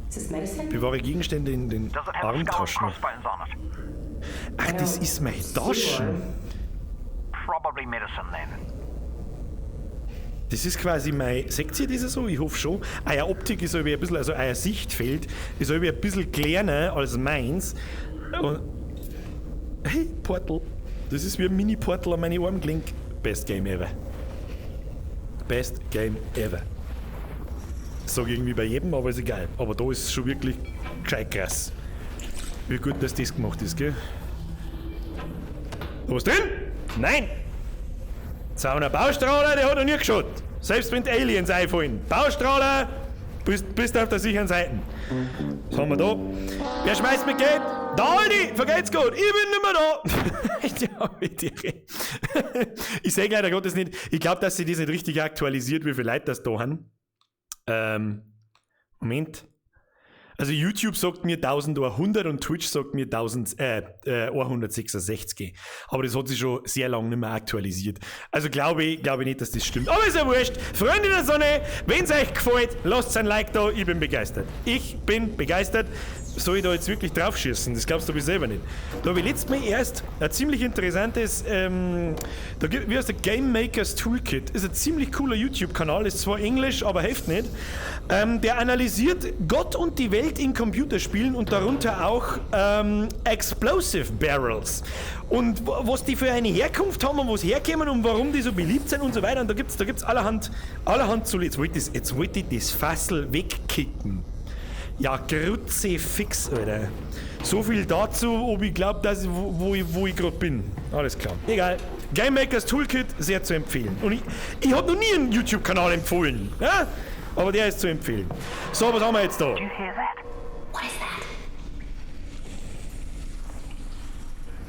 Is this medicine? Bewahre Gegenstände in den Does it have skull Armtaschen. crossbones on it? Ach, das ist meine Taschen. Probably medicine then. Das ist quasi mein... Seht ihr das so? Ich hoffe schon. Eure Optik ist irgendwie ein bisschen... Also euer Sichtfeld ist irgendwie ein bisschen kleiner als meins. Und hey, Portal. Das ist wie ein Mini-Portal an meine Arm gelinkt. Best Game ever. Best Game ever. Ich sage irgendwie bei jedem, aber ist egal. Aber da ist es schon wirklich gescheit krass. Wie gut, dass das gemacht ist, gell? Da was drin? Nein! Zauner Baustrahler, der hat noch nie geschaut. Selbst wenn die Aliens einfallen. Baustrahler, bist auf der sicheren Seite. Was haben wir da? Wer schmeißt mit Geld? Da, Aldi! Vergeht's gut! Ich bin nicht mehr da! Ja, bitte. Ich sehe leider Gottes nicht. Ich glaube, dass sie das nicht richtig aktualisiert, wie viele Leute das da haben. Moment. Also YouTube sagt mir 1100 und Twitch sagt mir 166. Aber das hat sich schon sehr lange nicht mehr aktualisiert. Also glaube ich nicht, dass das stimmt. Aber ist ja wurscht. Freunde der Sonne, wenn es euch gefällt, lasst ein Like da. Ich bin begeistert. Soll ich da jetzt wirklich draufschießen? Das glaubst du aber selber nicht. Da habe ich letztes Mal erst ein ziemlich interessantes, wie heißt der Game Makers Toolkit. Ist ein ziemlich cooler YouTube-Kanal, ist zwar Englisch, aber hilft nicht. Der analysiert Gott und die Welt in Computerspielen und darunter auch Explosive Barrels. Und was die für eine Herkunft haben und wo sie herkommen und warum die so beliebt sind und so weiter. Und da gibt's allerhand zu. Jetzt wollte ich das Fassel wegkicken. Ja, grütze fix, Alter. So viel dazu, ob ich glaube, dass wo ich gerade bin. Alles klar. Egal. Game Makers Toolkit, sehr zu empfehlen. Und ich habe noch nie einen YouTube-Kanal empfohlen. Ja? Aber der ist zu empfehlen. So, was haben wir jetzt da? Did you hear that? What is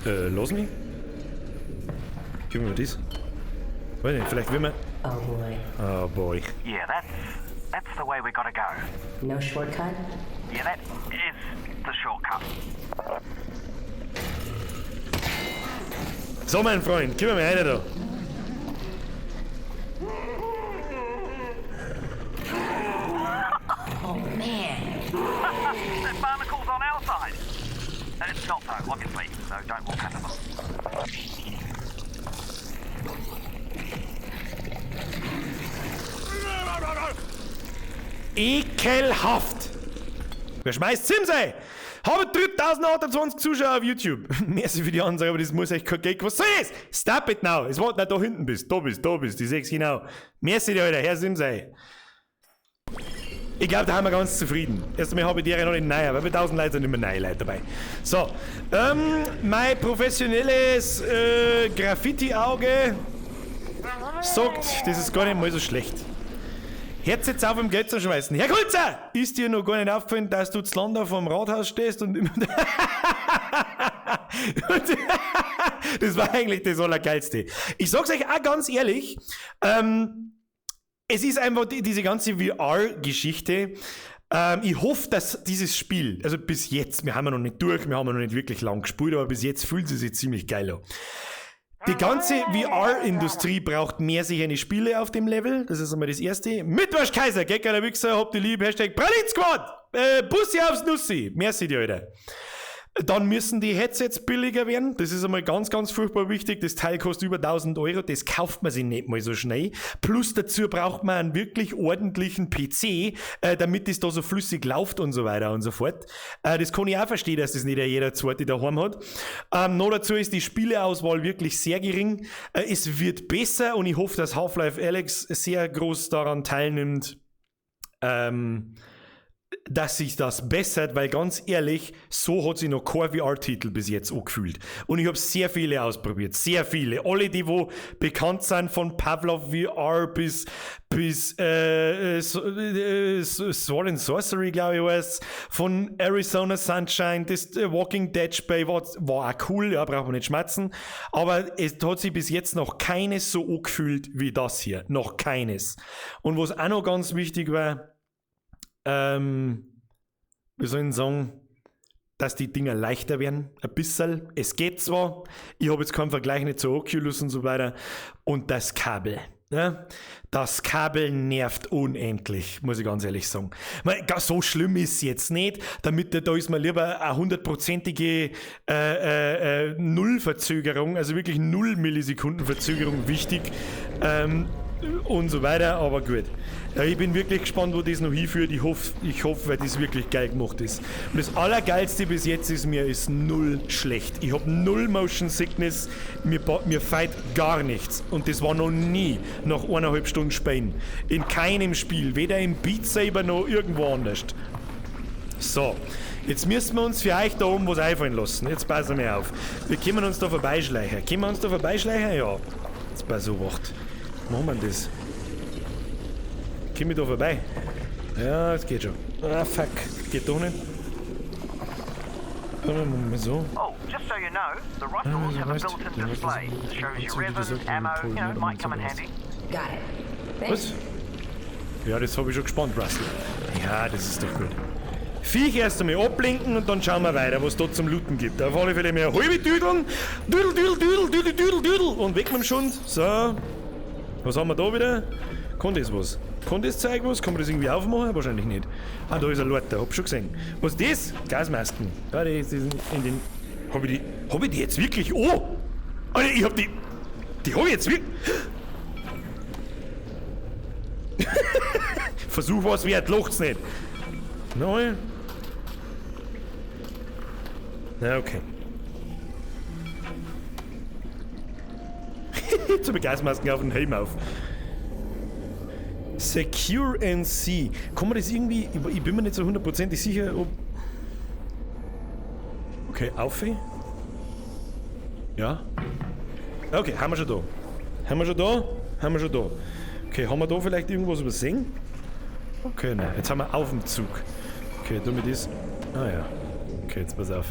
that? Lass mich. Gib mir das. Weiß nicht, vielleicht will man... Oh boy. Oh boy. Yeah, that's the way we gotta go. No shortcut? Yeah, that is the shortcut. So, mein Freund, gib mir mal eine da. Oh man. There's barnacles on our side. It's not though, obviously, so don't walk under them. Ekelhaft! Wer schmeißt Simsei? Habe 3000 1028 Zuschauer auf YouTube. Merci für die Ansage, aber das muss echt kein Geld. Was soll das? Stop it now. Es wartet, da hinten bist. Da bist. Ich seh's genau. Merci dir, Alter. Herr Simsei. Ich glaube, da haben wir ganz zufrieden. Erst einmal habe ich die ja noch nicht neu, weil bei 1000 Leuten sind immer neue Leute dabei. So, mein professionelles Graffiti-Auge sagt, das ist gar nicht mal so schlecht. Hört jetzt auf, im Geld zu schmeißen. Herr Kulzer! Ist dir noch gar nicht aufgefallen, dass du zu Landau vom Rathaus stehst und immer... Das war eigentlich das Allergeilste. Ich sag's euch auch ganz ehrlich, es ist einfach diese ganze VR-Geschichte. Ich hoffe, dass dieses Spiel, also bis jetzt, wir haben ja noch nicht durch, wir haben ja noch nicht wirklich lang gespielt, aber bis jetzt fühlt es sich ziemlich geil an. Die ganze VR-Industrie braucht mehr sichere Spiele auf dem Level. Das ist einmal das Erste. Mitwasch Kaiser, Gecker der Wichser, habt ihr lieb, Hashtag Pralin Squad, Bussi aufs Nussi. Merci dir, Alter. Dann müssen die Headsets billiger werden. Das ist einmal ganz, ganz furchtbar wichtig. Das Teil kostet über 1000 Euro. Das kauft man sich nicht mal so schnell. Plus dazu braucht man einen wirklich ordentlichen PC, damit das da so flüssig läuft und so weiter und so fort. Das kann ich auch verstehen, dass das nicht jeder zweite daheim hat. Noch dazu ist die Spieleauswahl wirklich sehr gering. Es wird besser und ich hoffe, dass Half-Life Alyx sehr groß daran teilnimmt, dass sich das bessert, weil ganz ehrlich, so hat sich noch kein VR-Titel bis jetzt angefühlt. Und ich habe sehr viele ausprobiert, sehr viele. Alle, die wo bekannt sind, von Pavlov VR bis Sword and Sorcery, glaube ich, was von Arizona Sunshine, das Walking Dead Spiel war auch cool, ja, braucht man nicht schmatzen, aber es hat sich bis jetzt noch keines so angefühlt wie das hier, noch keines. Und was auch noch ganz wichtig war, wie soll ich sagen, dass die Dinger leichter werden, ein bisschen. Es geht zwar, ich habe jetzt keinen Vergleich nicht zu Oculus und so weiter. Und das Kabel, ja? Das Kabel nervt unendlich, muss ich ganz ehrlich sagen. So schlimm ist es jetzt nicht, da ist mir lieber eine 100%ige Nullverzögerung, also wirklich 0 Millisekunden Verzögerung wichtig. Und so weiter, aber gut. Ja, ich bin wirklich gespannt, wo das noch hinführt. Ich hoffe, weil das wirklich geil gemacht ist. Und das Allergeilste bis jetzt ist null schlecht. Ich habe null Motion Sickness, mir feit gar nichts. Und das war noch nie nach 1,5 Stunden Spielen. In keinem Spiel, weder im Beat Saber noch irgendwo anders. So, jetzt müssen wir uns für euch da oben was einfallen lassen. Jetzt passen wir auf. Wir können uns da vorbeischleichen. Können wir uns da vorbeischleichen? Ja. Jetzt bei so Wacht. Machen wir das. Komm ich da vorbei? Ja, es geht schon. Ah, fuck. Geht doch nicht. Machen wir so. Oh, just so you know, the Russells have a built-in display that shows you rhythm, ammo, might come in handy. Got it. Thanks. Was? Ja, das habe ich schon gespannt, Russell. Ja, das ist doch gut. Viech erst einmal ablenken und dann schauen wir weiter, was es da zum Looten gibt. Auf alle Fälle mehr halbe Düdeln. Düdel. Und weg mit dem Schund. So. Was haben wir da wieder? Kann das was? Kann das Zeug was? Kann man das irgendwie aufmachen? Wahrscheinlich nicht. Ah, da ist ein Lorter, hab schon gesehen. Was ist das? Gasmasken. Ja, die sind in den... Hab ich die jetzt wirklich... Oh! Alter, ich hab die... Die hab ich jetzt wirklich... Versuch was wert, lacht's nicht. Nein. Na, okay. Jetzt habe ich Gasmasken auf den Helm auf. Secure NC. Kann man das irgendwie... Ich bin mir nicht so 100% sicher, ob... Okay, auf. Ja. Okay, haben wir schon da. Haben wir schon da. Okay, haben wir da vielleicht irgendwas übersehen? Okay, nein. Jetzt haben wir auf dem Zug. Okay, damit ist... Ah ja. Okay, jetzt pass auf.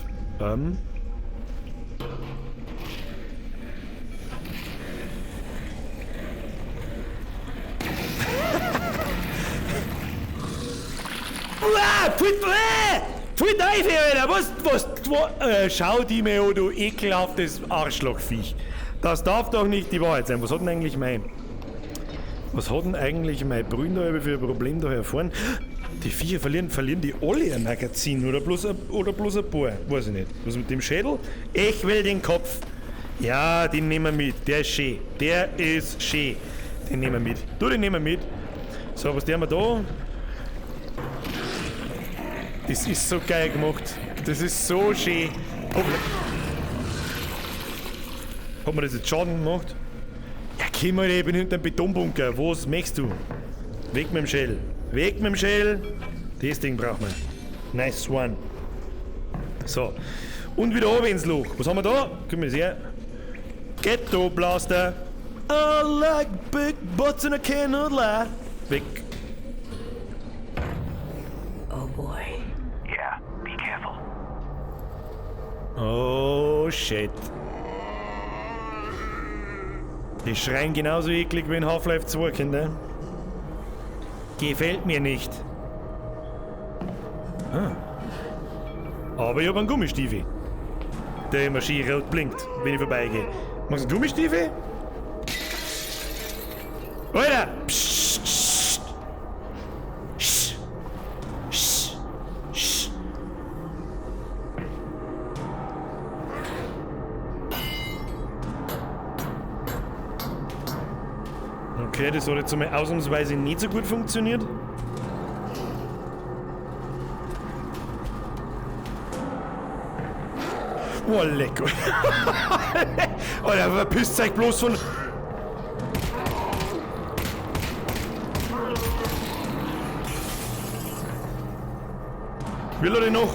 Pfui Teufel, Alter! Was? Schau die mir an, du ekelhaftes Arschlochviech. Das darf doch nicht die Wahrheit sein. Was hat denn eigentlich mein Brünn da für ein Problem da hervorn? Die Viecher verlieren die alle ein Magazin oder bloß ein paar? Weiß ich nicht. Was mit dem Schädel? Ich will den Kopf. Ja, den nehmen wir mit. Der ist schön. Den nehmen wir mit. Den nehmen wir mit. So, was haben wir da? Das ist so geil gemacht. Das ist so schön. Oh, hat mir das jetzt Schaden gemacht? Ja, komm mal, ich bin hinter dem Betonbunker. Was möchtest du? Weg mit dem Shell. Weg mit dem Shell. Das Ding braucht man. Nice one. So. Und wieder oben ins Loch. Was haben wir da? Guck mal das her. Ghetto Blaster. I like big butts and I cannot lie. Weg. Oh boy. Yeah, be careful. Oh shit. Die schreien genauso eklig wie in Half-Life 2, Kinder. Gefällt mir nicht. Ah. Aber ich hab einen Gummistiefel. Der immer schön rot blinkt, wenn ich vorbeigehe. Machst du einen Gummistiefel? Alter! Psst, psst. Psst. Psst. Psst. Okay, das hat jetzt einmal ausnahmsweise nicht so gut funktioniert. Oh, lecker. Alter, verpisst euch bloß von... Will er denn noch?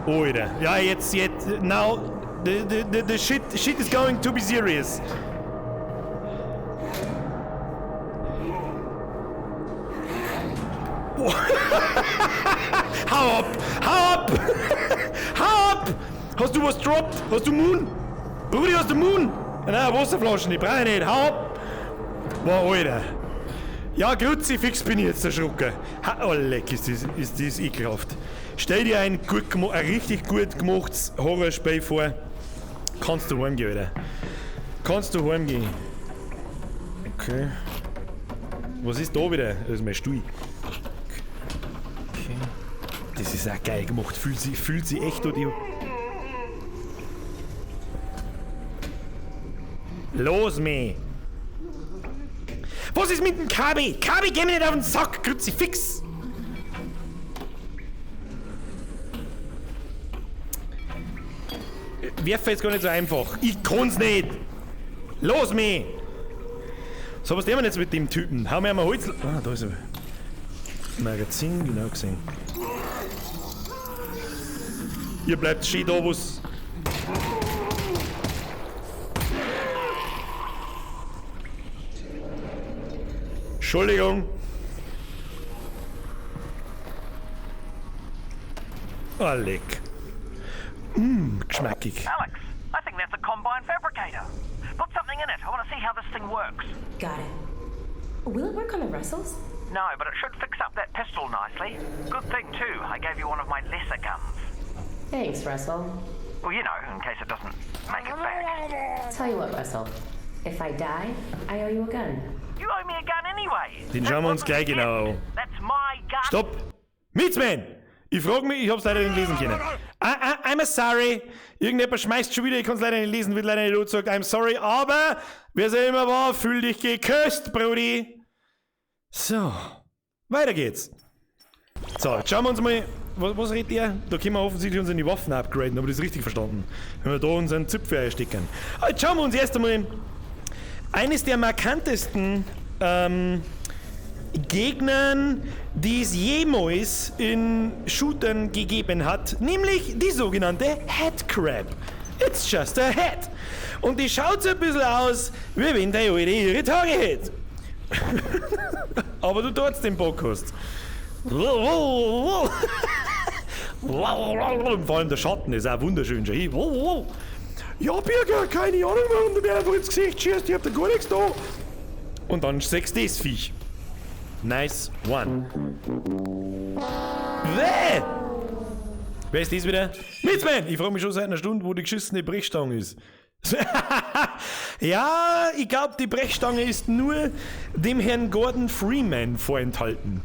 Alter. Ja, jetzt. Now, the shit is going to be serious. Hau ab! Hau ab! Hau ab! Hast du was droppt? Hast du Moon? Brudi, hast du Moon? Nein, Wasserflaschen, die brauche ich nicht. Hau ab! Boah, Alter. Ja, Kruzifix bin ich jetzt erschrocken. Oh, leck, ist das ekelhaft. Stell dir ein richtig gut gemachtes Horrorspiel vor. Kannst du heimgehen, Alter. Kannst du heimgehen. Okay. Was ist da wieder? Das ist mein Stuhl. Okay. Das ist auch geil gemacht. Fühlt sie echt oder die... Los, meh! Was ist mit dem Kabi? Kabi, geh mir nicht auf den Sack! Kruzifix! Werfen jetzt gar nicht so einfach. Ich kann's nicht! Los, meh! So, was nehmen wir jetzt mit dem Typen? Haben wir einmal Holz... Ah, da ist er. Magazin, genau gesehen. Ihr bleibt schön da, wo's... Entschuldigung. Oh, leck. Geschmackig. Alex, I think that's a combine fabricator. Put something in it. I want to see how this thing works. Got it. Will it work on the Russells? No, but it should fix up that pistol nicely. Good thing, too. I gave you one of my lesser guns. Thanks, Russell. Well, you know, in case it doesn't make it back. Tell you what, Russell. If I die, I owe you a gun. You owe me a gun anyway. Den schauen wir uns gleich genau an. That's my gun. Stopp! Mietsman! Ich frage mich, ich hab's leider nicht lesen können. I'm sorry. Irgendjemand schmeißt schon wieder, ich kann's leider nicht lesen, wird leider nicht laut sagen, I'm sorry, aber wer es immer war, fühl dich geküsst, Brudi. So, weiter geht's. So, jetzt schauen wir uns mal, was redet ihr? Da können wir offensichtlich unsere Waffen upgraden, aber das ist richtig verstanden. Wenn wir da unseren Zipfel einstecken. Jetzt schauen wir uns erst einmal eines der markantesten Gegnern, die es jemals in Shootern gegeben hat, nämlich die sogenannte Headcrab. It's just a head. Und die schaut so ein bisschen aus, wie wenn der alte ihre Tage hätte. Aber du trotzdem Bock hast. Vor allem der Schatten ist auch wunderschön. Ja, Birger, keine Ahnung, warum du mir einfach ins Gesicht schießt, ich hab da gar nichts da. Und dann sechst das Viech. Nice one. Wer ist das wieder? Mietsman! Ich frage mich schon seit einer Stunde, wo die geschissene Brechstange ist. Ja, ich glaube, die Brechstange ist nur dem Herrn Gordon Freeman vorenthalten.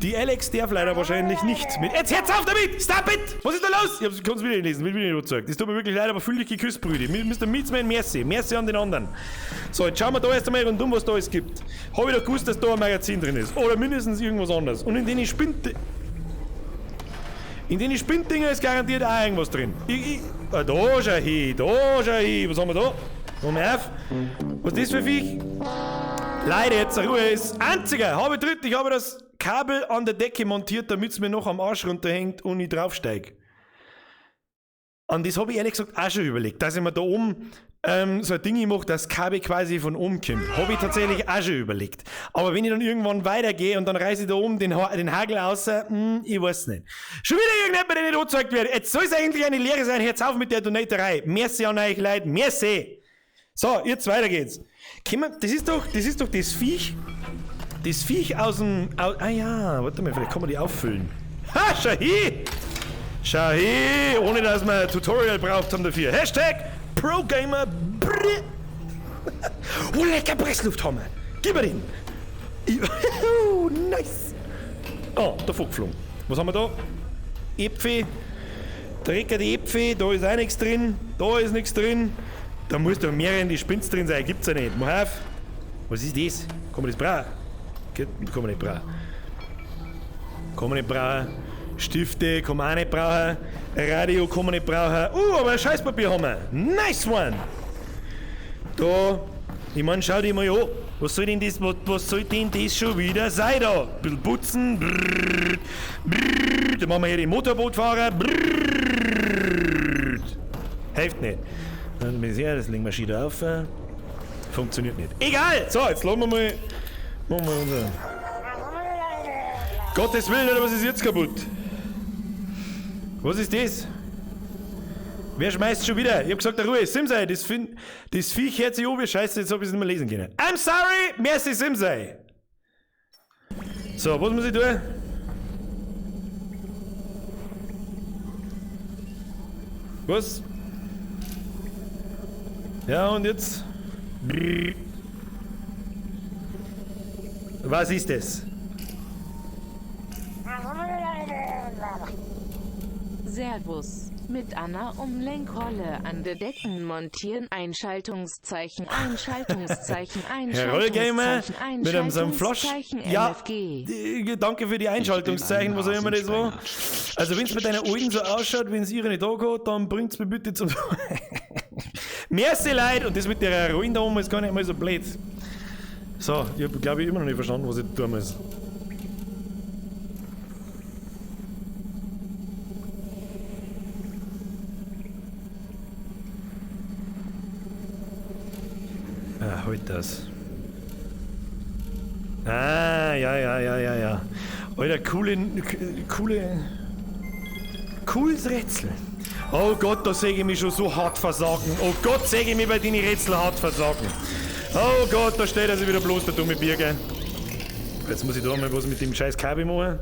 Die Alex darf leider wahrscheinlich nicht mit. Jetzt hört's auf damit! Stop it! Was ist da los? Ich kann's wieder nicht lesen, bin wieder nicht überzeugt. Das tut mir wirklich leid, aber fühl dich geküsst, Brüder. Mr. Meatsman, merci. Merci an den anderen. So, jetzt schauen wir da erst einmal rundum, was da alles gibt. Hab ich doch gewusst, dass da ein Magazin drin ist. Oder mindestens irgendwas anderes. Und in den Spinddinger ist garantiert auch irgendwas drin. Da schau hin, Was haben wir da? Moment auf. Was ist das für Viech? Leute, jetzt Ruhe. Ist einziger. Ich habe das Kabel an der Decke montiert, damit es mir noch am Arsch runterhängt und ich draufsteige. Und das habe ich ehrlich gesagt auch schon überlegt, dass ich mir da oben so ein Ding mache, dass das Kabel quasi von oben kommt. Habe ich tatsächlich auch schon überlegt. Aber wenn ich dann irgendwann weitergehe und dann reiße ich da oben den Hagel raus, ich weiß nicht. Schon wieder irgendjemand, der nicht angezeigt wird. Jetzt soll es eigentlich eine Lehre sein. Hört's auf mit der Donaterei. Merci an euch, Leute. Merci. So, jetzt weiter geht's. Das ist doch das Viech. Das Viech aus dem... Ah ja, warte mal, vielleicht kann man die auffüllen. Ha, schau hin! Schau hin! Ohne dass wir ein Tutorial braucht haben dafür. Hashtag ProGamer. Oh, lecker Presslufthammer. Gib mir den. Nice. Oh, der Vogel geflogen. Was haben wir da? Äpfel. Drecker die Äpfel. Da ist auch nichts drin. Da ist nichts drin. Da muss doch mehr in die Spinz drin sein. Gibt's ja nicht. Mach auf. Was ist das? Kann man das brauchen? Kann man nicht brauchen. Kann man nicht brauchen. Stifte kann man auch nicht brauchen. Radio kann man nicht brauchen. Aber ein Scheißpapier haben wir. Nice one! Da, ich meine, schau dir mal an. Was soll denn das schon wieder sein da? Ein bisschen putzen. Brrr, brrr. Dann machen wir hier den Motorbootfahrer. Brrr. Hilft nicht. Das legen wir schon wieder auf. Funktioniert nicht. Egal! So, jetzt lassen wir mal. Machen wir unser. Gottes Willen, oder was ist jetzt kaputt? Was ist das? Wer schmeißt schon wieder? Ich hab gesagt, Ruhe, Simsei, das Viech hört sich an wie Scheiße, jetzt hab ich es nicht mehr lesen können. I'm sorry, merci Simsei. So, was muss ich tun? Was? Ja, und jetzt? Was ist das? Servus. Mit Anna Umlenkrolle an der Decken montieren. Einschaltungszeichen, Einschaltungszeichen, Herr Rollgamer Einschaltungszeichen, mit einem Flasch. Ja, danke für die Einschaltungszeichen, was auch immer das war. Also wenn es bei deiner Augen so ausschaut, wenn es ihre nicht angeht, dann bringt's mir bitte zum... Merci Leute, und das mit der Ruin da oben ist gar nicht mal so blöd. So, ich habe glaube ich immer noch nicht verstanden, was ich tun muss. Ah, halt das. Ah, ja. Alter, cooles Rätsel. Oh Gott, da sehe ich mich schon so hart versagen. Oh Gott, sehe ich mich bei den Rätseln hart versagen. Oh Gott, da steht also wieder bloß der dumme Birger. Jetzt muss ich da mal was mit dem scheiß Kabel machen.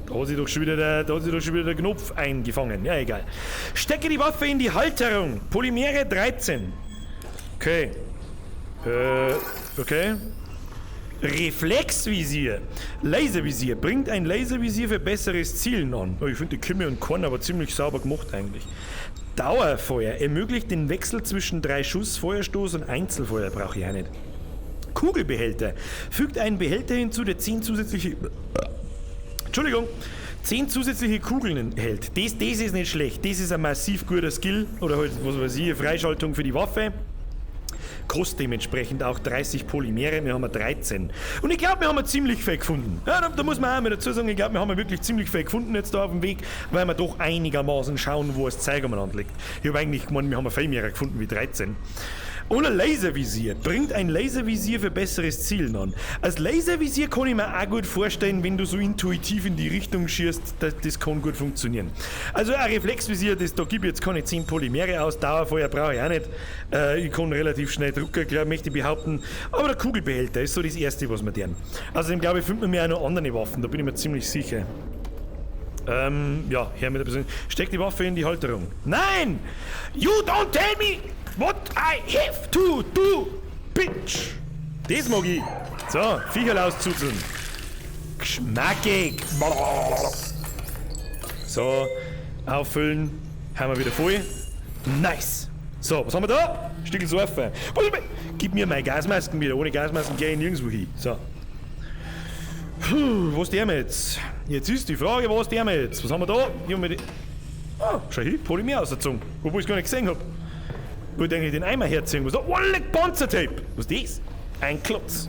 Da hat sich doch schon wieder der Knopf eingefangen. Ja, egal. Stecke die Waffe in die Halterung. Polymere 13. Okay. Okay. Reflexvisier. Laservisier. Bringt ein Laservisier für besseres Zielen an. Oh, ich finde die Kimme und Korn aber ziemlich sauber gemacht eigentlich. Dauerfeuer. Ermöglicht den Wechsel zwischen 3 Schuss, Feuerstoß und Einzelfeuer. Brauche ich auch nicht. Kugelbehälter. Fügt einen Behälter hinzu, der 10 zusätzliche... Entschuldigung. 10 zusätzliche Kugeln enthält. Das ist nicht schlecht. Das ist ein massiv guter Skill. Oder halt, was weiß ich, eine Freischaltung für die Waffe. Kostet dementsprechend auch 30 Polymere, wir haben 13. Und ich glaube, wir haben ziemlich viel gefunden. Ja, da muss man auch mal dazu sagen, ich glaube, wir haben wirklich ziemlich viel gefunden jetzt da auf dem Weg, weil wir doch einigermaßen schauen, wo das Zeug umeinander liegt. Ich habe eigentlich gemeint, wir haben viel mehr gefunden wie 13. Und ein Laservisier. Bringt ein Laservisier für besseres Zielen an. Als Laservisier kann ich mir auch gut vorstellen, wenn du so intuitiv in die Richtung schießt, das kann gut funktionieren. Also ein Reflexvisier, da gebe ich jetzt keine 10 Polymere aus, Dauerfeuer brauche ich auch nicht. Ich kann relativ schnell drucken, klar, möchte ich behaupten. Aber der Kugelbehälter ist so das Erste, was wir tun. Außerdem glaube ich, findet man mir auch noch andere Waffen, da bin ich mir ziemlich sicher. Ja, her mit der Person. Steck die Waffe in die Halterung. Nein! You don't tell me what I have to do, bitch! Das mag ich. So, Viecherl auszuzeln. Geschmackig. So, auffüllen. Haben wir wieder voll. Nice. So, was haben wir da? Stückchen Surfen. Gib mir meine Gasmasken wieder. Ohne Gasmasken gehe ich nirgendwo hin. So. Puh, was der jetzt? Jetzt ist die Frage, was der jetzt? Was haben wir da? Hier haben wir die. Ah, schau hin, Polymer aus der Zunge. Obwohl ich es gar nicht gesehen habe. Ich wollte eigentlich den Eimer herziehen. Was da? Oh, leck Panzertape. Was ist das? Ein Klotz.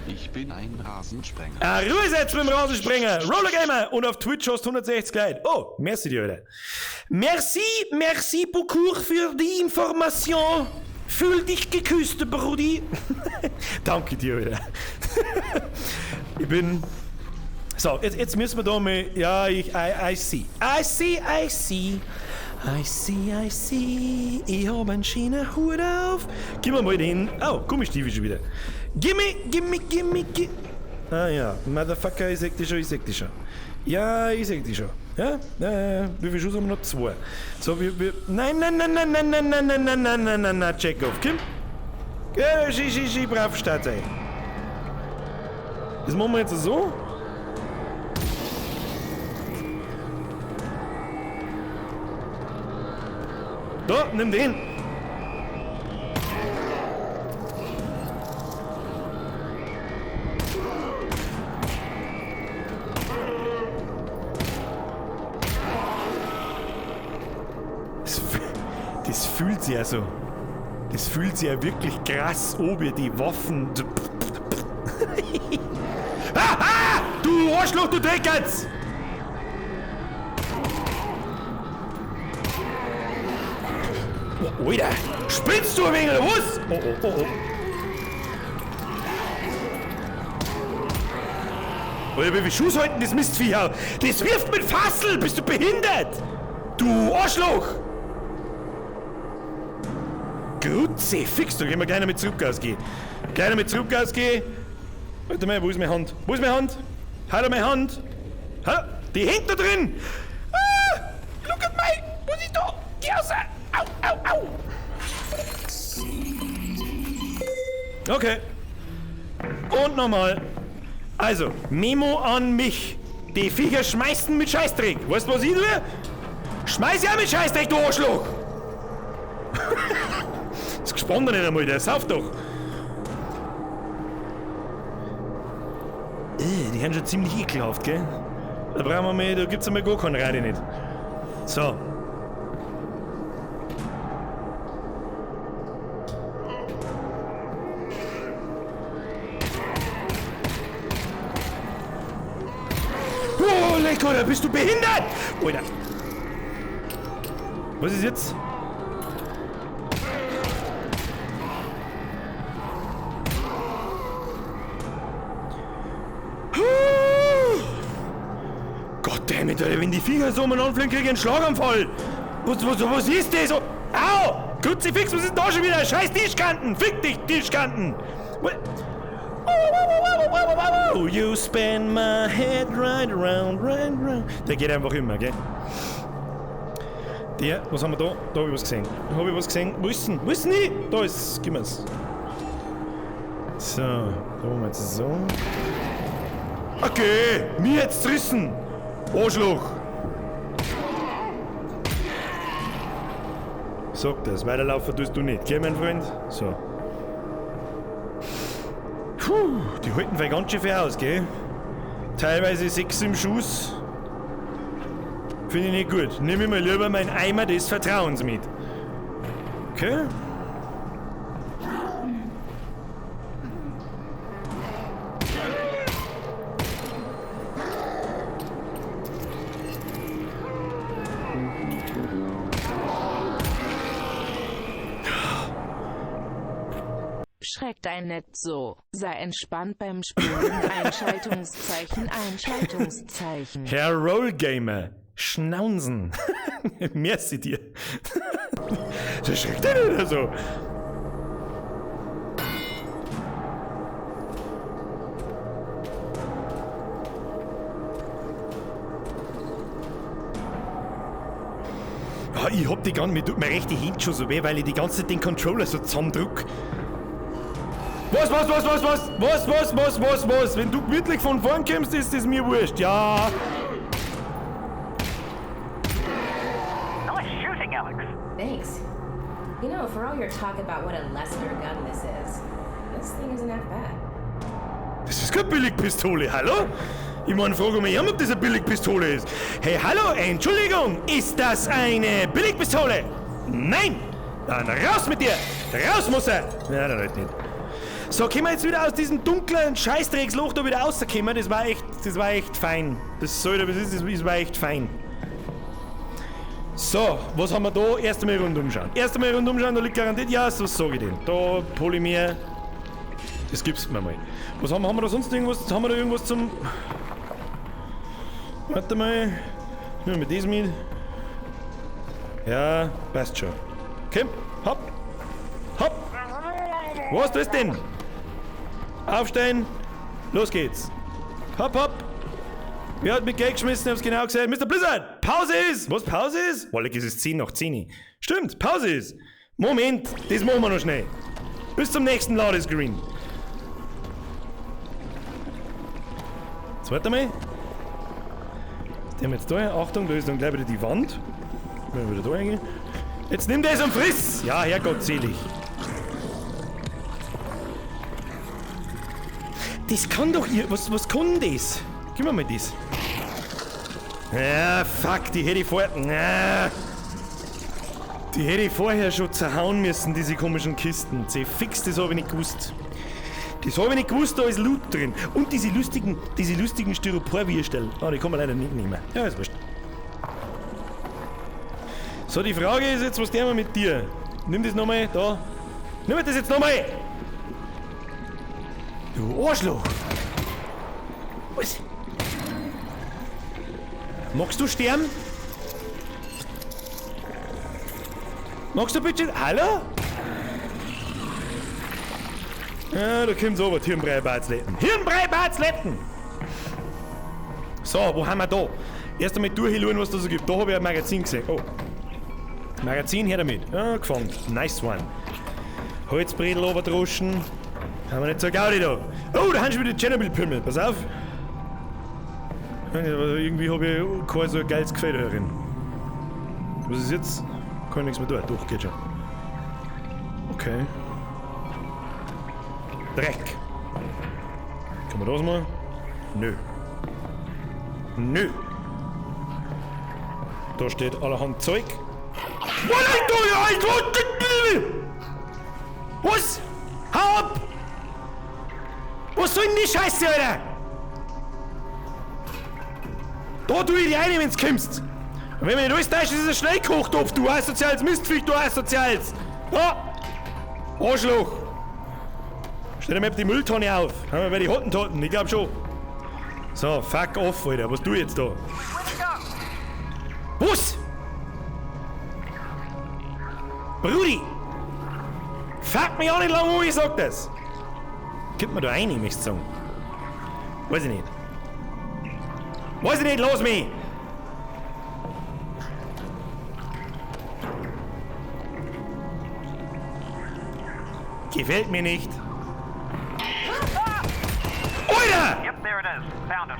Ich bin ein Rasensprenger. Ruhe jetzt mit dem Rasensprenger. Rollergamer. Und auf Twitch hast du 160 Leute. Oh, merci dir, Alter. Merci beaucoup für die Information. Fühl dich geküsst, Brudi. Danke dir, Alter. Ich bin... So, jetzt müssen wir da mal... Ja, I see. Ich hab einen schönen Hut auf. Gib mir mal den... Oh, Gummistiefel schon wieder. Gimme. Ah ja, Motherfucker, ich sag dich schon. Ja, ich sag dich schon. Ja? Wie viel Schuss haben wir noch? 2. So, wir... Nein, Check-off. Komm. Ich brav Start sein. Das machen wir jetzt so. Da, nimm den. Das fühlt sich ja so. Das fühlt sich ja wirklich krass oben, die Waffen. Haha! Du Arschloch, du Dreckers! Oh, Alter! Spinnst du ein wenig, oder was? Oh. Alter, wie viel Schuss halten das Mistvieh? Das wirft mit Fassel! Bist du behindert? Du Arschloch! Grütze, fix, da gehen wir gleich noch mit Zurückgas gehen. Warte mal, wo ist meine Hand? Hallo, meine Hand! Hallo, die hängt da drin! Ah! Look at me! Was ist da? Geh raus! Au! Okay. Und nochmal. Also, Memo an mich. Die Viecher schmeißen mit Scheißdreck. Weißt du, was ich tue? Schmeiß ja mit Scheißdreck, du Arschloch! Das gespannt doch nicht einmal, der sauft doch. Die haben schon ziemlich ekelhaft, gell? Da brauchen wir mal, da gibt's einmal gar keinen Radio nicht. So. Oh, leck, Alter, bist du behindert? Alter. Was ist jetzt? Goddammit, Alter, wenn die Viecher so umeinander fliegen, krieg ich einen Schlaganfall. Was ist das? Au! Kruzifix, was ist da schon wieder? Scheiß Tischkanten! Fick dich, Tischkanten! Oh, you spin my head right around. Der geht einfach immer, gell? Der, was haben wir da? Da hab ich was gesehen. Wo ist denn? Die? Da ist, gib mir's. So, da machen wir jetzt so. Okay, mir jetzt zerrissen. Arschloch. Sag das, weiterlaufen tust du nicht, gell, mein Freund? So. Puh, die halten vielleicht ganz schön viel aus, gell? Teilweise 6 im Schuss. Finde ich nicht gut. Nimm ich mal lieber meinen Eimer des Vertrauens mit. Okay? Schreck dein nicht so. Sei entspannt beim Spielen. Einschaltungszeichen. Herr Rollgamer, Schnauzen. Merci dir. Der schreckt dich nicht oder so. Ah, ich hab die ganze, mir tut meine rechte Hand schon so weh, weil ich die ganze Zeit den Controller so zusammendrück. Was? Wenn du gemütlich von vorn kommst, ist das mir wurscht. Ja. Nice shooting, Alex. Thanks. You know, for all your talk about what a lesser gun this thing isn't that bad. Das ist keine Billigpistole, hallo? Ich meine, frage mich ob das eine Billigpistole ist. Hey, hallo, Entschuldigung, ist das eine Billigpistole? Nein! Dann raus mit dir! Raus muss er! Ja, dann halt nicht. So, können wir jetzt wieder aus diesem dunklen Scheißdrecksloch da wieder rauskommen? Das war echt fein. Das soll, aber das war echt fein. So, was haben wir da? Erst einmal rundum schauen. Da liegt garantiert, ja, so sag ich den. Da Polymer. Das gibt's mir mal. Was haben wir da sonst irgendwas? Haben wir da irgendwas zum... Warte mal. Nehmen wir das mit. Ja, passt schon. Komm, hopp. Hopp. Was ist denn? Aufstehen. Los geht's. Hopp, hopp. Wer hat mich Geld geschmissen? Ich hab's genau gesehen. Mr. Blizzard, Pause ist! Was Pause ist? Wallig, es ist 10 nach 10. Stimmt, Pause ist. Moment, das machen wir noch schnell. Bis zum nächsten Ladescreen. Jetzt warte mal. Den haben wir jetzt da. Achtung, da ist dann gleich wieder die Wand. Wenn wir wieder da hängen. Jetzt nimm das und friss! Ja, Herrgottselig. Das kann doch ihr. Was kann das? Gib mir mal das. Ja, fuck, die hätte ich vorher. Die hätte ich vorher schon zerhauen müssen, diese komischen Kisten. Fix, das habe ich nicht gewusst. Das habe ich nicht gewusst, da ist Loot drin. Und diese lustigen Styropor-Würstel. Ah, die kann man leider nicht nehmen. Ja, ist wurscht. So, die Frage ist jetzt, was tun wir mit dir? Nimm das nochmal, da. Nimm das jetzt nochmal! Du Arschloch! Was? Magst du sterben? Magst du bitte... Hallo? Ja, da kommt's aber, Hirnbrei-Batzletten. Hirnbrei-Batzletten! So, wo haben wir da? Erst einmal durchschauen, was da so gibt. Da habe ich ein Magazin gesehen. Oh. Magazin her damit. Ja, gefangen. Nice one. Holzbredel oberdroschen. Haben wir nicht so Gaudi da. Oh, da haben schon wieder Tschernobyl-Pimmel. Pass auf. Irgendwie habe ich kein so ein geiles Gefühl darin. Was ist jetzt? Kann nichts mehr tun. Doch, geht schon. Okay. Dreck. Kann man das mal? Nö. Nö. Da steht allerhand Zeug. Was? Hau ab! Was soll denn die Scheiße, Alter? Da tu ich die eine, wenn's kommst. Und wenn man nicht alles täuscht, ist es ein Schnellkochtopf, du asoziales Mistviech, du asoziales. Ja! Arschloch! Stell dir mal die Mülltonne auf. Haben wir bei die Hottentotten, ich glaub schon. So, fuck off, Alter. Was tu ich jetzt da? Was? Brudi! Fuck mich auch nicht lang, wo ich sag das! Gib mir da rein, möchtest du sagen. Weiß ich nicht. Weiß ich nicht, los mich! Gefällt mir nicht. Alter! Yep, there it is. Found it.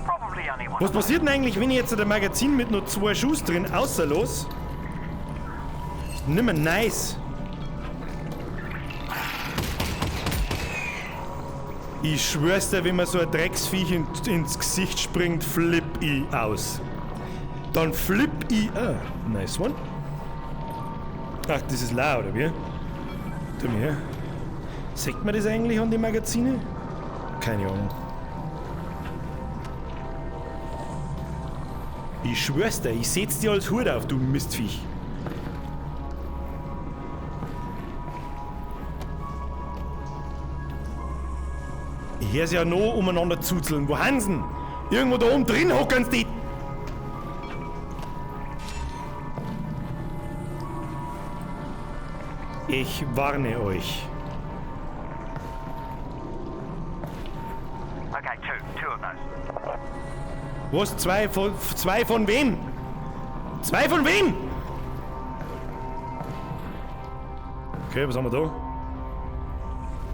Probably only one. Was passiert denn eigentlich, wenn ich jetzt ein Magazin mit nur 2 Schuss drin außer los? Nimmer nice. Ich schwör's dir, wenn mir so ein Drecksviech ins Gesicht springt, flipp ich aus. Dann flipp ich... Ah, nice one. Ach, das ist laut, oder wie? Tu mir her. Sieht man das eigentlich an den Magazinen? Keine Ahnung. Ich schwör's dir, ich setz dir als Hut auf, du Mistviech. Ich hör's ja noch umeinander zuzeln. Wo haben sie denn? Irgendwo da oben drin hocken sie die. Ich warne euch. Okay, two of those. Was? Zwei von wem? 2 von wem? Okay, was haben wir da?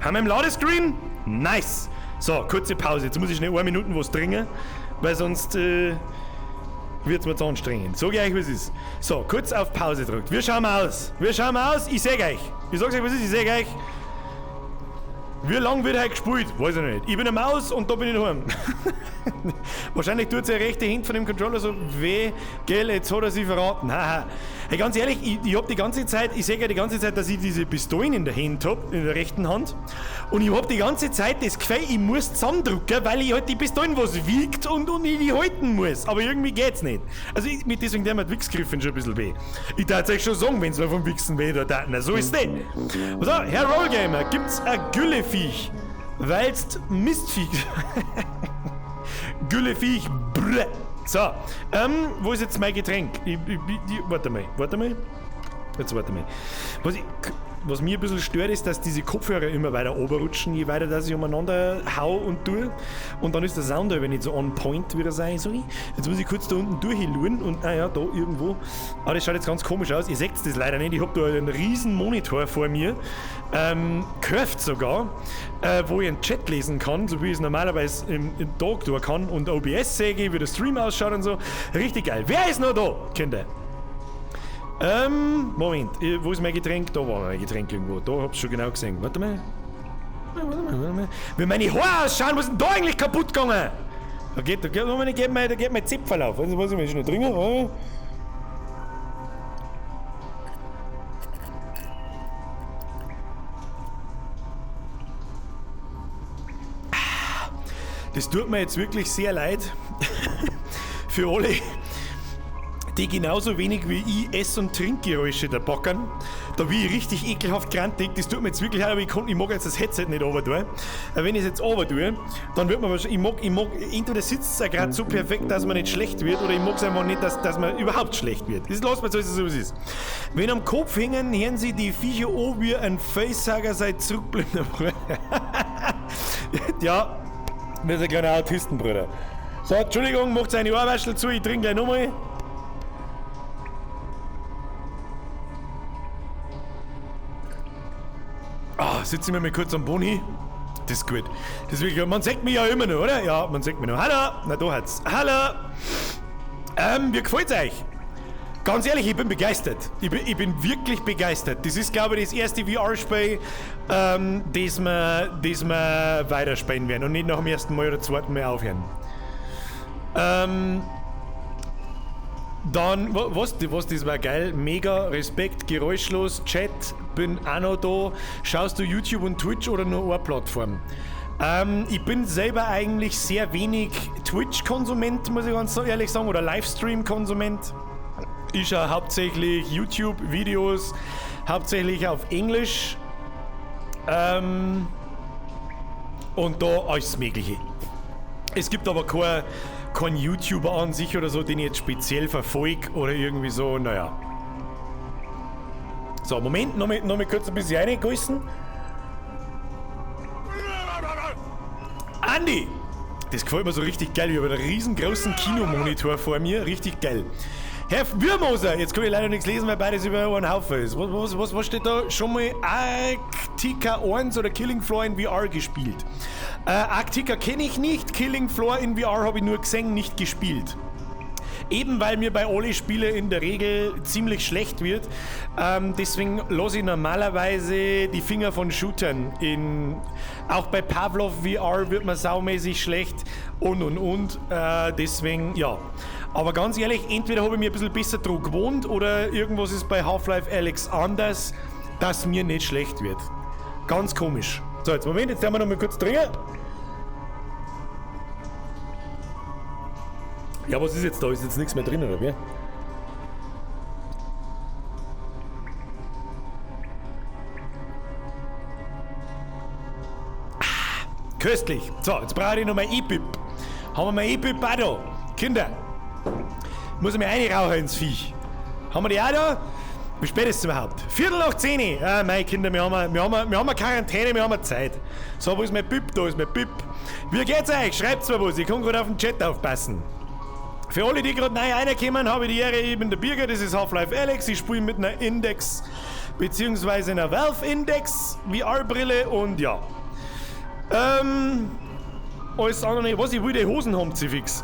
Haben wir im Ladescreen? Nice. So, kurze Pause. Jetzt muss ich schnell 1 Minute was trinken, weil sonst wird es mir zu anstrengend. Sag ich euch, was ist. So, kurz auf Pause drückt. Wir schauen aus. Ich sag euch. Ich sag's euch, was ist, ich sag euch. Wie lang wird heute gespielt? Weiß ich nicht. Ich bin eine Maus und da bin ich daheim. Wahrscheinlich tut der rechte Hand von dem Controller so weh. Gell, jetzt hat er sich verraten. Haha. Hey, ganz ehrlich, ich hab die ganze Zeit, ich sehe ja die ganze Zeit, dass ich diese Pistolen in der Hand hab, in der rechten Hand. Und ich hab die ganze Zeit das Gefühl, ich muss zusammendrücken, weil ich halt die Pistolen was wiegt und ich die halten muss. Aber irgendwie geht's nicht. Also deswegen der mit Wichsgriffen schon ein bisschen weh. Ich darf euch schon sagen, wenn's mir vom Wichsen weh da. Na, so ist das. So, Herr Rollgamer, gibt's ein Gülleviech? Weil's Mistviech. Gülleviech. Brr. So, wo ist jetzt mein Getränk? Warte mal. Jetzt warte mal. Was mir ein bisschen stört, ist, dass diese Kopfhörer immer weiter runterrutschen, je weiter dass ich umeinander hau und tue. Und dann ist der Sound aber nicht so on point wieder sein soll. Jetzt muss ich kurz da unten durchluren und, da irgendwo. Aber das schaut jetzt ganz komisch aus. Ihr seht das leider nicht. Ich habe da einen riesen Monitor vor mir. Curved sogar, wo ich einen Chat lesen kann, so wie ich es normalerweise im Tag tun kann. Und OBS sehe, wie der Stream ausschaut und so. Richtig geil. Wer ist noch da, Kinder? Moment, wo ist mein Getränk? Da war mein Getränk irgendwo, da hab's schon genau gesehen. Warte mal. Wie meine Haare ausschauen, was ist denn da eigentlich kaputt gegangen? Da geht mein Zipfel auf. Also, was ich mir schnell trinken? Das tut mir jetzt wirklich sehr leid. Für alle, die genauso wenig wie ich Ess- und Trinkgeräusche da backern. Da bin ich richtig ekelhaft grantig. Das tut mir jetzt wirklich leid, aber ich mag jetzt das Headset nicht runter tun. Wenn ich es jetzt runter tue, dann wird man wahrscheinlich, ich mag, entweder sitzt es ja gerade so perfekt, dass man nicht schlecht wird, oder ich mag es einfach nicht, dass man überhaupt schlecht wird. Das lässt man so, wie es ist. Wenn am Kopf hängen, hören sie die Viecher an wie ein Facesager seit zurückbleibender Bruder. Ja, wir sind kleine Autisten, Bruder. So, Entschuldigung, macht seine Ohrwaschel zu, ich trinke gleich nochmal. Sitzen wir mal kurz am Boni. Das ist gut. Das ist wirklich gut. Man sagt mich ja immer noch, oder? Ja, man sagt mich noch. Hallo! Na, da hat's. Hallo! Wie gefällt's euch? Ganz ehrlich, ich bin begeistert. Ich bin wirklich begeistert. Das ist, glaube ich, das erste VR-Spiel, das wir weiterspielen werden und nicht nach dem ersten Mal oder zweiten Mal aufhören. Dann, das war geil, mega, Respekt, geräuschlos, Chat, bin auch noch da. Schaust du YouTube und Twitch oder nur eine Plattform? Ich bin selber eigentlich sehr wenig Twitch-Konsument, muss ich ganz ehrlich sagen, oder Livestream-Konsument. Ich schaue hauptsächlich YouTube-Videos, hauptsächlich auf Englisch. Und da alles Mögliche. Es gibt aber kein YouTuber an sich oder so, den ich jetzt speziell verfolge oder irgendwie so, naja. So, Moment, noch mal kurz ein bisschen reingeißen. Andi! Das gefällt mir so richtig geil. Ich habe einen riesengroßen Kinomonitor vor mir. Richtig geil. Herr Würmoser, jetzt kann ich leider nichts lesen, weil beides über einen Haufen ist. Was steht da? Schon mal Arctica 1 oder Killing Floor in VR gespielt? Arctica kenne ich nicht, Killing Floor in VR habe ich nur gesehen, nicht gespielt. Eben weil mir bei alle Spiele in der Regel ziemlich schlecht wird. Deswegen lasse ich normalerweise die Finger von Shootern. Auch bei Pavlov VR wird man saumäßig schlecht und. Deswegen, ja. Aber ganz ehrlich, entweder habe ich mir ein bisschen besser dran gewohnt oder irgendwas ist bei Half-Life Alyx anders, dass mir nicht schlecht wird. Ganz komisch. So, jetzt Moment, jetzt werden wir noch mal kurz trinken. Ja, was ist jetzt da? Ist jetzt nichts mehr drin, oder wie? Köstlich. So, jetzt brauche ich noch mein E-Pip. Haben wir mein E-Pip auch da? Kinder, muss ich mir reinrauchen ins Viech. Haben wir die auch da? Wie spät ist es überhaupt? 9:45. Ah, meine Kinder, wir haben eine Quarantäne, wir haben Zeit. So, wo ist mein Pip? Da ist mein Pip. Wie geht's euch? Schreibt's mir was, ich kann gerade auf den Chat aufpassen. Für alle, die gerade neu reinkommen, habe ich die Ehre, ich bin der Birger, das ist Half-Life Alyx. Ich spiele mit einer Index, beziehungsweise einer Valve Index VR-Brille und ja. Alles andere, was ich will, die Hosen haben sie fix.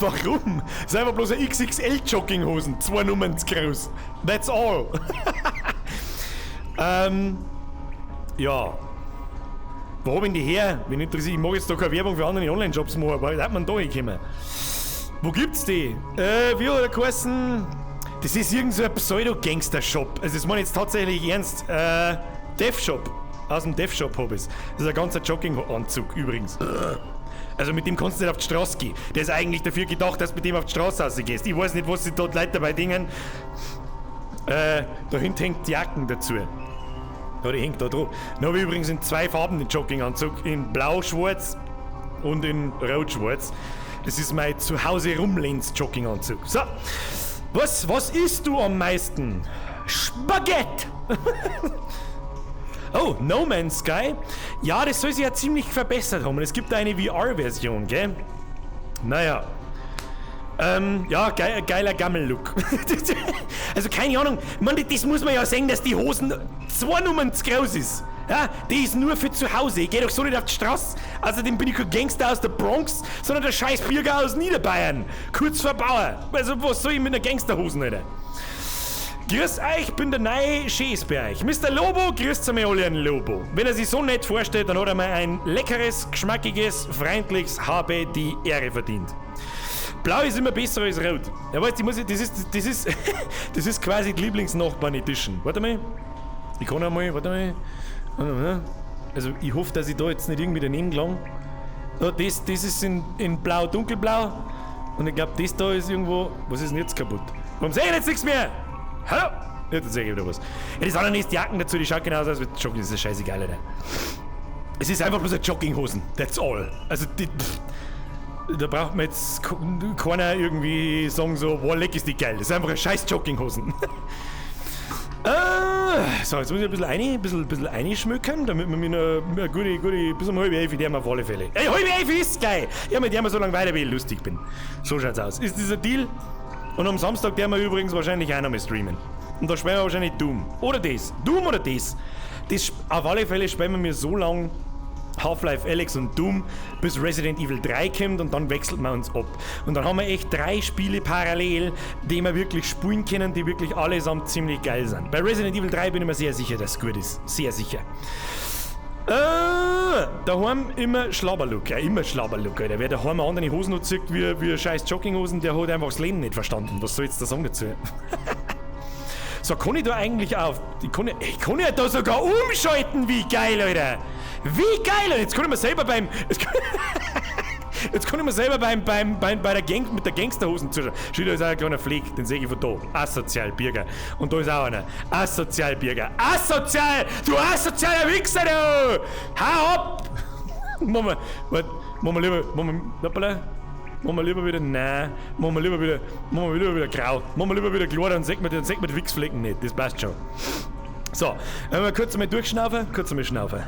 Warum? Das ist einfach bloß eine XXL-Jogginghosen, 2 Nummern zu groß. That's all. Ja. Wo hab ich die her? Wenn interessiert, ich mag jetzt da keine Werbung für andere Online-Jobs machen, aber da hat man da hinkommen. Wo gibt's die? Wie hat er geheißen? Das ist irgend so ein Pseudo-Gangster-Shop. Also das meine ich jetzt tatsächlich ernst. Dev-Shop. Aus dem Dev-Shop hab ich's. Das ist ein ganzer Jogginganzug übrigens. Also mit dem kannst du nicht auf die Straße gehen. Der ist eigentlich dafür gedacht, dass du mit dem auf die Straße rausgehst. Ich weiß nicht, was sich dort Leute dabei dingen. Da hinten hängt die Jacken dazu. Ja, die hängt da drauf. Dann habe ich übrigens in 2 Farben den Jogginganzug. In blau-schwarz und in rot-schwarz. Das ist mein Zuhause-Rumlens-Jogginganzug. So. Was isst du am meisten? Spaghetti! Oh, No Man's Sky? Ja, das soll sich ja ziemlich verbessert haben. Es gibt eine VR-Version, gell? Naja. Ja, geiler Gammel-Look. Also keine Ahnung, man, das muss man ja sehen, dass die Hosen 2 Nummern zu groß ist. Ja, die ist nur für zu Hause. Ich geh doch so nicht auf die Straße. Außerdem bin ich kein Gangster aus der Bronx, sondern der scheiß Bürger aus Niederbayern. Kurz vor Bauer. Also was soll ich mit einer Gangsterhosen, Alter? Grüß euch, ich bin der neue Schäß bei euch. Mr. Lobo, grüßt mir alle einen Lobo. Wenn er sich so nett vorstellt, dann hat er mal ein leckeres, geschmackiges, freundliches habe die Ehre verdient. Blau ist immer besser als rot. Ja, weißt du, das ist quasi die Lieblingsnachbarn-Edition. Warte mal. Ich kann einmal, warte mal. Also ich hoffe, dass ich da jetzt nicht irgendwie daneben gelang. Ja, das ist in blau, dunkelblau. Und ich glaube, das da ist irgendwo... Was ist denn jetzt kaputt? Warum sehe ich jetzt nichts mehr? Hallo? Ja, jetzt sehe ich wieder was. Ja, das andere ist die Jacken dazu, die schaut genauso aus wie Jogging. Das ist scheißegal, Alter. Es ist einfach bloß eine Jogginghosen. That's all. Also da braucht man jetzt keiner irgendwie sagen so, wow, leck ist die geil. Das ist einfach eine scheiß Jogginghosen. So, jetzt muss ich ein bisschen einschmücken, damit wir mir noch eine gute, bis um 10:30 der auf alle Fälle. Ey, 10:30 ist geil! Ja, mit der wir so lange weiter, wie ich lustig bin. So schaut's aus. Ist dieser Deal? Und am Samstag der wir übrigens wahrscheinlich auch noch mal streamen. Und da spielen wir wahrscheinlich Doom. Oder das. Doom oder das. Das auf alle Fälle spielen wir mir so lang Half-Life Alyx und Doom, bis Resident Evil 3 kommt und dann wechselt man uns ab. Und dann haben wir echt 3 Spiele parallel, die wir wirklich spielen können, die wirklich allesamt ziemlich geil sind. Bei Resident Evil 3 bin ich mir sehr sicher, dass es gut ist. Sehr sicher. Daheim immer Schlabberlook. Ja, immer Schlabberlook, Alter. Wer daheim andere Hosen noch zieht wie scheiß Jogginghosen, der hat einfach das Leben nicht verstanden. Was soll jetzt der Song dazu? So, kann ich da eigentlich auf... Ich kann ja da sogar umschalten, wie geil, Alter! Wie geil! Und jetzt kann ich mir selber beim... Jetzt kann ich mir selber bei der Gang, mit der Gangsterhosen zuschauen. Schau, da ist auch ein kleiner Fleck, den sehe ich von da. Asozial, Bürger. Und da ist auch einer. Asozial, Bürger. Asozial! Du asozialer Wichser, du! Hau ab! Machen wir lieber wieder, nein, machen wir lieber wieder grau. Machen wir lieber wieder klar, dann sieht man die Wichsflecken nicht. Das passt schon. So, wenn wir kurz einmal durchschnaufen, schnaufen.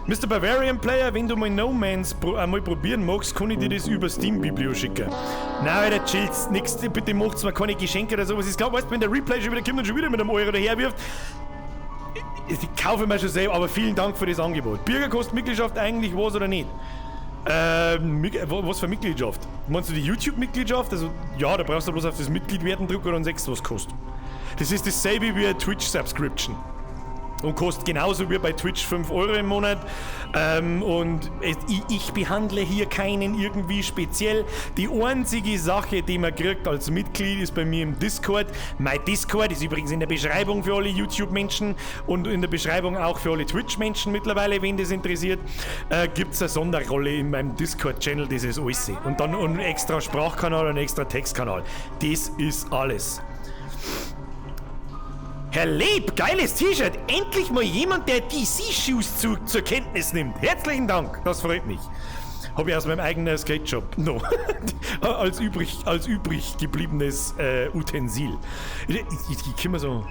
Mr. Bavarian Player, wenn du mal No Man's einmal probieren magst, kann ich dir das über Steam-Biblio schicken. Nein, Alter, chillst, nix, bitte macht's mir keine Geschenke oder sowas. Ich glaube, weißt du, wenn der Replay schon wieder kommt und schon wieder mit einem Euro daherwirft, ich kaufe mir schon selber, aber vielen Dank für das Angebot. Bürger kostet Mitgliedschaft eigentlich was oder nicht? Was für Mitgliedschaft? Meinst du die YouTube-Mitgliedschaft? Also, ja, da brauchst du bloß auf das Mitglied werden drücken und dann siehst du, was kostet. Das ist dasselbe wie eine Twitch-Subscription. Und kostet genauso wie bei Twitch 5 Euro im Monat. Und ich behandle hier keinen irgendwie speziell. Die einzige Sache, die man kriegt als Mitglied, ist bei mir im Discord. Mein Discord ist übrigens in der Beschreibung für alle YouTube-Menschen und in der Beschreibung auch für alle Twitch-Menschen mittlerweile, wenn das interessiert. Gibt es eine Sonderrolle in meinem Discord-Channel, das ist alles. Und dann einen extra Sprachkanal und einen extra Textkanal. Das ist alles. Herr Leb, geiles T-Shirt. Endlich mal jemand, der DC-Shoes zur Kenntnis nimmt. Herzlichen Dank, das freut mich. Habe ich aus meinem eigenen Skate-Shop. No. als übrig gebliebenes Utensil. Ich kann mir so...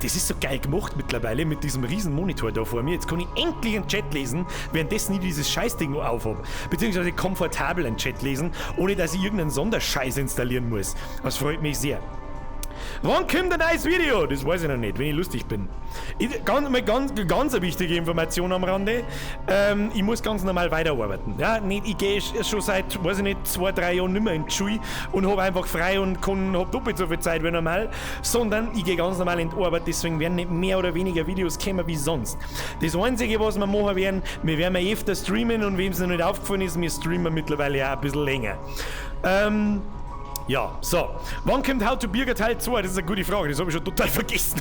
Das ist so geil gemacht mittlerweile mit diesem riesen Monitor da vor mir. Jetzt kann ich endlich einen Chat lesen, währenddessen ich dieses Scheißding noch aufhab. Beziehungsweise komfortabel einen Chat lesen, ohne dass ich irgendeinen Sonderscheiß installieren muss. Das freut mich sehr. Wann kommt ein neues Video? Das weiß ich noch nicht, wenn ich lustig bin. Ganz eine wichtige Information am Rande. Ich muss ganz normal weiterarbeiten. Ja, nicht, ich gehe schon seit, weiß ich nicht, 2-3 Jahren nicht mehr in die Schule und habe einfach frei und hab doppelt so viel Zeit wie normal, sondern ich gehe ganz normal in die Arbeit, deswegen werden nicht mehr oder weniger Videos kommen wie sonst. Das Einzige, was wir machen werden, wir werden öfter streamen und wem es noch nicht aufgefallen ist, wir streamen mittlerweile auch ein bisschen länger. Ja, so. Wann kommt How to Birger Teil 2? Das ist eine gute Frage, das habe ich schon total vergessen.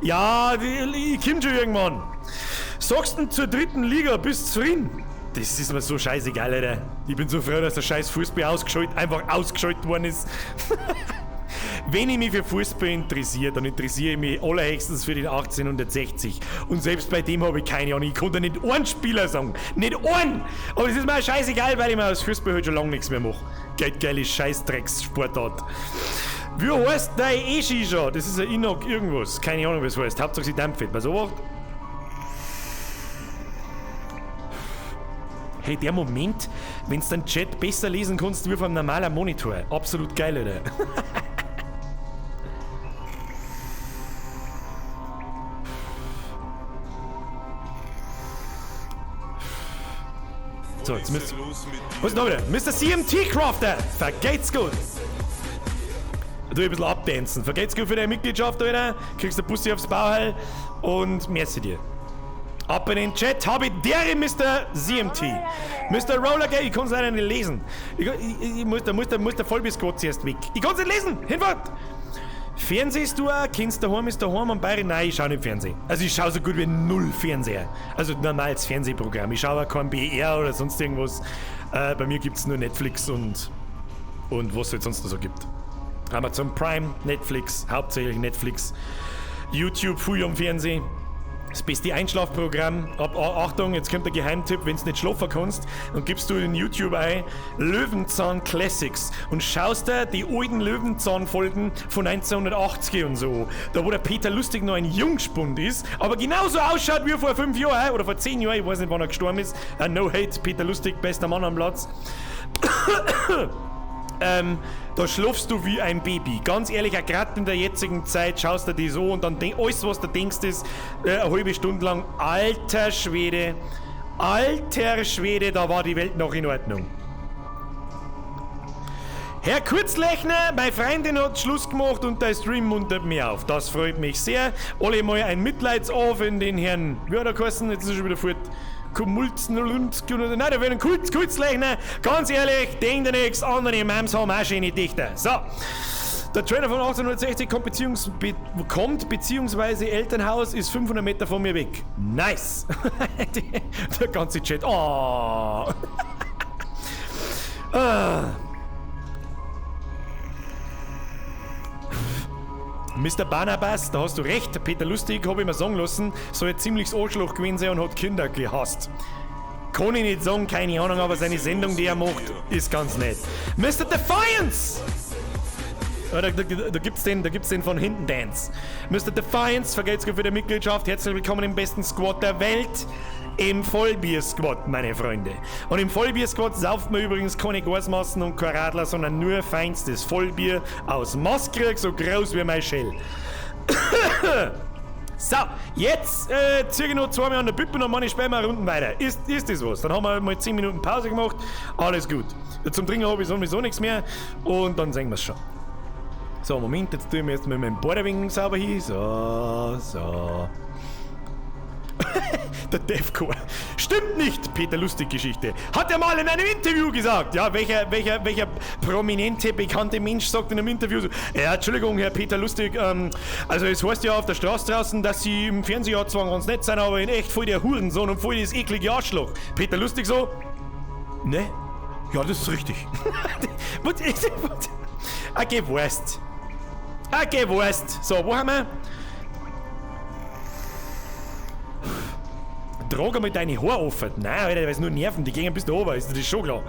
Ja, ich komme schon irgendwann. Sagst du zur 3. Liga, bist du zufrieden? Das ist mir so scheißegal, Alter. Ich bin so froh, dass der scheiß Fußball einfach ausgeschaltet worden ist. Wenn ich mich für Fußball interessiere, dann interessiere ich mich allerhöchstens für den 1860. Und selbst bei dem habe ich keine Ahnung. Ich konnte nicht einen Spieler sagen. Nicht einen! Aber das ist mir auch scheißegal, weil ich mir aus Fußball halt schon lange nichts mehr mache. Geile Scheißdrecks-Sportart. Wie heißt dein E-Shisha? Das ist ein Inok irgendwas. Keine Ahnung, was es heißt. Hauptsache sie dampft. Pass auf. Hey, der Moment, wenn du den Chat besser lesen kannst wie auf einem normalen Monitor. Absolut geil, Alter. So, jetzt müsst... Was ist noch wieder? Mr. CMT Crafter! Vergeht's gut! Du ein bisschen abdancen. Vergeht's gut für deine Mitgliedschaft, Alter. Kriegst du Bussi aufs Bauheil und merci dir. Ab in den Chat habe ich der Mr. CMT. Mr. Rollergate, ich kann's leider nicht lesen. Ich muss der Vollbiscott zuerst weg. Ich kann's nicht lesen! Hinfahrt! Fernsehst du auch? Kennst du daheim ist daheim am Bayern? Nein, ich schaue nicht Fernsehen. Also ich schaue so gut wie null Fernseher. Also normales Fernsehprogramm. Ich schaue auch kein BR oder sonst irgendwas. Bei mir gibt's nur Netflix und was es halt sonst noch so gibt. Amazon Prime, Netflix, hauptsächlich Netflix. YouTube, früh am Fernsehen. Das beste Einschlafprogramm. Achtung, jetzt kommt der Geheimtipp, wenn du nicht schlafen kannst, dann gibst du in YouTube ein Löwenzahn Classics und schaust dir die alten Löwenzahn-Folgen von 1980 und so. Da wo der Peter Lustig noch ein Jungspund ist, aber genauso ausschaut wie vor 5 Jahren oder vor 10 Jahren, ich weiß nicht wann er gestorben ist. No hate, Peter Lustig, bester Mann am Platz. Da schlafst du wie ein Baby. Ganz ehrlich, gerade in der jetzigen Zeit schaust du die so und dann alles, was du denkst, ist eine halbe Stunde lang, alter Schwede, da war die Welt noch in Ordnung. Herr Kurzlechner, meine Freundin hat Schluss gemacht und der Stream muntert mich auf. Das freut mich sehr. Alle mal ein Mitleidsauf in den Herrn, wie hat er geheißen? Jetzt ist er schon wieder fort. Nein, da werden Kurzlechner. Ganz ehrlich, denk dir nichts, andere Mams haben auch schöne Dichter. So, der Trailer von 1860 kommt, beziehungsweise Elternhaus ist 500 Meter von mir weg. Nice. Der ganze Chat. Oh. Mr. Barnabas, da hast du recht, der Peter Lustig, habe ich mir sagen lassen, soll ein ziemliches Arschloch gewesen sein und hat Kinder gehasst. Kann ich nicht sagen, keine Ahnung, aber seine Sendung, die er macht, ist ganz nett. Mr. Defiance! Da gibt's den von hinten Dance. Mr. Defiance, vergelt's für die Mitgliedschaft, herzlich willkommen im besten Squad der Welt. Im Vollbier-Squad, meine Freunde. Und im Vollbier-Squad sauft man übrigens keine Gasmassen und kein Radler, sondern nur feinstes Vollbier aus Maskrieg, so groß wie mein Shell. So, jetzt ziehe ich noch 2 Mal an der Pippe und dann später mal Runden weiter. Ist das was? Dann haben wir mal 10 Minuten Pause gemacht. Alles gut. Zum Trinken habe ich sowieso nichts mehr und dann sehen wir es schon. So, Moment, jetzt tue ich mir jetzt mit meinem Borderwing sauber hin. So. Der Defcore. Stimmt nicht, Peter Lustig-Geschichte. Hat er mal in einem Interview gesagt. Ja, welcher prominente, bekannte Mensch sagt in einem Interview so, ja, Entschuldigung, Herr Peter Lustig, also es heißt ja auf der Straße draußen, dass Sie im Fernsehen ja zwar ganz nett sind, aber in echt voll der Hurensohn und voll das eklige Arschloch. Peter Lustig so, ne? Ja, das ist richtig. Okay, Wurst. So, wo haben wir? Trag einmal deine Haare offen. Nein, Alter, weil es nur Nerven, die gehen bis da oben, ist das schon klar.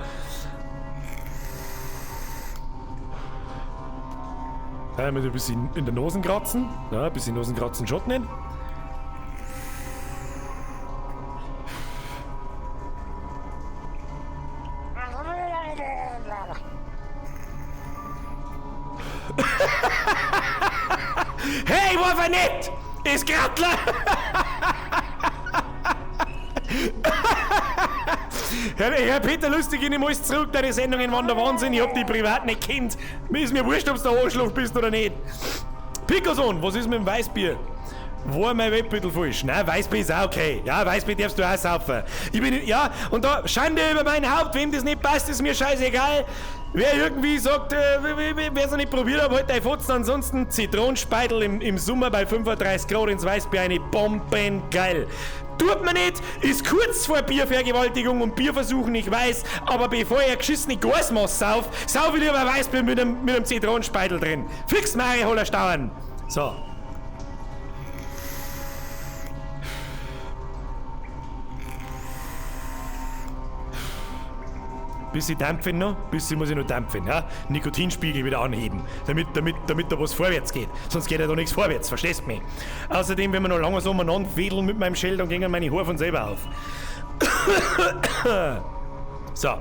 Einmal ein bisschen in der Nase kratzen. Ja, ein bisschen Nasen kratzen schaut nicht. Hey, war er nicht! Ist Grattler! Herr Peter Lustig, ich nehme alles zurück, deine Sendungen waren der Wahnsinn, ich hab die privat nicht kennt. Mir ist mir wurscht, ob du der Arschloch bist oder nicht. Pickerson, was ist mit dem Weißbier? War mein Wettbüttel falsch? Nein, Weißbier ist auch okay. Ja, Weißbier darfst du auch saufen. Ich bin, ja, und da, Schande über mein Haupt, wem das nicht passt, ist mir scheißegal. Wer irgendwie sagt, wer es noch nicht probiert hat, halt ein Fotzen. Ansonsten Zitronenspeitel im Sommer bei 35 Grad ins Weißbier, eine bombengeil. Tut man nicht, ist kurz vor Biervergewaltigung und Bierversuchen, ich weiß, aber bevor ich geschissene Gasmaß sauf ich lieber Weißbier mit einem Zitronenspeitel drin. Fix Mari Hollerstauern. So. Bisschen dampfen noch, bisschen muss ich noch dampfen, ja? Nikotinspiegel wieder anheben, damit da was vorwärts geht. Sonst geht ja da nichts vorwärts, verstehst du mich? Außerdem, wenn wir noch lange so umeinander wedeln mit meinem Shell, dann gehen meine Haare von selber auf. So.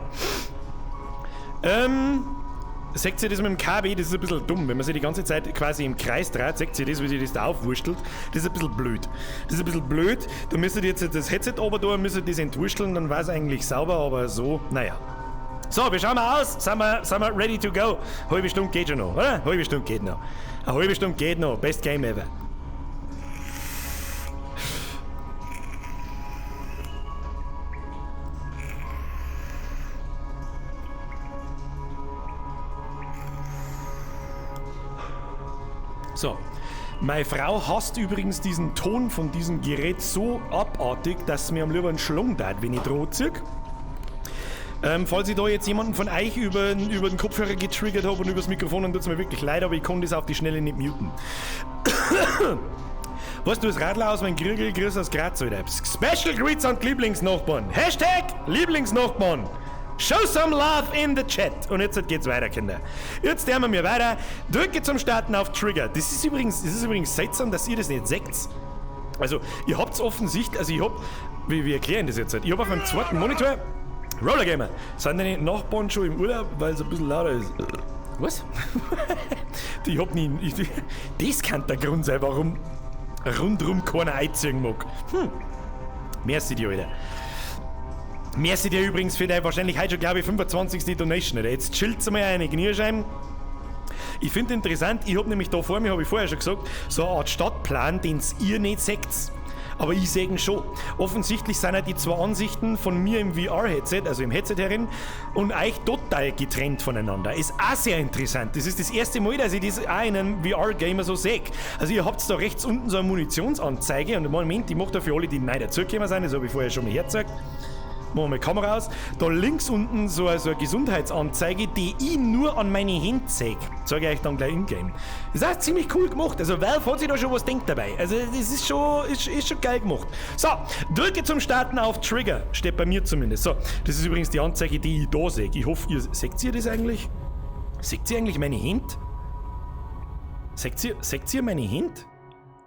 Seht ihr das mit dem KB, das ist ein bisschen dumm. Wenn man sich die ganze Zeit quasi im Kreis dreht, seht ihr das, wie sich das da aufwurstelt? Das ist ein bisschen blöd. Da müsst ihr jetzt das Headset oben da, müsst ihr das entwursteln, dann war es eigentlich sauber, aber so, naja. So, wir schauen mal aus. Sind wir ready to go? Halbe Stunde geht schon noch, oder? Halbe Stunde geht noch. Eine halbe Stunde geht noch. Best Game ever. So. Meine Frau hasst übrigens diesen Ton von diesem Gerät so abartig, dass es mir am liebsten einen Schlung tat, wenn ich droh ziehe. Falls ich da jetzt jemanden von euch über den Kopfhörer getriggert habe und übers Mikrofon, dann tut es mir wirklich leid, aber ich konnte das auf die Schnelle nicht muten. Weißt du, das Radler aus meinem Griegel, Grüß aus Graz, Alter. Special Greets an die Lieblingsnachbarn. Hashtag Lieblingsnachbarn. Show some love in the chat. Und jetzt geht's weiter, Kinder. Jetzt hören wir weiter. Drücke zum Starten auf Trigger. Das ist übrigens seltsam, dass ihr das nicht seht. Also, ihr habt's offensichtlich, wie erklären das jetzt? Ich hab auf meinem zweiten Monitor Rollergamer. Sind deine Nachbarn schon im Urlaub, weil es ein bisschen lauter ist? Was? Das kann der Grund sein, warum rundrum keiner einziehen mag. Merci dir, Alter. Merci dir übrigens für deine wahrscheinlich heute schon, glaube ich, 25. Donation, Alter. Jetzt chillt's mal eine Knierscheiben. Ich finde interessant, ich habe nämlich da vor mir, habe ich vorher schon gesagt, so eine Art Stadtplan, den ihr nicht seht. Aber ich sehe ihn schon. Offensichtlich sind ja die zwei Ansichten von mir im VR-Headset, also im Headset herin, und euch total getrennt voneinander. Ist auch sehr interessant. Das ist das erste Mal, dass ich das auch in einem VR-Gamer so sehe. Also ihr habt da rechts unten so eine Munitionsanzeige und im Moment, ich mache da für alle, die neu dazugekommen sind, das habe ich vorher schon mal hergezeigt. Machen wir mal die Kamera aus. Da links unten so eine Gesundheitsanzeige, die ich nur an meine Hände sehe. Sage ich euch dann gleich in-game. Das ist auch ziemlich cool gemacht. Also Valve hat sich da schon was denkt dabei. Also das ist schon geil gemacht. So, drücke zum Starten auf Trigger. Steht bei mir zumindest. So, das ist übrigens die Anzeige, die ich da sehe. Ich hoffe, seht ihr das eigentlich? Seht ihr eigentlich meine Hände? Seht ihr meine Hände?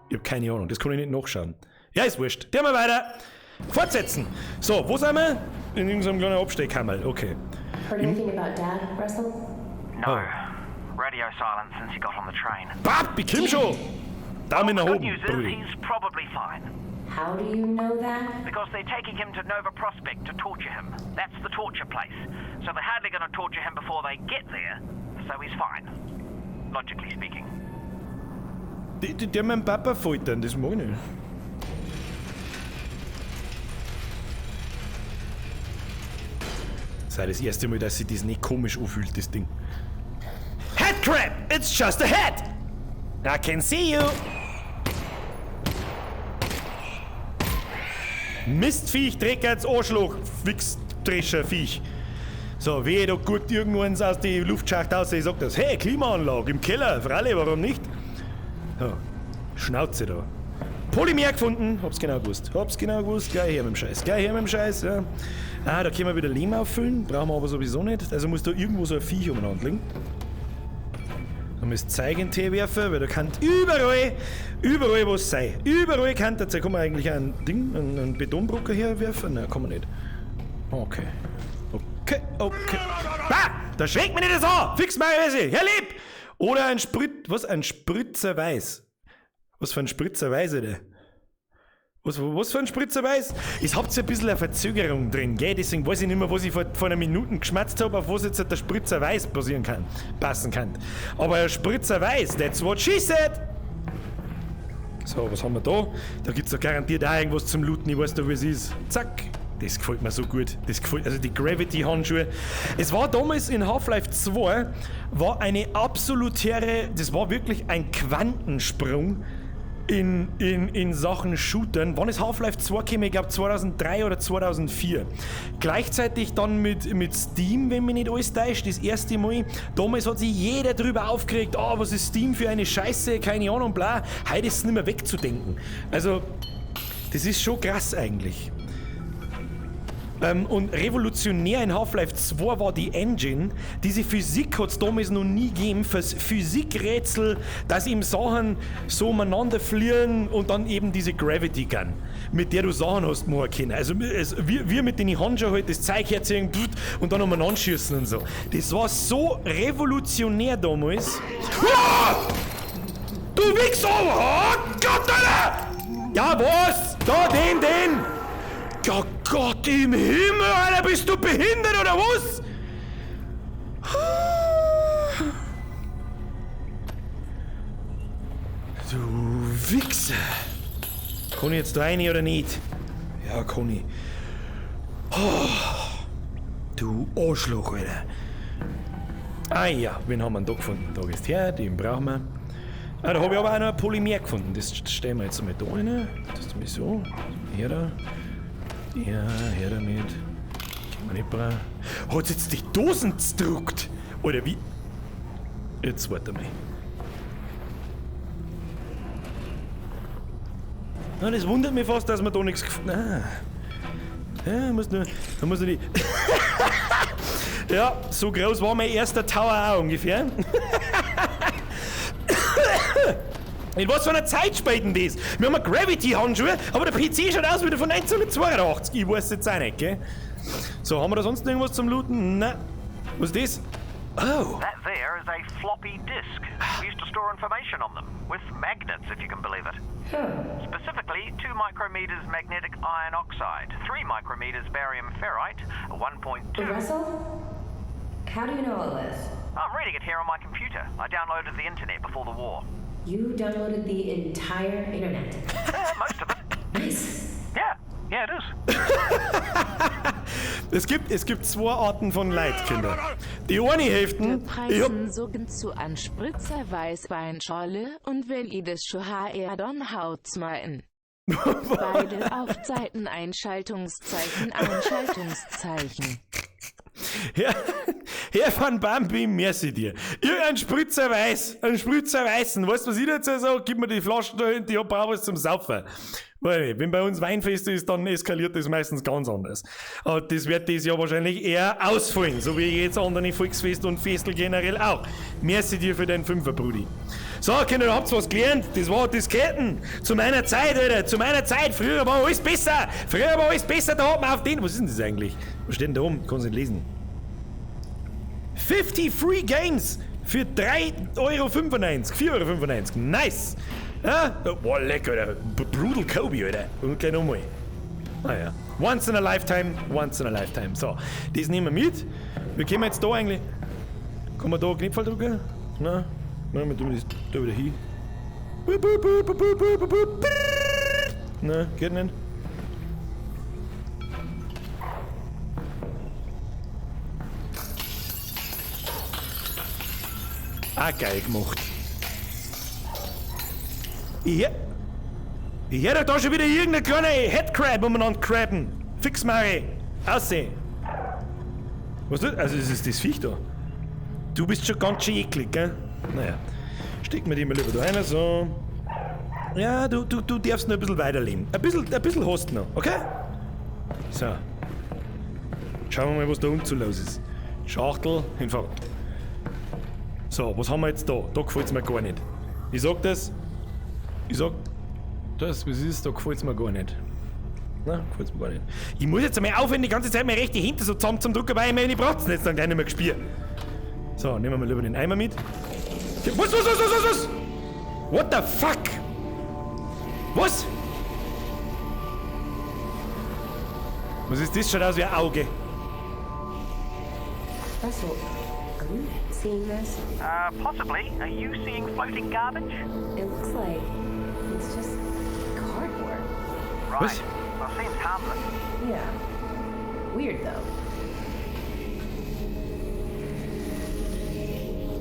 Ich habe keine Ahnung, das kann ich nicht nachschauen. Ja, ist wurscht. Gehen wir weiter. Fortsetzen. So, wo sind wir? In irgendeinem kleinen Absteckkammer. Okay. Heard anything about Dad, Russell? No. Radio silence since he got on the train. Papi, komm schon! Daumen nach Good oben, news is Brudi. he's probably fine. How do you know that? Because they're taking him to Nova Prospect to torture him. That's the torture place. So they're hardly going to torture him before they get there. So he's fine. Logically speaking. Der mein Papa foltern, das mag ich nicht. Das ist das erste Mal, dass sich das nicht komisch anfühlt, das Ding. Headcrab! It's just a head! I can see you! Mistviech, Dreckerts, Arschloch, Wichsdrescher, Viech. So, wehe, da guckt irgendwann aus die Luftschacht aus, ich sag das, hey, Klimaanlage im Keller, freilich, warum nicht? So, Schnauze da. Polymer gefunden, hab's genau gewusst, gleich her mit dem Scheiß, ja. Ah, da können wir wieder Lehm auffüllen, brauchen wir aber sowieso nicht, also muss da irgendwo so ein Viech umeinander liegen. Dann das Zeug in den Tee werfen, weil da kann überall was sein. Überall kann das sein. Kann man eigentlich ein Ding, einen Betonbrocker herwerfen? Nein, kann man nicht. Okay. Ah, da schreckt mich nicht so! Fix mal, Herr Lieb! Oder ein Spritzer Weiß. Was für ein Spritzer Weiß, Alter? Was für ein Spritzer Weiß? Es habt ein bisschen eine Verzögerung drin, gell? Deswegen weiß ich nicht mehr, was ich vor einer Minute geschmatzt habe, auf was jetzt der Spritzer Weiß passen kann. Aber ein Spritzer Weiß, that's what she said! So, was haben wir da? Da gibt's doch garantiert auch irgendwas zum Looten, ich weiß doch, wie es ist. Zack! Das gefällt mir so gut. Also die Gravity-Handschuhe. Es war damals in Half-Life 2, war eine absolutäre, das war wirklich ein Quantensprung in Sachen Shootern. Wann ist Half-Life 2 gekommen? Ich glaube 2003 oder 2004. Gleichzeitig dann mit Steam, wenn mich nicht alles täuscht, das erste Mal. Damals hat sich jeder drüber aufgeregt, was ist Steam für eine Scheiße, keine Ahnung, bla. Heute ist es nicht mehr wegzudenken. Also, das ist schon krass eigentlich. Und revolutionär in Half-Life 2 war die Engine. Diese Physik hat es damals noch nie gegeben. Fürs Physikrätsel, dass ihm Sachen so umeinander fliegen und dann eben diese Gravity Gun, mit der du Sachen hast machen können. Also wir mit den Handschuhen halt das Zeug herziehen und dann umeinander schießen und so. Das war so revolutionär damals. Du Wichser! Oh Gott, Alter! Ja, was? Da, den! Ja Gott im Himmel, Alter, bist du behindert oder was? Du Wichser. Kann ich jetzt rein oder nicht? Ja, kann ich. Du Arschloch, Alter. Ah ja, wen haben wir da gefunden? Da ist her, den brauchen wir. Ah, da habe ich aber auch noch ein Polymer gefunden. Das stellen wir jetzt mal da rein. Das ist mir so. Her da. Ja, her damit. Kann man nicht brauchen. Hat's jetzt die Dosen gedruckt? Oder wie? Jetzt warte mal. Na, das wundert mich fast, dass man da nichts gefunden hat. Ja, muss nur die. Ja, so groß war mein erster Tower auch ungefähr. In was für einer Zeit spielt denn das? Wir haben Gravity-Handschuhe, aber der PC schaut aus wie der von 1982. Ich weiß jetzt auch nicht, gell? So, haben wir da sonst irgendwas zum Looten? Nein. Was ist das? Oh. That there is a floppy disk. We used to store information on them, with magnets, if you can believe it. Specifically, 2 micrometers magnetic iron oxide, 3 micrometers barium ferrite, 1.2... Russell? How do you know all this? I'm reading it here on my computer. I downloaded the internet before the war. You downloaded the entire internet? Most of it. Nice. Yeah, it is. Es gibt 2 Arten von Leid, Kinder. Die eine Hälfte... Wir preisen sogen zu an Spritzer Weißweinschorle und wenn ihr das schon HR, dann haut's mal in. Beide Aufzeiten Einschaltungszeichen. Herr van Bambi, merci dir. Irgendein Spritzer Weißen. Weißt du, was ich dazu sage? Gib mir die Flaschen da hinten, ich brauche was zum Saufen. Weil, wenn bei uns Weinfest ist, dann eskaliert das meistens ganz anders. Aber das wird dieses Jahr wahrscheinlich eher ausfallen, so wie jetzt andere Volksfeste und Festel generell auch. Merci dir für deinen Fünfer, Brudi. So, Kinder, ihr habt was gelernt. Das war Disketten. Zu meiner Zeit, Alter. Zu meiner Zeit. Früher war alles besser. Da hat man auf den... Was ist denn das eigentlich? Was steht denn da oben? Kannst du nicht lesen. 50 Free Games für 3,95 Euro. 4,95 Euro. Nice. Ja? Boah, lecker, Alter. Brutal Kobe, Alter. Und gleich nochmal. Ah ja. Once in a lifetime. So, das nehmen wir mit. Wir können jetzt da eigentlich... Kann man da Knöpfe drücken? Nein. Nein, wir tun das da wieder hin. Nein, geht nicht. Geil gemacht. Ich hätte da schon wieder irgendeine kleine Headcrab umeinander crabben. Fix mal. Aussehen. Was tut? Also das ist das Viech da. Du bist schon ganz schön eklig, gell? Naja. Stecken wir die mal lieber da rein, so. Ja, du darfst noch ein bisschen weiterleben. Ein bisschen hast du noch, okay? So. Schauen wir mal, was da unten so los ist. Schachtel, hinfahrt. So, was haben wir jetzt da? Da gefällt's mir gar nicht. Ich sag das. Ich sag das, was ist, da gefällt's mir gar nicht. Nein, gefällt's mir gar nicht. Ich muss jetzt einmal aufhören, die ganze Zeit meine rechte Hinter so zusammen zum Drucken, weil ich meine Bratzen jetzt dann gleich nicht mehr gespielt. So, nehmen wir mal lieber den Eimer mit. Was? What the fuck? Was? Was ist das? Schaut aus wie ein Auge. Russell, are you seeing this? Possibly. Are you seeing floating garbage? It looks like it's just cardboard. Right. Was? Well, seems harmless. Yeah. Weird though.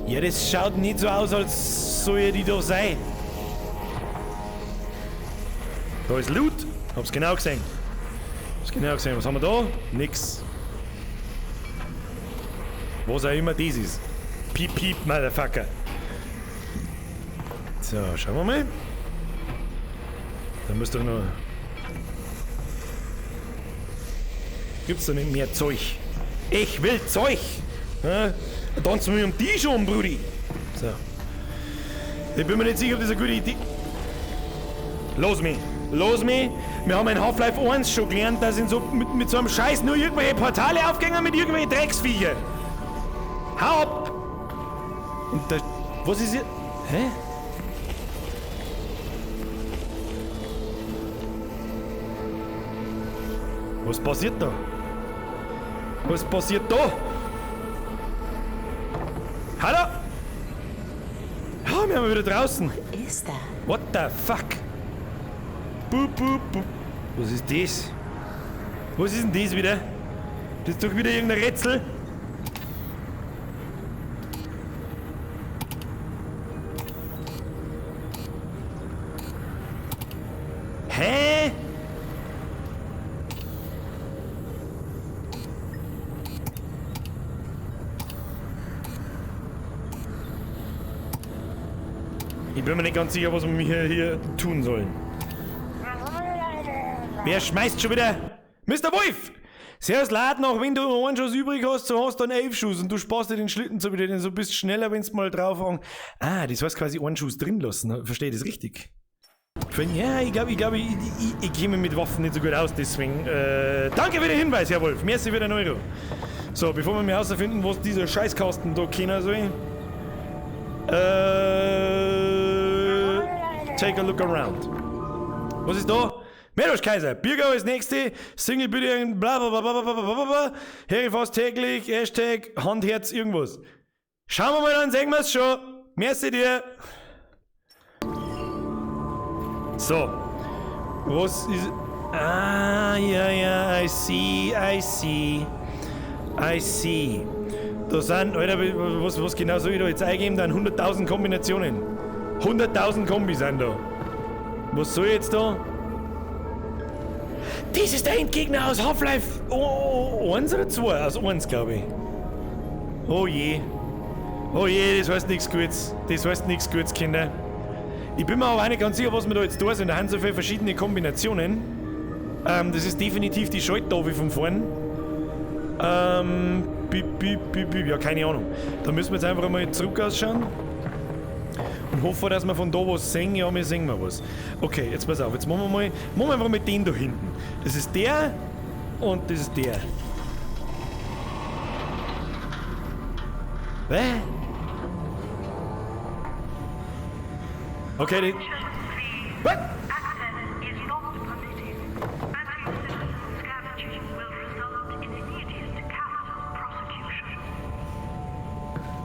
Ja, das schaut nicht so aus, als soll die da sein. Da ist Loot. Hab's genau gesehen. Was haben wir da? Nix. Was auch immer das ist. Piep, piep, Motherfucker. So, schauen wir mal. Da muss doch noch... Gibt's da nicht mehr Zeug? Ich will Zeug! Ja? Tanzen wir um die schon, Brudi! So. Ich bin mir nicht sicher, ob das eine gute Idee... Los mich! Wir haben in Half-Life 1 schon gelernt, dass in so, mit so einem Scheiß nur irgendwelche Portale aufgehen mit irgendwelchen Drecksviecher. Hau ab! Und da... Was ist hier... Hä? Was passiert da? Hallo? Ja, wir haben wieder draußen. What is that? What the fuck? Boop, boop, boop. Was ist das? Was ist denn das wieder? Das ist doch wieder irgendein Rätsel. Hä? Ich bin mir nicht ganz sicher, was wir hier tun sollen. Wer schmeißt schon wieder? Mr. Wolf! Servus Laden, auch wenn du einen Schuss übrig hast, so hast du dann 11 Schuss und du sparst dir den Schlitten so wieder, denn so bist schneller, wenn du mal drauf hast. Ah, das heißt quasi einen Schuss drin lassen. Verstehe ich das richtig? Ja, ich glaube, ich gehe mir mit Waffen nicht so gut aus, deswegen. Danke für den Hinweis, Herr Wolf. Merci für den Euro. So, bevor wir mir herausfinden, was dieser Scheißkasten da kennen soll. Take a look around. Was ist da? Melosch-Kaiser, Biergau als Nächste, Single bitte, bla bla bla bla bla bla bla, Harry fast täglich, Hashtag, Handherz, irgendwas. Schauen wir mal an, sehen wir's schon. Merci dir. So. Was ist... Ah, ja, I see. Da sind, Alter, was genau soll ich da jetzt eingeben? Dann 100.000 Kombinationen. 100.000 Kombis sind da. Was soll ich jetzt da? Das ist der Endgegner aus Half-Life 1 oder 2? Aus 1, glaube ich. Oh je, das heißt nichts Gutes. Kinder. Ich bin mir aber auch nicht ganz sicher, was wir da jetzt da sind. Da haben so viele verschiedene Kombinationen. Das ist definitiv die Schalttafel von vorn. Ja, keine Ahnung. Da müssen wir jetzt einfach mal zurück ausschauen. Und hoffen, dass wir von da was sehen. Ja, wir sehen mal was. Okay, jetzt pass auf. Jetzt machen wir einfach mit den da hinten. Das ist der und das ist der. Hä? Okay, die... What?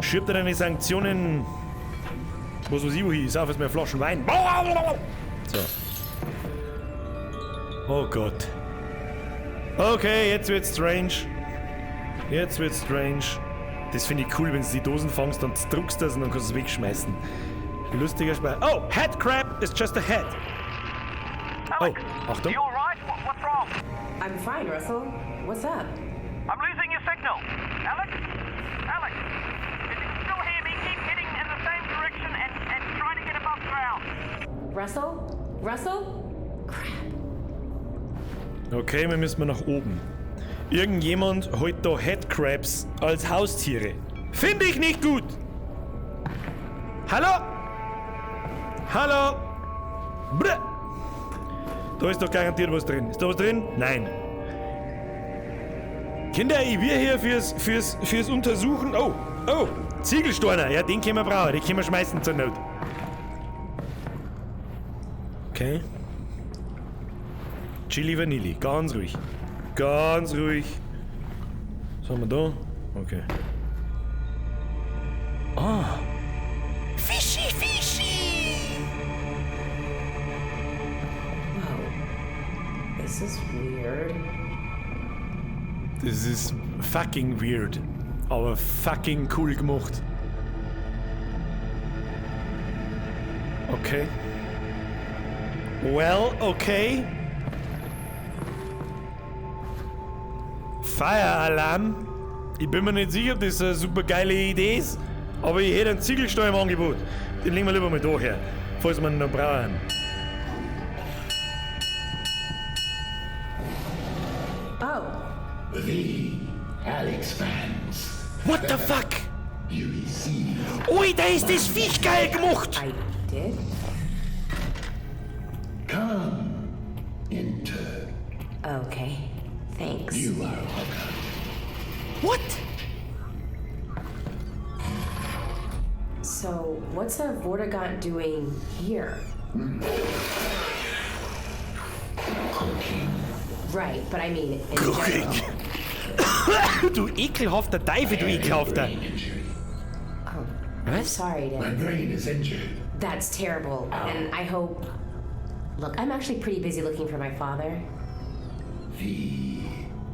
Schiebt er deine Sanktionen... Was weiß ich, wo ich sauf jetzt mehr Flaschen Wein. So. Oh Gott. Okay, jetzt wird's strange. Das finde ich cool, wenn du die Dosen fangst, dann druckst du das und dann kannst du es wegschmeißen. Lustiger Spaß. Oh, head crab is just a head. Alex, oh, Achtung. You alright? What's wrong? I'm fine, Russell. What's up? I'm losing your signal. Alex? Alex? If you can still hear me, keep heading in the same direction and try to get above ground. Russell? Russell? Crap. Okay, wir müssen nach oben. Irgendjemand hält da Headcrabs als Haustiere. Finde ich nicht gut! Hallo? Hallo? Brr. Da ist doch garantiert was drin. Ist da was drin? Nein. Kinder, ich will hier fürs Untersuchen... Oh, Ziegelsteiner. Ja, den können wir brauchen. Den können wir schmeißen zur Not. Okay. Chili Vanilli. Ganz ruhig. Ganz ruhig. Was haben wir da? Okay. Ah. Fischi, Fischi! Wow. This is weird. Das ist fucking weird. Aber fucking cool gemacht. Okay. Well, okay. Feueralarm. Ich bin mir nicht sicher, ob das eine super geile Idee ist, aber ich hätte einen Ziegelstein im Angebot. Den legen wir lieber mal da her, falls wir ihn noch brauchen. Oh. The Alex fans. What the fuck? You receive. Ui, da ist das Viech geil gemacht! I did? Come. Enter. Okay. Thanks. You are welcome. What? So, what's a Vortigaunt doing here? Cooking. Right, but I mean in Cooking. general. Du ekelhafter Teufel, du ekelhafter! Oh, I'm sorry, My Dad. brain is injured. That's terrible, and I hope... Look, I'm actually pretty busy looking for my father. The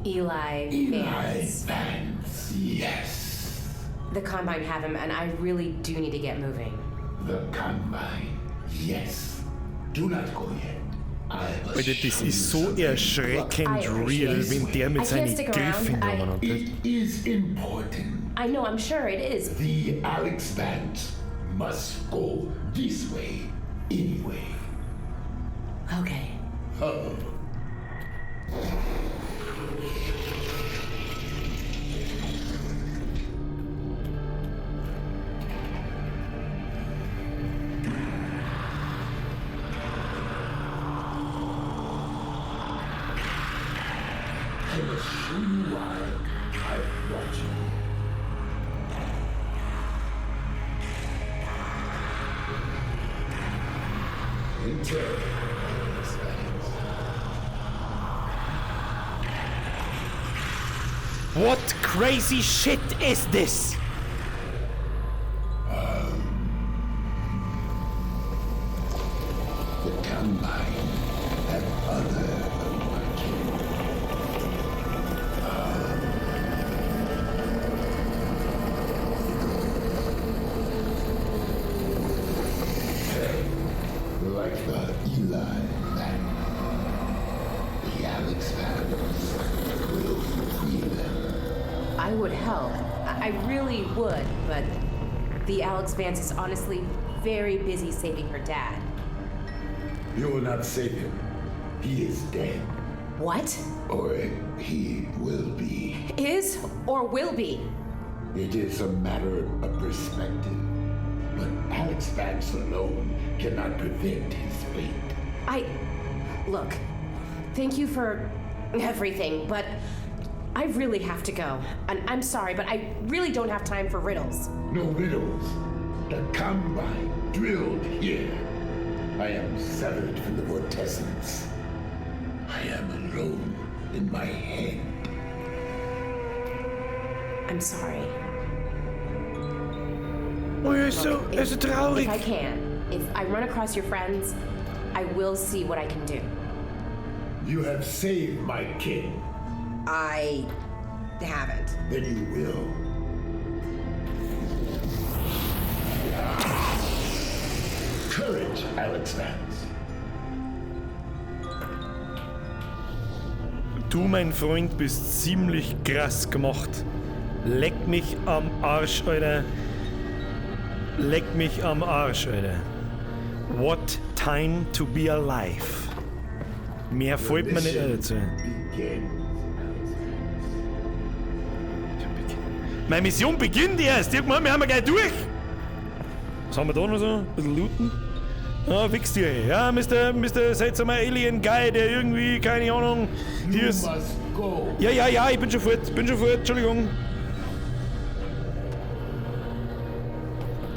Eli Vance. Vance. Yes. The Combine have him, and I really do need to get moving. The Combine. Yes. Do not go yet. Alter, das ist so erschreckend real, wenn der mit seinen Griffingern hat. It is important. I know, I'm sure it is. The Alex Vance must go this way anyway. Okay. Oh. I will show you why I brought you. Enter. What crazy shit is this? The Combine have other like the Eli Vance. The Alex Vance will free them. I would help. I really would, but the Alex Vance is honestly very busy saving her dad. You will not save him. He is dead. What? Or he will be. Is or will be? It is a matter of perspective. But Alex Vance alone cannot prevent his fate. Look, thank you for everything, but I really have to go. And I'm sorry, but I really don't have time for riddles. No riddles. The Combine drilled here. I am severed from the vortessence. I am alone in my head. I'm sorry. Oh, er ist so traurig. If I can, if I run across your friends, I will see what I can do. You have saved my kid. I haven't. Then you will. Courage, Alex Vance. Du, mein Freund, bist ziemlich krass gemacht. Leck mich am Arsch, Alter. Leck mich am Arsch, Alter. What time to be alive. Mehr fällt mir nicht dazu. Meine Mission beginnt erst. Wir haben ja gleich durch. Was haben wir da noch so? Ein bisschen looten? Ah, fix dir. Ja, Mr. seltsamer Alien Guy, der irgendwie, keine Ahnung, hier ist... Ja, ich bin schon fort, Entschuldigung.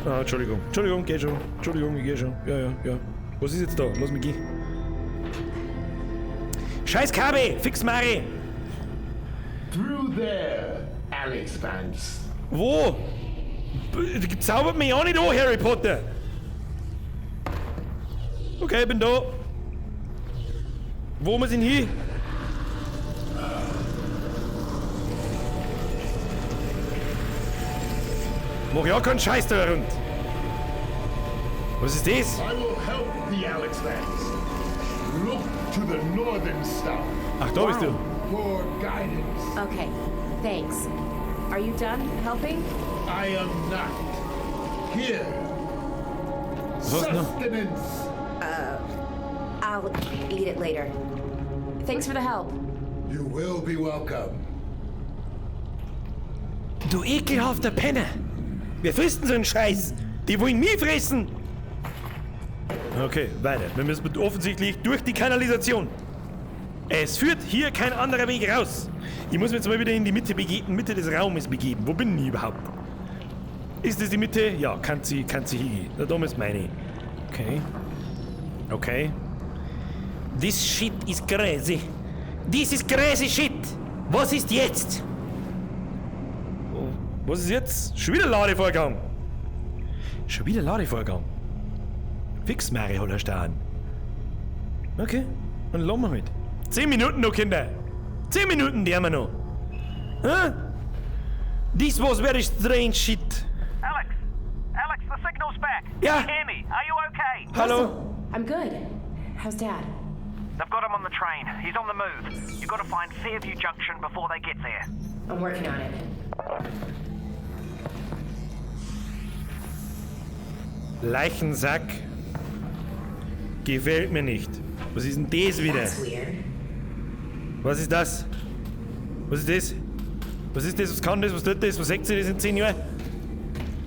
Ah, Entschuldigung, geh schon. Entschuldigung, ich geh schon. Ja. Was ist jetzt da? Lass mich gehen. Scheiß Kabel, fix Mari. Through there, Alex Vance. Wo? Zaubert mich auch nicht an, Harry Potter. Okay, ich bin da. Wo muss ich denn hin? Mach ja keinen Scheiß da rund. Was ist das? I will help the Alex Vance. Look to the northern star. Ach, da bist du. For guidance. Okay, thanks. Are you done helping? I am not. Here. Was noch? Sustenance. I'll eat it later. Thanks for the help. You will be welcome. Du ekelhafter Penner! Wir frisst so einen Scheiß! Die wollen mich fressen! Okay, weiter. Wir müssen offensichtlich durch die Kanalisation. Es führt hier kein anderer Weg raus. Ich muss mich jetzt mal wieder in die Mitte des Raumes begeben. Wo bin ich überhaupt? Ist das die Mitte? Ja, kann sie hingehen. Na, da ist meine. Okay. This shit is crazy. This is crazy shit. Was ist jetzt? Oh, was ist jetzt? Schon wieder Ladevorgang. Fix Mari hat er stehen. Okay, dann lassen wir halt. 10 Minuten noch, Kinder. 10 Minuten, die haben wir noch. Huh? This was very strange shit. Alex, the signal's back. Yeah. Can you hear me? Are you okay? Hello? I'm good. How's Dad? They've got him on the train. He's on the move. You've got to find Fairview Junction before they get there. I'm working on it. Leichensack. Gefällt mir nicht. Was ist denn das wieder? That's weird. Was ist das? Was ist das? Was ist das? Was kann das? Was tut das? Was sagt sie das in 10 Jahren?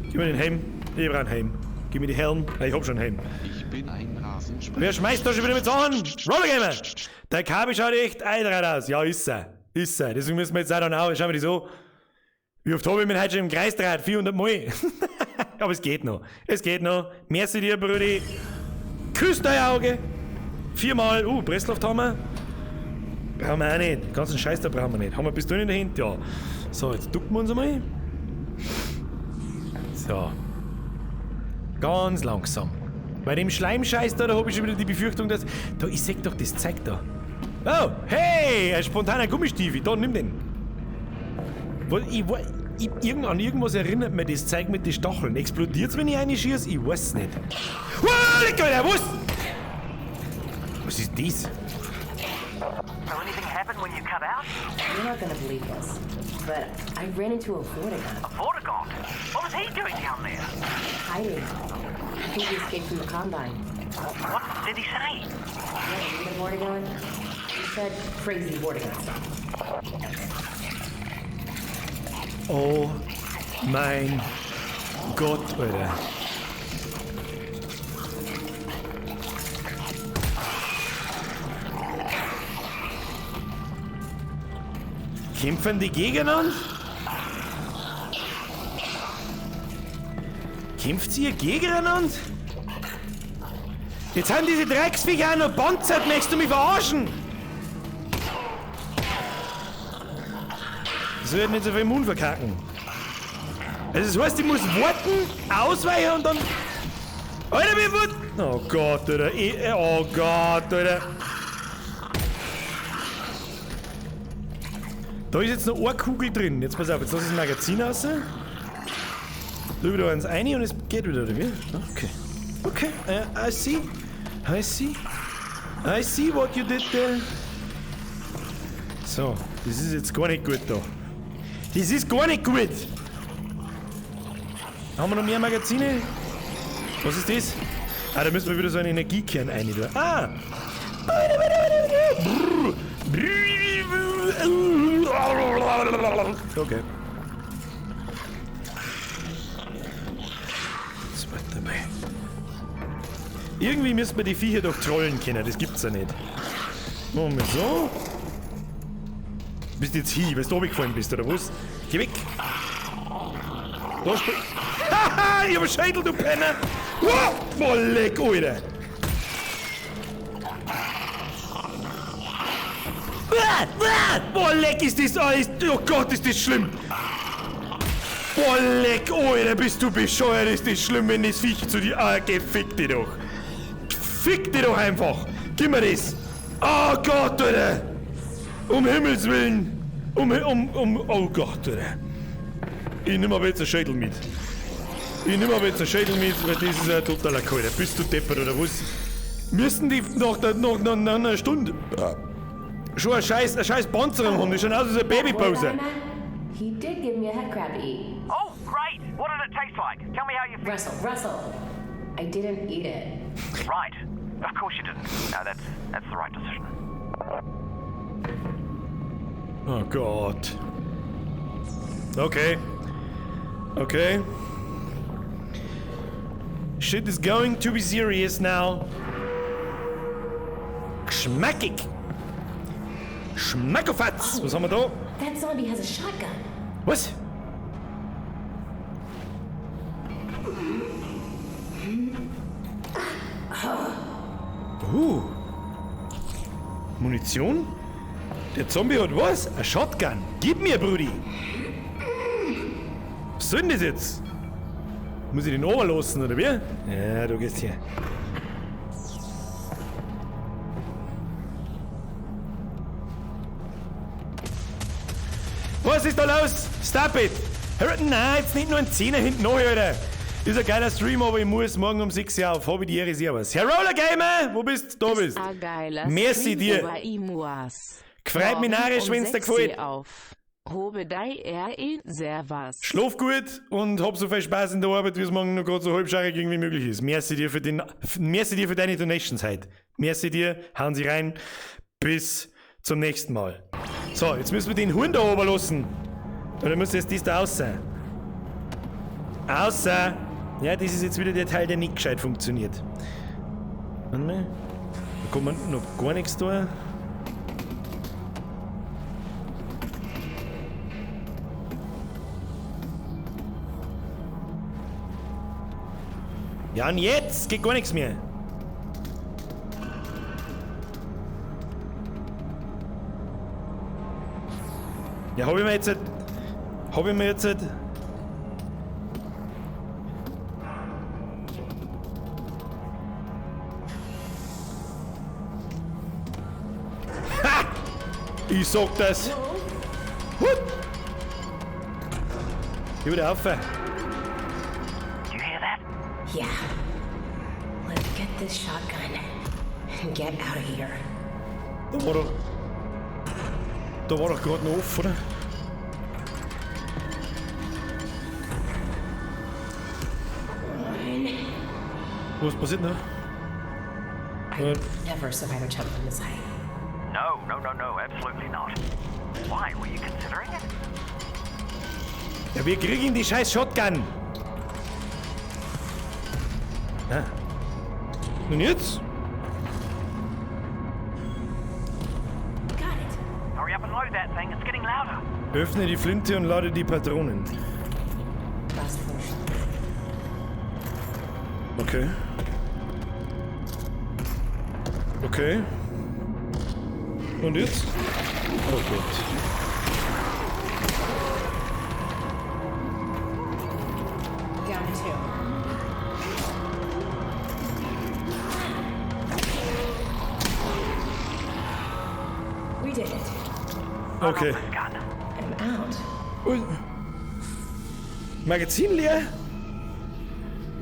Gib mir den Helm. Ich brauche einen Helm. Gib mir die Helm. Ich hab schon einen Helm. Ich bin ein Rasensprenger. Wer schmeißt da schon wieder mit Sachen? Rollergamer! Der Kabel schaut echt eindraht aus. Ja, ist er. Deswegen müssen wir jetzt auch dann auch. Schauen wir die so. Wie oft habe ich mich heute schon im Kreis gedreht? 400 Mal. Aber es geht noch. Merci dir, Brudi. Küsst dein Auge. 4-mal. Presslufthammer. Brauchen wir auch nicht. Den ganzen Scheiß da brauchen wir nicht. Haben wir Pistolen in der Hand? Ja. So, jetzt ducken wir uns einmal. So. Ganz langsam. Bei dem Schleimscheiß da habe ich schon wieder die Befürchtung, dass... Da, ich seh doch das Zeug da. Oh, hey, ein spontaner Gummistiefel. Da, nimm den. An irgendwas erinnert mir das Zeug mit den Stacheln. Explodiert's, wenn ich eine schieße? Ich weiß nicht. Was? Was ist das? So anything happened when you cut out? You're not gonna believe this, but I ran into a Vortigaunt. A Vortigaunt? What was he doing down there? Hiding. I think he escaped from the Combine. What did he say? Yeah, the Vortigaunt? He said crazy Vortigaunt stuff. Oh mein Gott, Alter. Kämpfen die gegeneinander? Kämpft sie gegeneinander? Jetzt haben diese Drecksviecher auch noch panzert, möchtest du mich verarschen? Das wird nicht so viel im Mund verkacken. Also das heißt, ich muss warten, ausweichen und dann... Alter, wie wird... Oh Gott, Alter. Oh Gott, Alter. Da ist jetzt noch eine Kugel drin. Jetzt pass auf, jetzt lass ich das Magazin raus. Du wieder eins rein und es geht wieder, oder wie? Okay. I see what you did there. So, das ist jetzt gar nicht gut da. Das ist gar nicht gut. Haben wir noch mehr Magazine? Was ist das? Ah, da müssen wir wieder so einen Energiekern rein. Ah! Okay. Das wird dabei. Irgendwie müssen wir die Viecher doch trollen können, das gibt's ja nicht. Machen wir so. Bist jetzt hier, weil du runtergefallen bist, oder was? Geh weg! Da haha, ich hab einen Schädel, du Penner! Wow! Boah, leck, Alter! Boah, leck, ist das alles... Oh Gott, ist das schlimm! Boah, leck, Alter, bist du bescheuert, ist das schlimm, wenn das Viech zu dir... Ah, geh, fick dich doch! Fick dich doch einfach! Gib mir das! Oh Gott, Alter! Um Himmels Willen! Oh Gott, Alter! Ich nehm aber jetzt einen Schädel mit. Weil das ist ein totaler Kalter. Bist du deppert oder was? Müssen die nach einer Stunde schon eine scheiß Panzerung haben? Das schaut aus wie eine Babypause. He did give me a head crab to eat. Oh, great! What did it taste like? Tell me how you feel. Russell, I didn't eat it. Right. Of course you didn't. No, that's the right decision. Oh Gott. Okay. Shit is going to be serious now. Schmackig. Schmackofatz. Was haben wir da? That zombie has a shotgun. Was? Munition? Der Zombie hat was? Ein Shotgun. Gib mir, Brudi. Was soll denn das jetzt? Muss ich den overlassen, oder wie? Ja, du gehst hier. Was ist da los? Stop it! Nein, jetzt nicht nur ein Zehner hinten noch, Alter. Ist ein geiler Stream, aber ich muss morgen um 6 Uhr auf. Hab ich die Ehre, servus. Herr Roller Gamer, wo bist du? Da bist. Ein geiler Merci Stream dir. über Imuas. Gefreut mich narrisch, wenn's dir gefällt. Auf. Hobe dei R.E. Servus. Schlaf gut und hab so viel Spaß in der Arbeit, wie es morgen noch gerade so halbschaurig irgendwie möglich ist. Merci dir für deine Donations heute. Merci dir, hauen Sie rein. Bis zum nächsten Mal. So, jetzt müssen wir den Hund da oben lassen. Oder muss jetzt das da außer? Außer. Ja, das ist jetzt wieder der Teil, der nicht gescheit funktioniert. Warte mal. Da kann man noch gar nichts tun. Ja, und jetzt geht gar nichts mehr. Ja, hab ich mir jetzt... Ha! Ich sag das. What? Geh wieder auf. Yeah. Let's get this shotgun and get out of here. Da war doch gerade noch offen, oder? Was passiert noch? I've never survived a jump from this height. No, absolutely not. Why? Were you considering it? Ja, wir kriegen die scheiß Shotgun. Ja. Und jetzt? Hurry up and load that thing. It's getting louder. Öffne die Flinte und lade die Patronen. Okay. Okay. Und jetzt? Oh Gott. Down to 2. We did it. Okay. I'm out. Und Magazin leer?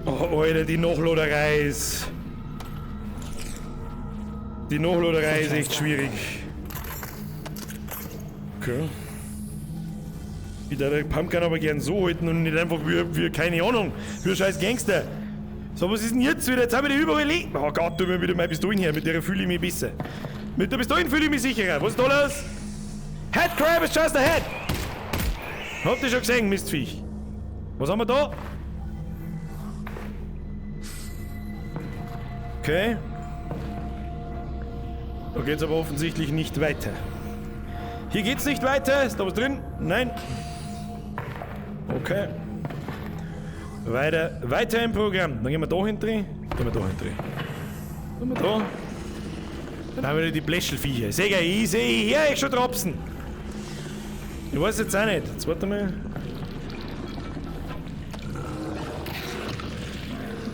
Oh, Alter, die Nachladerei ist... Die Nachladerei ist echt schwierig. Okay. Ich darf den Pumpgun aber gern so halten und nicht einfach wie keine Ahnung, wie ein scheiß Gangster. So, was ist denn jetzt wieder? Jetzt haben wir die überall liegen. Oh Gott, tu mir wieder meine Pistolen her, mit der fühle ich mich besser. Mit der Pistolen fühle ich mich sicherer. Was ist da los? Headcrab is just ahead! Habt ihr schon gesehen, Mistviech? Was haben wir da? Okay. Da geht's aber offensichtlich nicht weiter. Hier geht's nicht weiter. Ist da was drin? Nein. Okay. Weiter im Programm. Dann gehen wir da hinten. Gehen wir da. Dann haben wir die Bläschelviecher. Ich sehe hier schon Tropfen. Ich weiß jetzt auch nicht. Jetzt warte mal.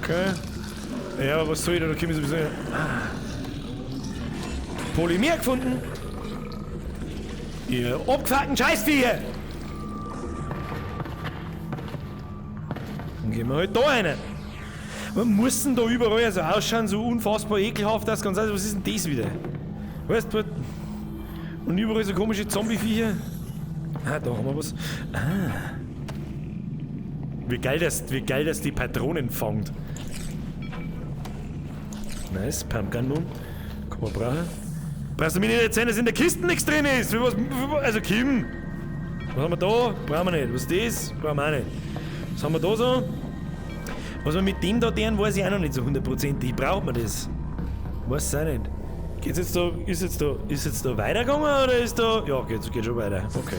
Okay. Ja, aber was soll ich da? Da komme ich sowieso. Polymer gefunden. Ihr abgefuckten Scheißviecher. Dann gehen wir halt da rein. Man muss denn da überall so ausschauen, so unfassbar ekelhaft, das Ganze. Was ist denn das wieder? Weißt du, und überall so komische Zombie-Viecher. Ah, da haben wir was. Ah. Wie geil, dass die Patronen fangt. Nice, Pumpgun Moon. Kann man brauchen. Brauchst du mir nicht erzählen, dass in der Kiste nichts drin ist? Also Kim. Was haben wir da? Brauchen wir nicht. Was ist das? Brauchen wir auch nicht. Was haben wir da so? Was wir mit dem da tun, weiß ich auch noch nicht so 100%. Braucht man das? Weiß ich auch nicht. Geht's jetzt da, ist jetzt da weitergegangen oder ist da... Ja, geht schon weiter. Okay.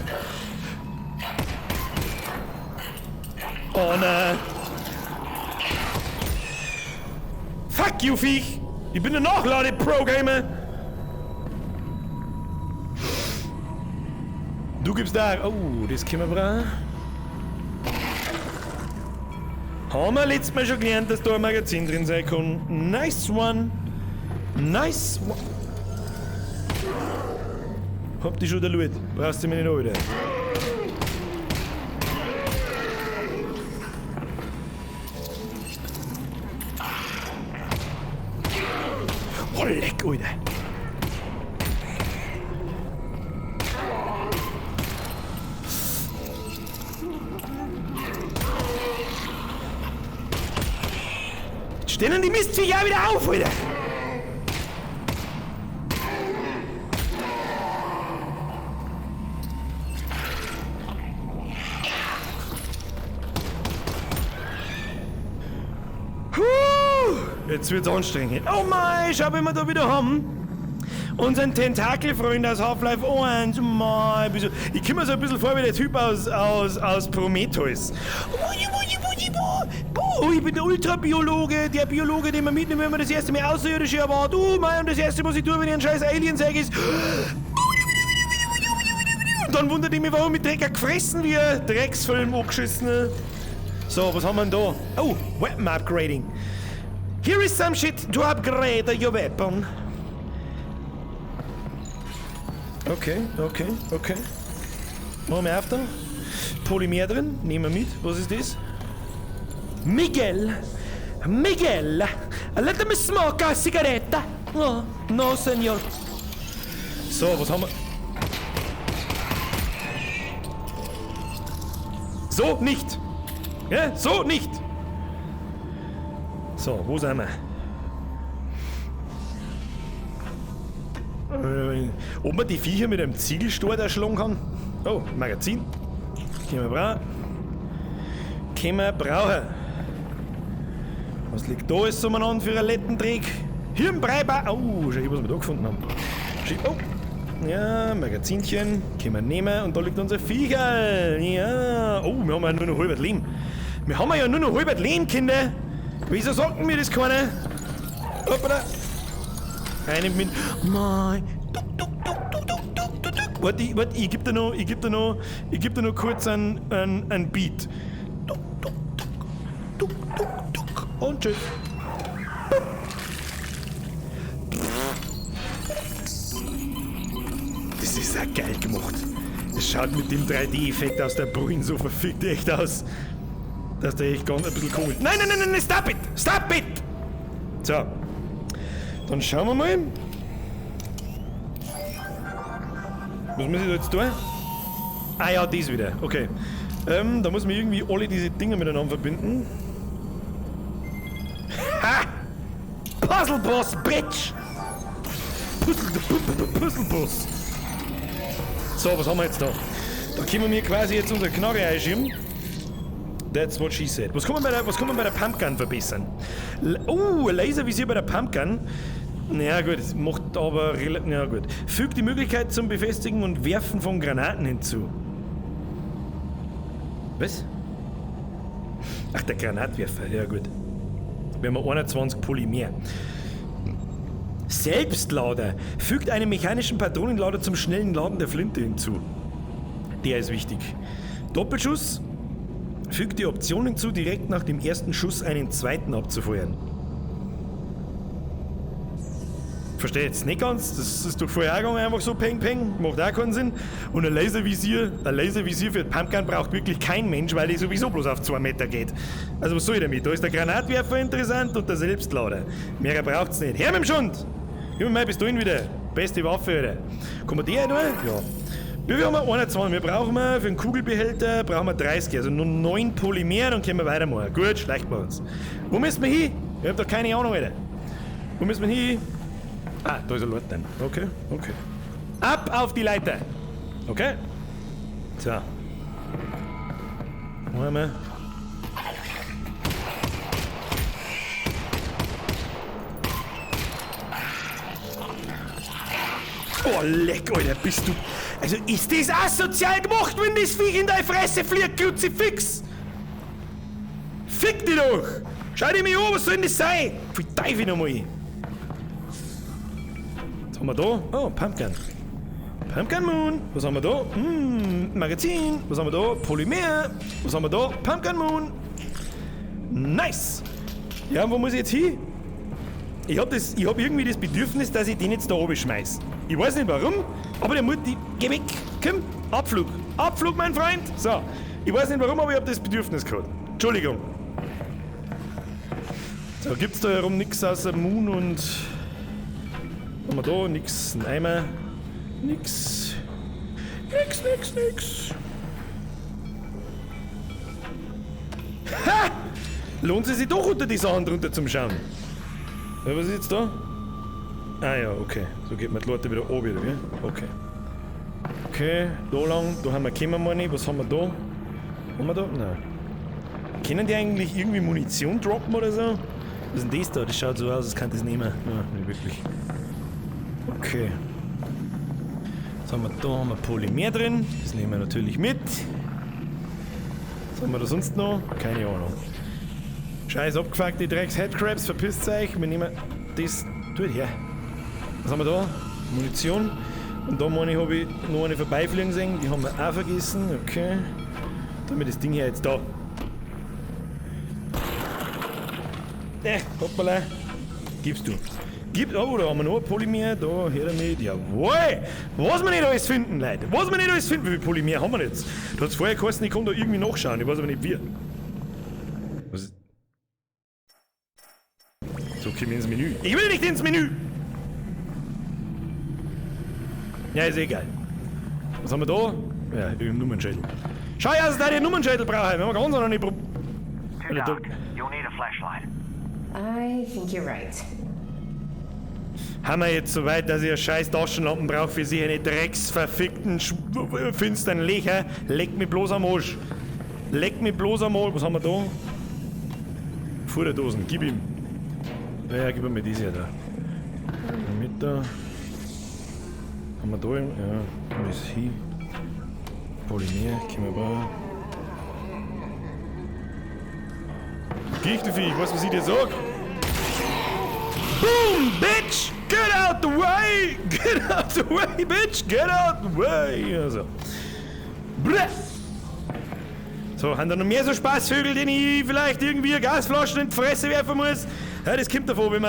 Oh nein! Fuck you, Viech! Ich bin ein Nachlade-Pro-Gamer! Du gibst da... Oh, das können wir brauchen. Haben wir letztes Mal schon gelernt, dass da ein Magazin drin sein kann. Nice one! Nice one! Habt ihr schon der Loot? Brauchst du mir nicht auch wieder? Oh, leck, Alter! Stellen die Mistviecher auch wieder auf, Alter! Jetzt wird's anstrengend. Oh mein, schau, wenn wir da wieder haben. Unseren Tentakelfreund aus Half-Life 1. Mein, ich komme mir so ein bisschen vor wie der Typ aus Prometheus. Oh, ich bin der Ultrabiologe, der Biologe, den man mitnimmt, wenn man das erste Mal Außerirdische erwartet. Oh mein, und das erste, was ich tue, wenn ich einen scheiß Alien sage, ist... Und dann wundert ich mich, warum ich Drecker gefressen wie ein Drecksfilm angeschissen. So, was haben wir denn da? Oh, Weapon Upgrading. Here is some shit to upgrade your weapon. Okay. Machen wir auf da. Polymer drin, nehmen wir mit. Was ist das? Miguel, let me smoke a cigarette. Oh, no, senor. So, was haben wir? So nicht. Ja, so nicht. So, wo sind wir? Ob man die Viecher mit einem Ziegelstort erschlagen kann? Oh, Magazin. Können wir brauchen. Was liegt da alles umeinander für einen Lettenträg? Hirnbreiber. Oh, schau, was wir da gefunden haben. Oh. Ja, Magazinchen. Können wir nehmen. Und da liegt unser Viecher. Ja. Oh, wir haben ja nur noch halbes Leben. Kinder. Wieso sagt mir das keiner? Hoppala. Einen mit. Nein. Warte, ich geb dir noch kurz einen Beat. Und tschüss. Das ist auch geil gemacht. Es schaut mit dem 3D-Effekt aus der Brühen so verfickt echt aus. Dass der echt ganz ein bisschen komisch. Nein, stop it! So. Dann schauen wir mal. Was muss ich da jetzt tun? Ah ja, das wieder. Okay. Da muss man irgendwie alle diese Dinger miteinander verbinden. Ha! Puzzle Boss, Bitch! Puzzle Boss. So, was haben wir jetzt da? Da können wir quasi jetzt unsere Knarre einschieben. That's what she said. Was kann man bei der Pumpgun verbessern? Ein Laservisier bei der Pumpgun. Naja gut, das macht aber relativ... Ja gut. Fügt die Möglichkeit zum Befestigen und Werfen von Granaten hinzu. Was? Ach, der Granatwerfer, ja gut. Wir haben 21 Polymer. Selbstlader. Fügt einen mechanischen Patronenlader zum schnellen Laden der Flinte hinzu. Der ist wichtig. Doppelschuss. Fügt die Option hinzu, direkt nach dem ersten Schuss einen zweiten abzufeuern. Verstehe jetzt nicht ganz, das ist durch Vorhergang einfach so peng peng, macht auch keinen Sinn. Und ein Laservisier für die Pumpgun braucht wirklich kein Mensch, weil die sowieso bloß auf 2 Meter geht. Also was soll ich damit? Da ist der Granatwerfer interessant und der Selbstlader. Mehr braucht's nicht. Her mit dem Schund! Gib mir meine Pistolen wieder. Beste Waffe, Alter. Kann man die auch noch? Ja. Wir haben 21, wir brauchen für einen Kugelbehälter brauchen wir 30, also nur 9 Polymer, dann können wir weitermachen. Gut, schlecht bei uns. Wo müssen wir hin? Ich hab doch keine Ahnung, Alter. Wo müssen wir hin? Ah, da ist ein Leutnant. Okay. Ab auf die Leiter. Okay? So. Einmal. Oh, leck, Alter, bist du... Also, ist das asozial gemacht, wenn das Viech in deine Fresse fliegt, Kruzifix? Fick dich doch! Schau dir mich an, was soll denn das sein? Für Teufel nochmal. Was haben wir da? Oh, Pumpgun. Pumpgun Moon. Was haben wir da? Magazin. Was haben wir da? Polymer. Was haben wir da? Pumpgun Moon. Nice. Ja, und wo muss ich jetzt hin? Ich hab irgendwie das Bedürfnis, dass ich den jetzt da oben schmeiß. Ich weiß nicht warum, aber der muss die... Geh weg! Komm! Abflug! Abflug, mein Freund! So. Ich weiß nicht warum, aber ich hab das Bedürfnis gehabt. Entschuldigung. So, gibt's da herum nix außer Moon und... Was haben wir da? Nix. Ein Eimer. Nix. Ha! Lohnt es sich doch unter die Sachen drunter zum Schauen. Ja, was ist jetzt da? Ah ja, okay. So geht man die Leute wieder oben, gell? Okay. Okay, da lang, da haben wir Kämmermoney. Was haben wir da? Haben wir da? Nein. Können die eigentlich irgendwie Munition droppen oder so? Was ist denn das da? Das schaut so aus, als kann das nehmen. Ja, nicht wirklich. Okay. Was haben wir da? Haben wir Polymer drin. Das nehmen wir natürlich mit. Was haben wir da sonst noch? Keine Ahnung. Scheiß abgefuckte Drecks-Headcrabs, verpisst euch. Wir nehmen das. Tut her. Was haben wir da? Munition. Und da meine ich, habe ich noch eine vorbeifliegen sehen. Die haben wir auch vergessen. Okay. Dann haben wir das Ding hier jetzt da. Hoppala. Gibst du. Oh, da haben wir noch ein Polymer. Da, her damit. Jawohl! Was wir nicht alles finden, Leute. Was wir nicht alles finden. Wie viel Polymer haben wir jetzt? Da hat es vorher geheißen, ich kann da irgendwie nachschauen. Ich weiß aber nicht wie. Was ist... So, komm ins Menü. Ich will nicht ins Menü! Ja, ist egal. Was haben wir da? Ja, irgendein Nummernschädel. Schau ja, dass ich deine Nummernschädel brauche. Wenn wir ganz noch nicht... Too dark. You'll need a flashlight. I think you're right. Haben wir jetzt so weit, dass ich eine scheiß Taschenlampen brauche für sich eine drecksverfickten, finsteren Löcher? Leck mich bloß am Arsch. Leck mich bloß am Arsch. Was haben wir da? Futterdosen, gib ihm. Ja, gib mir diese da. Mit da. Haben wir da? Ja, wo ist hin? Polymer, können wir bauen. Gichtelvieh, ich weiß, was ich dir sag. Boom, bitch! Get out the way! Get out the way, bitch! Get out the way! Also. Bleh. So, haben da noch mehr so Spaßvögel, denen ich vielleicht irgendwie Gasflaschen in die Fresse werfen muss? Ja, das kommt davon, wenn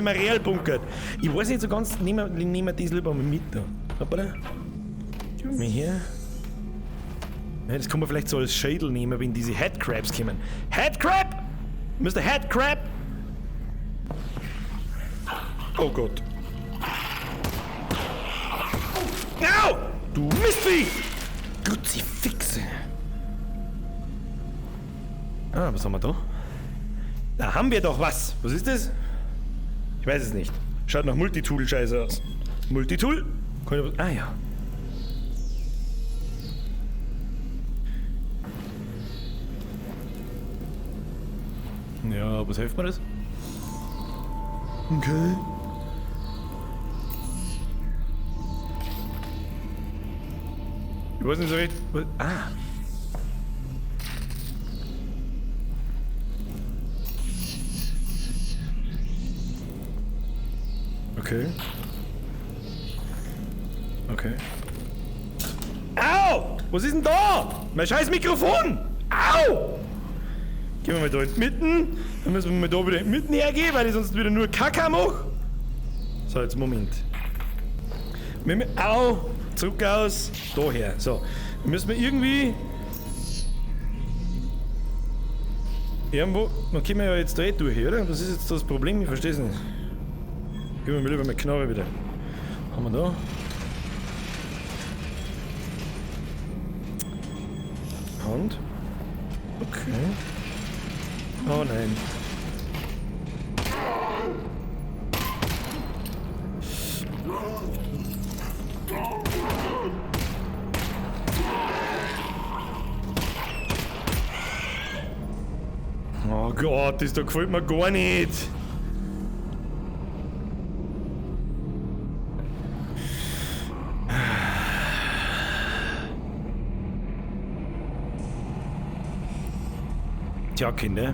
man real bunkert. Ich weiß nicht so ganz, nehmen wir das lieber mal mit da. Hoppala. Gib mir her. Ja, das kann man vielleicht so als Schädel nehmen, wenn diese Headcrabs kommen. Headcrab! Mr. Headcrab! Oh Gott. Au! Du Mistvieh! Kruzifix! Ah, was haben wir da? Da haben wir doch was. Was ist das? Ich weiß es nicht. Schaut nach Multitool-Scheiße aus. Multitool? Ah ja. Ja, was hilft mir das? Okay. Ich weiß nicht so recht. Ah. Okay. Okay. Au! Was ist denn da? Mein scheiß Mikrofon! Au! Gehen wir mal da in die Mitten. Dann müssen wir mal da wieder in die Mitten hergehen, weil ich sonst wieder nur Kacke mache. So, jetzt Moment. Au! Zurück aus. Daher. So. Dann müssen wir irgendwie. Irgendwo. Dann kommen wir ja jetzt da durch, oder? Das ist jetzt das Problem, ich verstehe es nicht. Gehen wir mal lieber meine Knarre wieder. Haben wir da? Hand. Okay. Oh nein. Oh Gott, das da gefällt mir gar nicht. Tja, Kinder.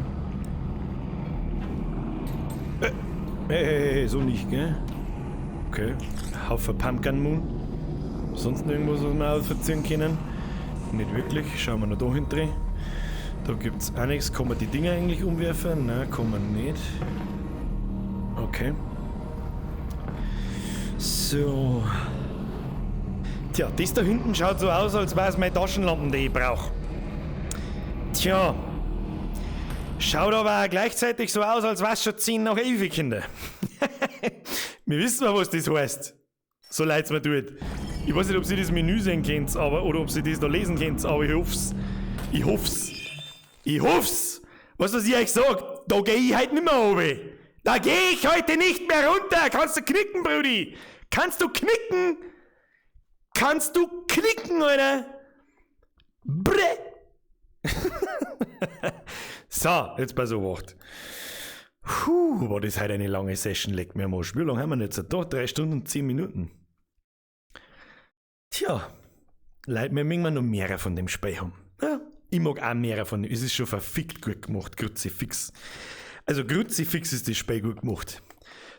Hey, so nicht, gell? Okay. Haufen Pumpkin Moon. Sonst irgendwas, was wir ausverziehen können? Nicht wirklich. Schauen wir noch da hinten. Da gibt's auch nichts. Kann man die Dinger eigentlich umwerfen? Nein, kann man nicht. Okay. So. Tja, das da hinten schaut so aus, als wäre es meine Taschenlampen, die ich brauche. Tja. Schaut aber auch gleichzeitig so aus, als wäre es schon 10 nach 11, Kinder. Wir wissen mal, was das heißt. So leid's mir tut. Ich weiß nicht, ob Sie das Menü sehen könnt, oder ob Sie das da lesen könnt, aber ich hoff's. Ich hoff's. Ich hoff's. Was ich euch sag, da geh ich heute nicht mehr runter. Da geh ich heute nicht mehr runter. Kannst du knicken, Brudi? Kannst du knicken? Kannst du knicken, Alter? Bre. So, jetzt bei so Wacht. War das heute eine lange Session, leckt mir am Arsch. Wie lange haben wir jetzt da? 3 Stunden und 10 Minuten. Tja, Leute, wir mögen noch mehr von dem Spiel haben. Ja, ich mag auch mehr von dem. Es ist schon verfickt gut gemacht, Kruzifix. Also Kruzifix ist das Spiel gut gemacht.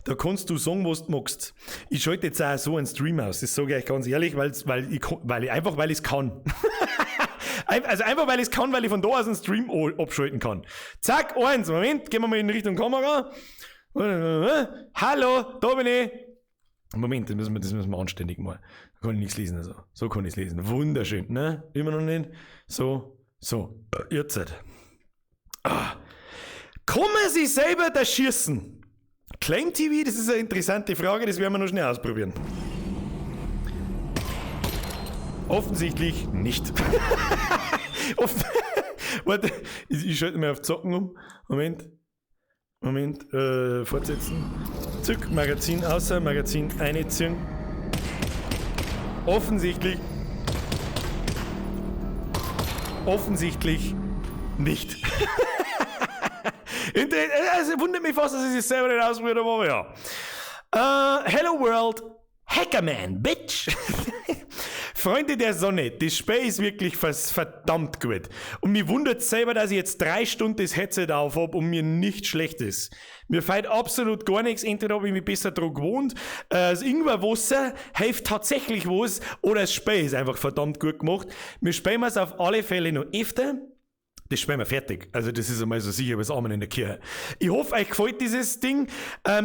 Da kannst du sagen, was du magst. Ich schalte jetzt auch so einen Stream aus, das sage ich euch ganz ehrlich, weil ich es kann. Also einfach, weil ich es kann, weil ich von da aus einen Stream abschalten kann. Zack, eins, Moment, gehen wir mal in Richtung Kamera. Hallo, da bin ich. Moment, das müssen wir anständig machen. Da kann ich nichts lesen. Also. So kann ich es lesen. Wunderschön, ne? Immer noch nicht. So. Jetzt. Kann man sich selber da schießen? Claim TV, das ist eine interessante Frage, das werden wir noch schnell ausprobieren. Offensichtlich nicht. Warte, ich schalte mal auf Zocken um. Moment, fortsetzen. Zück, Magazin außer, Magazin einziehen. Offensichtlich nicht. Es wundert mich fast, dass ich es selber nicht ausprobiert habe, aber ja. Hello World, Hackerman, Bitch. Freunde der Sonne, das Spiel ist wirklich verdammt gut. Und mich wundert selber, dass ich jetzt 3 Stunden das Headset auf habe und mir nicht schlecht ist. Mir fällt absolut gar nichts. Entweder habe ich mich besser dran gewohnt, das Ingwerwasser hilft tatsächlich was, oder das Spiel ist einfach verdammt gut gemacht. Wir spielen es auf alle Fälle noch öfter. Das spielen wir fertig. Also das ist einmal so sicher wie das Amen in der Kirche. Ich hoffe, euch gefällt dieses Ding.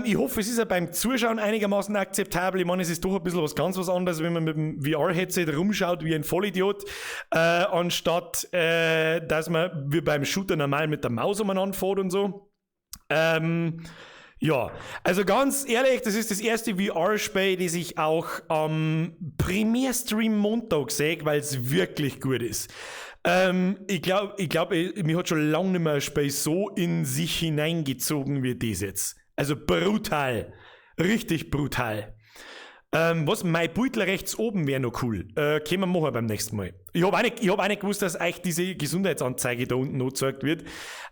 Ich hoffe, es ist ja beim Zuschauen einigermaßen akzeptabel. Ich meine, es ist doch ein bisschen was anderes, wenn man mit dem VR-Headset rumschaut wie ein Vollidiot, anstatt dass man wie beim Shooter normal mit der Maus umeinander fährt und so. Ja, also ganz ehrlich, das ist das erste VR-Spiel, das ich auch am Premiere-Stream Montag sehe, weil es wirklich gut ist. Ich glaube, mir hat schon lange nicht mehr ein Spiel so in sich hineingezogen wie das jetzt. Also brutal. Richtig brutal. Was, mein Beutel rechts oben wäre noch cool. Können wir machen beim nächsten Mal. Ich hab auch nicht gewusst, dass euch diese Gesundheitsanzeige da unten noch gezeigt wird.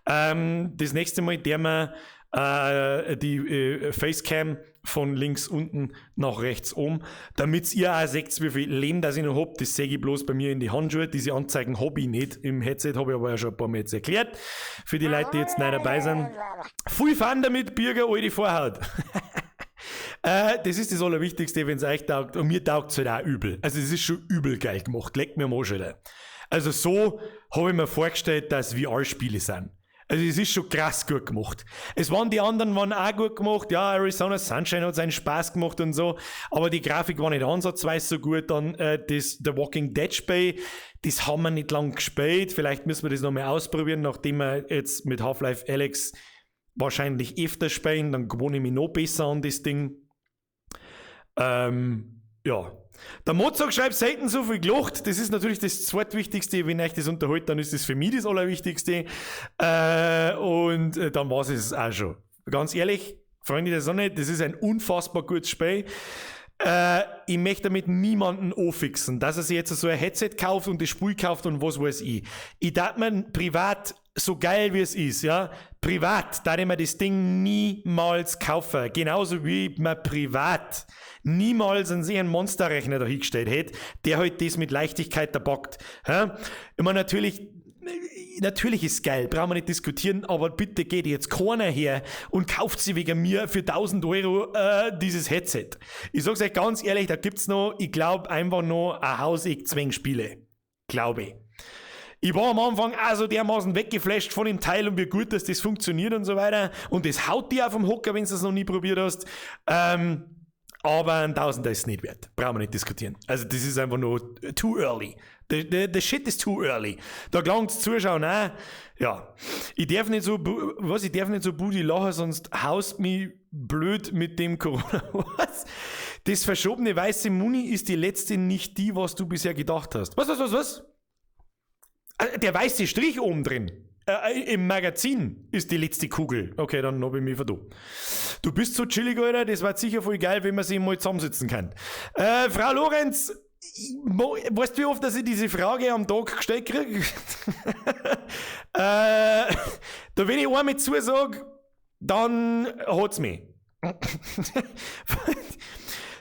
Das nächste Mal, der wir die Facecam von links unten nach rechts oben, damit ihr auch seht, wie viel Leben das ich noch hab. Das sehe ich bloß bei mir in die Handschuhe. Diese Anzeigen habe ich nicht im Headset, habe ich aber ja schon ein paar Mal jetzt erklärt. Für die Leute, die jetzt neu dabei sind. Viel Fun damit, Bürger, alte Vorhaut. Das ist das Allerwichtigste, wenn es euch taugt. Und mir taugt es halt auch übel. Also es ist schon übel geil gemacht. Leckt mir mal schon. Also so habe ich mir vorgestellt, dass VR-Spiele sind. Also es ist schon krass gut gemacht. Die anderen waren auch gut gemacht. Ja, Arizona Sunshine hat seinen Spaß gemacht und so. Aber die Grafik war nicht ansatzweise so gut. Dann The Walking Dead Spiel, das haben wir nicht lang gespielt. Vielleicht müssen wir das nochmal ausprobieren, nachdem wir jetzt mit Half-Life Alyx wahrscheinlich öfter spielen. Dann gewohne ich mich noch besser an das Ding. Ja. Der Mozart schreibt selten so viel gelacht. Das ist natürlich das zweitwichtigste. Wenn euch das unterhält, dann ist das für mich das Allerwichtigste. Und dann war es auch schon. Ganz ehrlich, Freunde der Sonne, das ist ein unfassbar gutes Spiel. Ich möchte damit niemanden anfixen, dass er sich jetzt so ein Headset kauft und das Spiel kauft und was weiß ich. Ich darf mir privat, so geil wie es ist, ja, privat darf ich mir das Ding niemals kaufen. Genauso wie man privat niemals einen Monsterrechner dahingestellt hätte, der halt das mit Leichtigkeit packt. Ja? Ich meine, natürlich ist es geil, brauchen wir nicht diskutieren, aber bitte geht jetzt keiner her und kauft sie wegen mir für 1.000 Euro dieses Headset. Ich sag's euch ganz ehrlich, da gibt's noch, ich glaube, einfach noch ein Hauseck Zwängspiele. Glaube ich. Ich war am Anfang also dermaßen weggeflasht von dem Teil und wie gut, dass das funktioniert und so weiter. Und das haut dir auf dem Hocker, wenn du es noch nie probiert hast. Aber ein Tausender ist es nicht wert. Brauchen wir nicht diskutieren. Also das ist einfach nur too early. The shit is too early. Da gelangt's Zuschauen auch. Ja. Ich darf nicht so Budi lachen, sonst haust mich blöd mit dem Corona. Was? Das verschobene weiße Muni ist die letzte, nicht die, was du bisher gedacht hast. Was? Der weiße Strich oben drin. Im Magazin ist die letzte Kugel. Okay, dann hab ich mich verdammt. Du bist so chillig, Alter. Das war sicher voll geil, wenn man sich mal zusammensitzen kann. Frau Lorenz, weißt du, wie oft dass ich diese Frage am Tag gestellt kriege? Da wenn ich einmal zusage, dann hat's mich.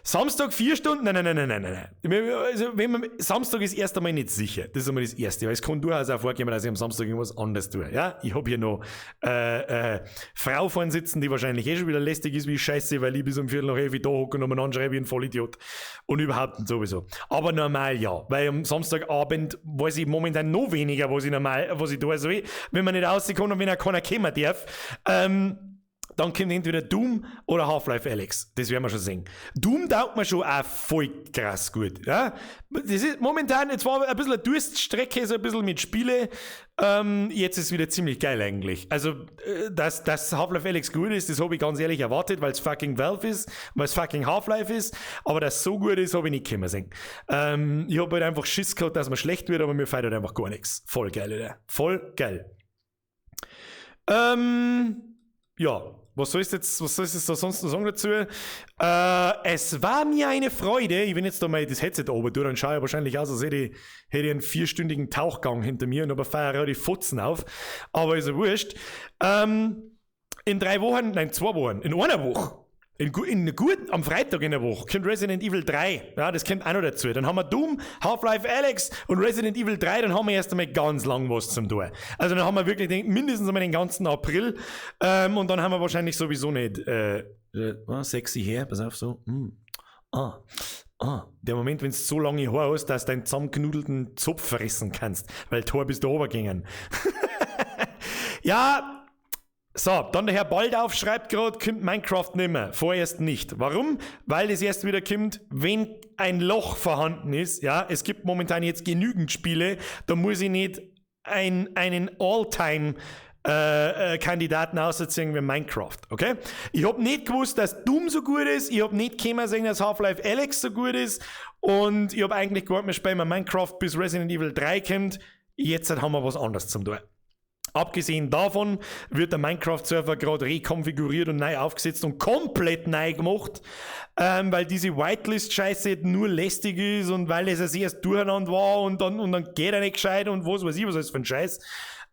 Samstag 4 Stunden? Nein. Also, Samstag ist erst einmal nicht sicher. Das ist einmal das Erste. Weil es kann durchaus auch vorkommen, dass ich am Samstag irgendwas anderes tue. Ja? Ich habe hier noch Frau vorne sitzen, die wahrscheinlich schon wieder lästig ist wie Scheiße, weil ich bis um 11:45 da hocke und umeinander schreibe wie ein Vollidiot. Und überhaupt nicht sowieso. Aber normal ja. Weil am Samstagabend weiß ich momentan noch weniger, was ich tun soll, wenn man nicht rauskommt und wenn auch keiner kommen darf. Dann kommt entweder Doom oder Half-Life Alyx. Das werden wir schon sehen. Doom taugt mir schon auch voll krass gut. Ja? Das ist momentan, jetzt war ein bisschen eine Durststrecke, so ein bisschen mit Spiele. Jetzt ist es wieder ziemlich geil eigentlich. Also, dass Half-Life Alyx gut ist, das habe ich ganz ehrlich erwartet, weil es fucking Valve ist, weil es fucking Half-Life ist. Aber dass es so gut ist, habe ich nicht können sehen. Ich habe halt einfach Schiss gehabt, dass man schlecht wird, aber mir fällt halt einfach gar nichts. Voll geil, Alter. Voll geil. Ja, was soll ich jetzt da sonst noch sagen dazu? Es war mir eine Freude, ich wenn jetzt da mal das Headset oben tue, dann schaue ich wahrscheinlich aus, als hätte ich einen 4-stündigen Tauchgang hinter mir und aber feiere die Fotzen auf. Aber ist ja wurscht. In 2 Wochen, in einer Woche, am Freitag in der Woche kommt Resident Evil 3. Ja, das kommt auch noch dazu. Dann haben wir Doom, Half-Life Alyx und Resident Evil 3. Dann haben wir erst einmal ganz lang was zum tun. Also dann haben wir wirklich mindestens einmal den ganzen April. Und dann haben wir wahrscheinlich sowieso nicht sexy her. Pass auf, so. Der Moment, wenn du so lange Haar hast, dass du deinen zusammenknudelten Zopf fressen kannst. Weil Tor bis da runtergegangen. Ja, so, dann der Herr Baldauf schreibt gerade, kommt Minecraft nimmer, vorerst nicht. Warum? Weil es erst wieder kommt, wenn ein Loch vorhanden ist. Ja, es gibt momentan jetzt genügend Spiele, da muss ich nicht einen All-Time Kandidaten ausziehen wie Minecraft, okay? Ich hab nicht gewusst, dass Doom so gut ist, ich hab nicht gesehen, dass Half-Life Alyx so gut ist und ich hab eigentlich gewartet, wir spielen mal Minecraft bis Resident Evil 3 kommt. Jetzt haben wir was anderes zum tun. Abgesehen davon wird der Minecraft-Server gerade rekonfiguriert und neu aufgesetzt und komplett neu gemacht, weil diese Whitelist-Scheiße nur lästig ist und weil es erst durcheinander war und dann geht er nicht gescheit und was weiß ich, was ist für ein Scheiß.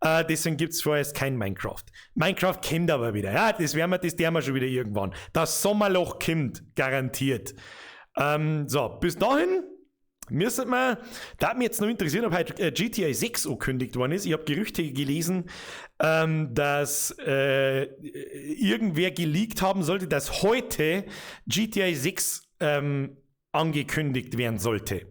Deswegen gibt es vorerst kein Minecraft. Minecraft kommt aber wieder. Ja, das werden wir schon wieder irgendwann. Das Sommerloch kommt, garantiert. So, bis dahin müssen wir, da hat mich jetzt noch interessiert, ob heute GTA 6 angekündigt worden ist. Ich habe Gerüchte gelesen, dass irgendwer geleakt haben sollte, dass heute GTA 6 angekündigt werden sollte.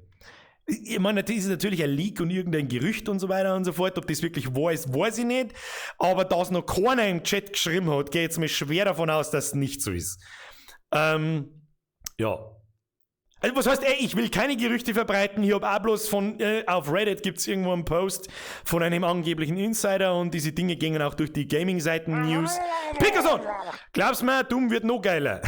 Ich meine, das ist natürlich ein Leak und irgendein Gerücht und so weiter und so fort. Ob das wirklich wahr ist, weiß ich nicht. Aber da es noch keiner im Chat geschrieben hat, gehe ich jetzt mal schwer davon aus, dass es nicht so ist. Ja. Also was heißt, ich will keine Gerüchte verbreiten. Ich habe auch bloß auf Reddit gibt es irgendwo einen Post von einem angeblichen Insider und diese Dinge gingen auch durch die Gaming-Seiten-News. Pickerson! Glaubst mir, dumm wird noch geiler.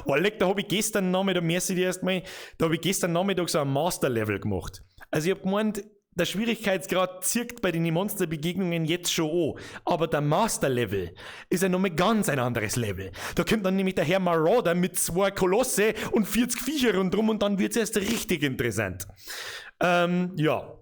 Oh, leck, da habe ich gestern Nachmittag, merci dir erstmal, da habe ich gestern Nachmittag so ein Master-Level gemacht. Also ich habe gemeint, der Schwierigkeitsgrad zirkt bei den Monsterbegegnungen jetzt schon an. Aber der Master-Level ist ja nochmal ganz ein anderes Level. Da kommt dann nämlich der Herr Marauder mit 2 Kolosse und 40 Viecher rundherum und dann wird es erst richtig interessant. Ja.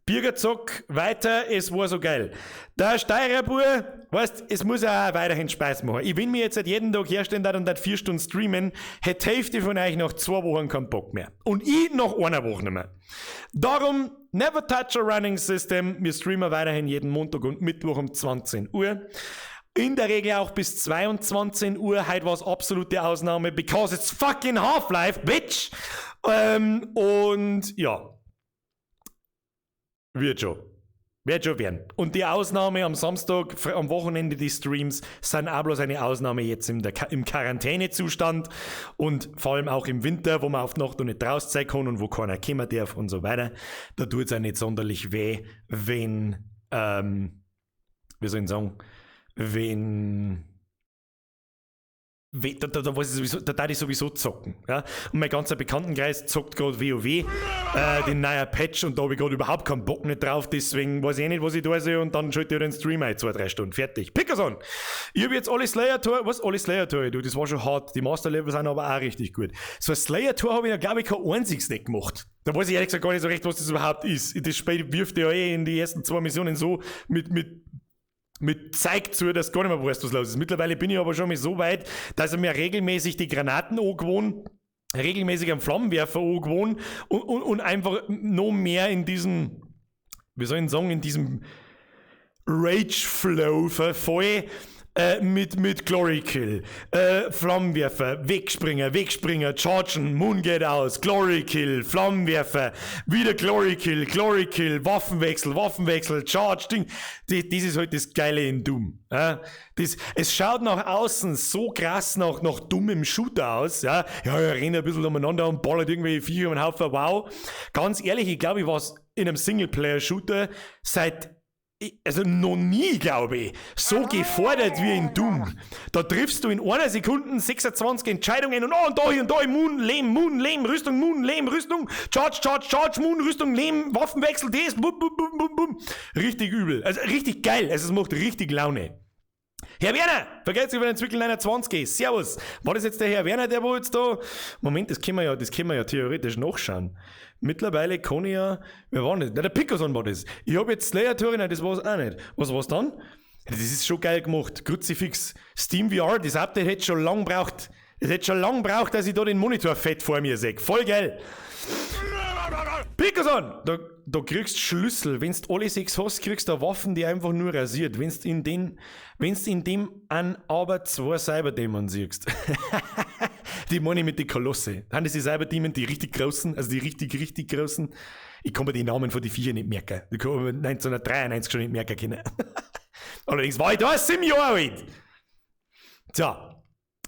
Bürgerzock, weiter, es war so geil. Der Steirerbur, weißt, es muss ja auch weiterhin Spaß machen. Ich will mir jetzt jeden Tag herstellen und dann 4 Stunden streamen, hätte die Hälfte von euch nach 2 Wochen keinen Bock mehr. Und ich nach einer Woche nicht mehr. Darum, never touch a running system. Wir streamen weiterhin jeden Montag und Mittwoch um 20 Uhr. In der Regel auch bis 22 Uhr. Heute war es absolute Ausnahme, because it's fucking Half-Life, bitch! Und ja. Wird schon werden. Und die Ausnahme am Samstag, am Wochenende die Streams, sind auch bloß eine Ausnahme jetzt im Quarantänezustand und vor allem auch im Winter, wo man auf die Nacht noch nicht raus sein kann und wo keiner kommen darf und so weiter. Da tut es auch nicht sonderlich weh, wenn, wie soll ich sagen, da darf ich sowieso zocken. Ja? Und mein ganzer Bekanntenkreis zockt gerade WoW, den neuen Patch, und da habe ich gerade überhaupt keinen Bock nicht drauf, deswegen weiß ich nicht, was ich da sehe, und dann schalte ich den Stream ein, 2-3 Stunden, fertig. Pickerson! Ich habe jetzt alle Slayer-Tore, alle Slayer-Tore, du, das war schon hart, die Master-Level sind aber auch richtig gut. So ein Slayer-Tor habe ich ja, glaube ich, kein einziges nicht gemacht. Da weiß ich ehrlich gesagt gar nicht so recht, was das überhaupt ist. Das Spiel wirft ja in die ersten 2 Missionen so mit zeigt zu, dass gar nicht mehr weißt, was los ist. Mittlerweile bin ich aber schon mal so weit, dass ich mir regelmäßig die Granaten angewohnt, regelmäßig am Flammenwerfer angewohnt und einfach noch mehr in diesem, wie soll ich sagen, in diesem Rage-Flow verfall mit Glory Kill, Flammenwerfer, Wegspringer, Chargen, Moon geht aus, Glory Kill, Flammenwerfer, wieder Glory Kill, Waffenwechsel, Charge, Ding. Das ist halt das Geile in Doom. Ja? Es schaut nach außen so krass nach dummem Shooter aus. Ja, rennt ein bisschen umeinander und ballert irgendwelche Viecher um den Haufen. Wow. Ganz ehrlich, ich glaube, ich war in einem Singleplayer-Shooter also noch nie, glaube ich, so gefordert wie in Doom. Da triffst du in einer Sekunde 26 Entscheidungen und da, Moon, Lehm, Rüstung, Charge, Moon, Rüstung, Lehm, Waffenwechsel, das, bum. Richtig übel. Also richtig geil. Also es macht richtig Laune. Herr Werner, vergesst über den Zwickel 21. Servus. War das jetzt der Herr Werner, der wo jetzt da... Moment, das können wir ja theoretisch nachschauen. Mittlerweile kann ich ja... Wer war das? Der Pickerson war das. Ich habe jetzt Slayer-Tore, nein, das war es auch nicht. Was war's dann? Das ist schon geil gemacht. Kruzifix. Steam VR, das Update hätte schon lang gebraucht. Es hätte schon lang gebraucht, dass ich da den Monitor fett vor mir sehe. Voll geil. Pickerson! Da kriegst du Schlüssel. Wenn du alle 6 hast, kriegst du Waffen, die einfach nur rasiert. Wenn du in dem an aber 2 Cyberdämonen siehst. Die meine ich mit den Kolosse. Haben das die Cyberdämonen, die richtig großen, also die richtig großen? Ich kann mir die Namen von den Viecher nicht merken. Die kann man 1993 schon nicht merken können. Allerdings war ich da 7 Jahre alt. So,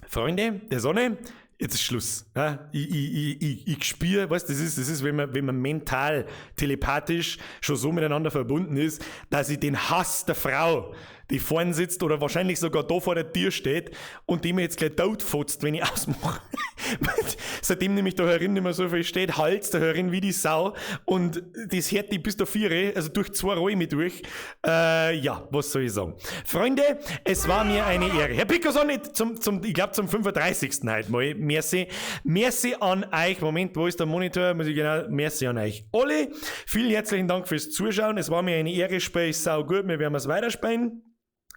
Freunde der Sonne, jetzt ist Schluss. Ja, ich spüre, weißt du, das ist, wenn man mental, telepathisch schon so miteinander verbunden ist, dass ich den Hass der Frau die vorne sitzt oder wahrscheinlich sogar da vor der Tür steht und die mir jetzt gleich totfotzt, wenn ich ausmache. Seitdem nämlich da herin nicht mehr so viel steht, halt's da herin wie die Sau und das hört die bis da 4, also durch 2 Räume durch. Ja, was soll ich sagen? Freunde, es war mir eine Ehre. Herr Pickerson, ich glaube zum 35. heute mal. Merci an euch. Moment, wo ist der Monitor? Muss ich genau, merci an euch alle. Vielen herzlichen Dank fürs Zuschauen. Es war mir eine Ehre, spiele ich sau gut. Wir werden es weiterspielen.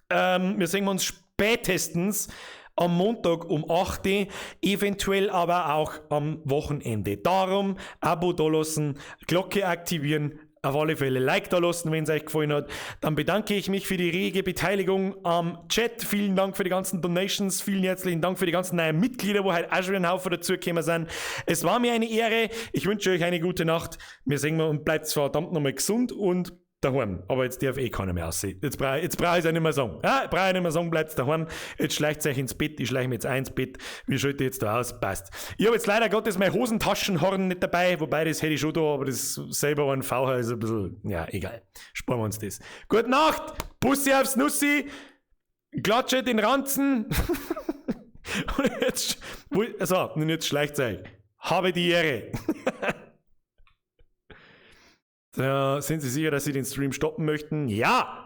Wir sehen uns spätestens am Montag um 8 Uhr, eventuell aber auch am Wochenende. Darum Abo da lassen, Glocke aktivieren, auf alle Fälle Like da lassen, wenn es euch gefallen hat. Dann bedanke ich mich für die rege Beteiligung am Chat. Vielen Dank für die ganzen Donations. Vielen herzlichen Dank für die ganzen neuen Mitglieder, wo halt auch schon ein Haufen dazugekommen sind. Es war mir eine Ehre. Ich wünsche euch eine gute Nacht. Wir sehen uns und bleibt verdammt nochmal gesund und daheim. Aber jetzt darf keiner mehr aussehen. Jetzt brauche ich es auch nicht mehr sagen. Brauche ich nicht mehr sagen, bleibt daheim. Jetzt schleicht euch ins Bett. Ich schleiche mir jetzt ins Bett. Wir schalten jetzt da aus. Passt. Ich habe jetzt leider Gottes mein Hosentaschenhorn nicht dabei. Wobei, das hätte ich schon da, aber das selber ein V ist ein bisschen, ja, egal. Sparen wir uns das. Gute Nacht. Bussi aufs Nussi. Klatsche den Ranzen. Und jetzt, und jetzt schleicht euch. Habe die Ehre. Sind Sie sicher, dass Sie den Stream stoppen möchten? Ja!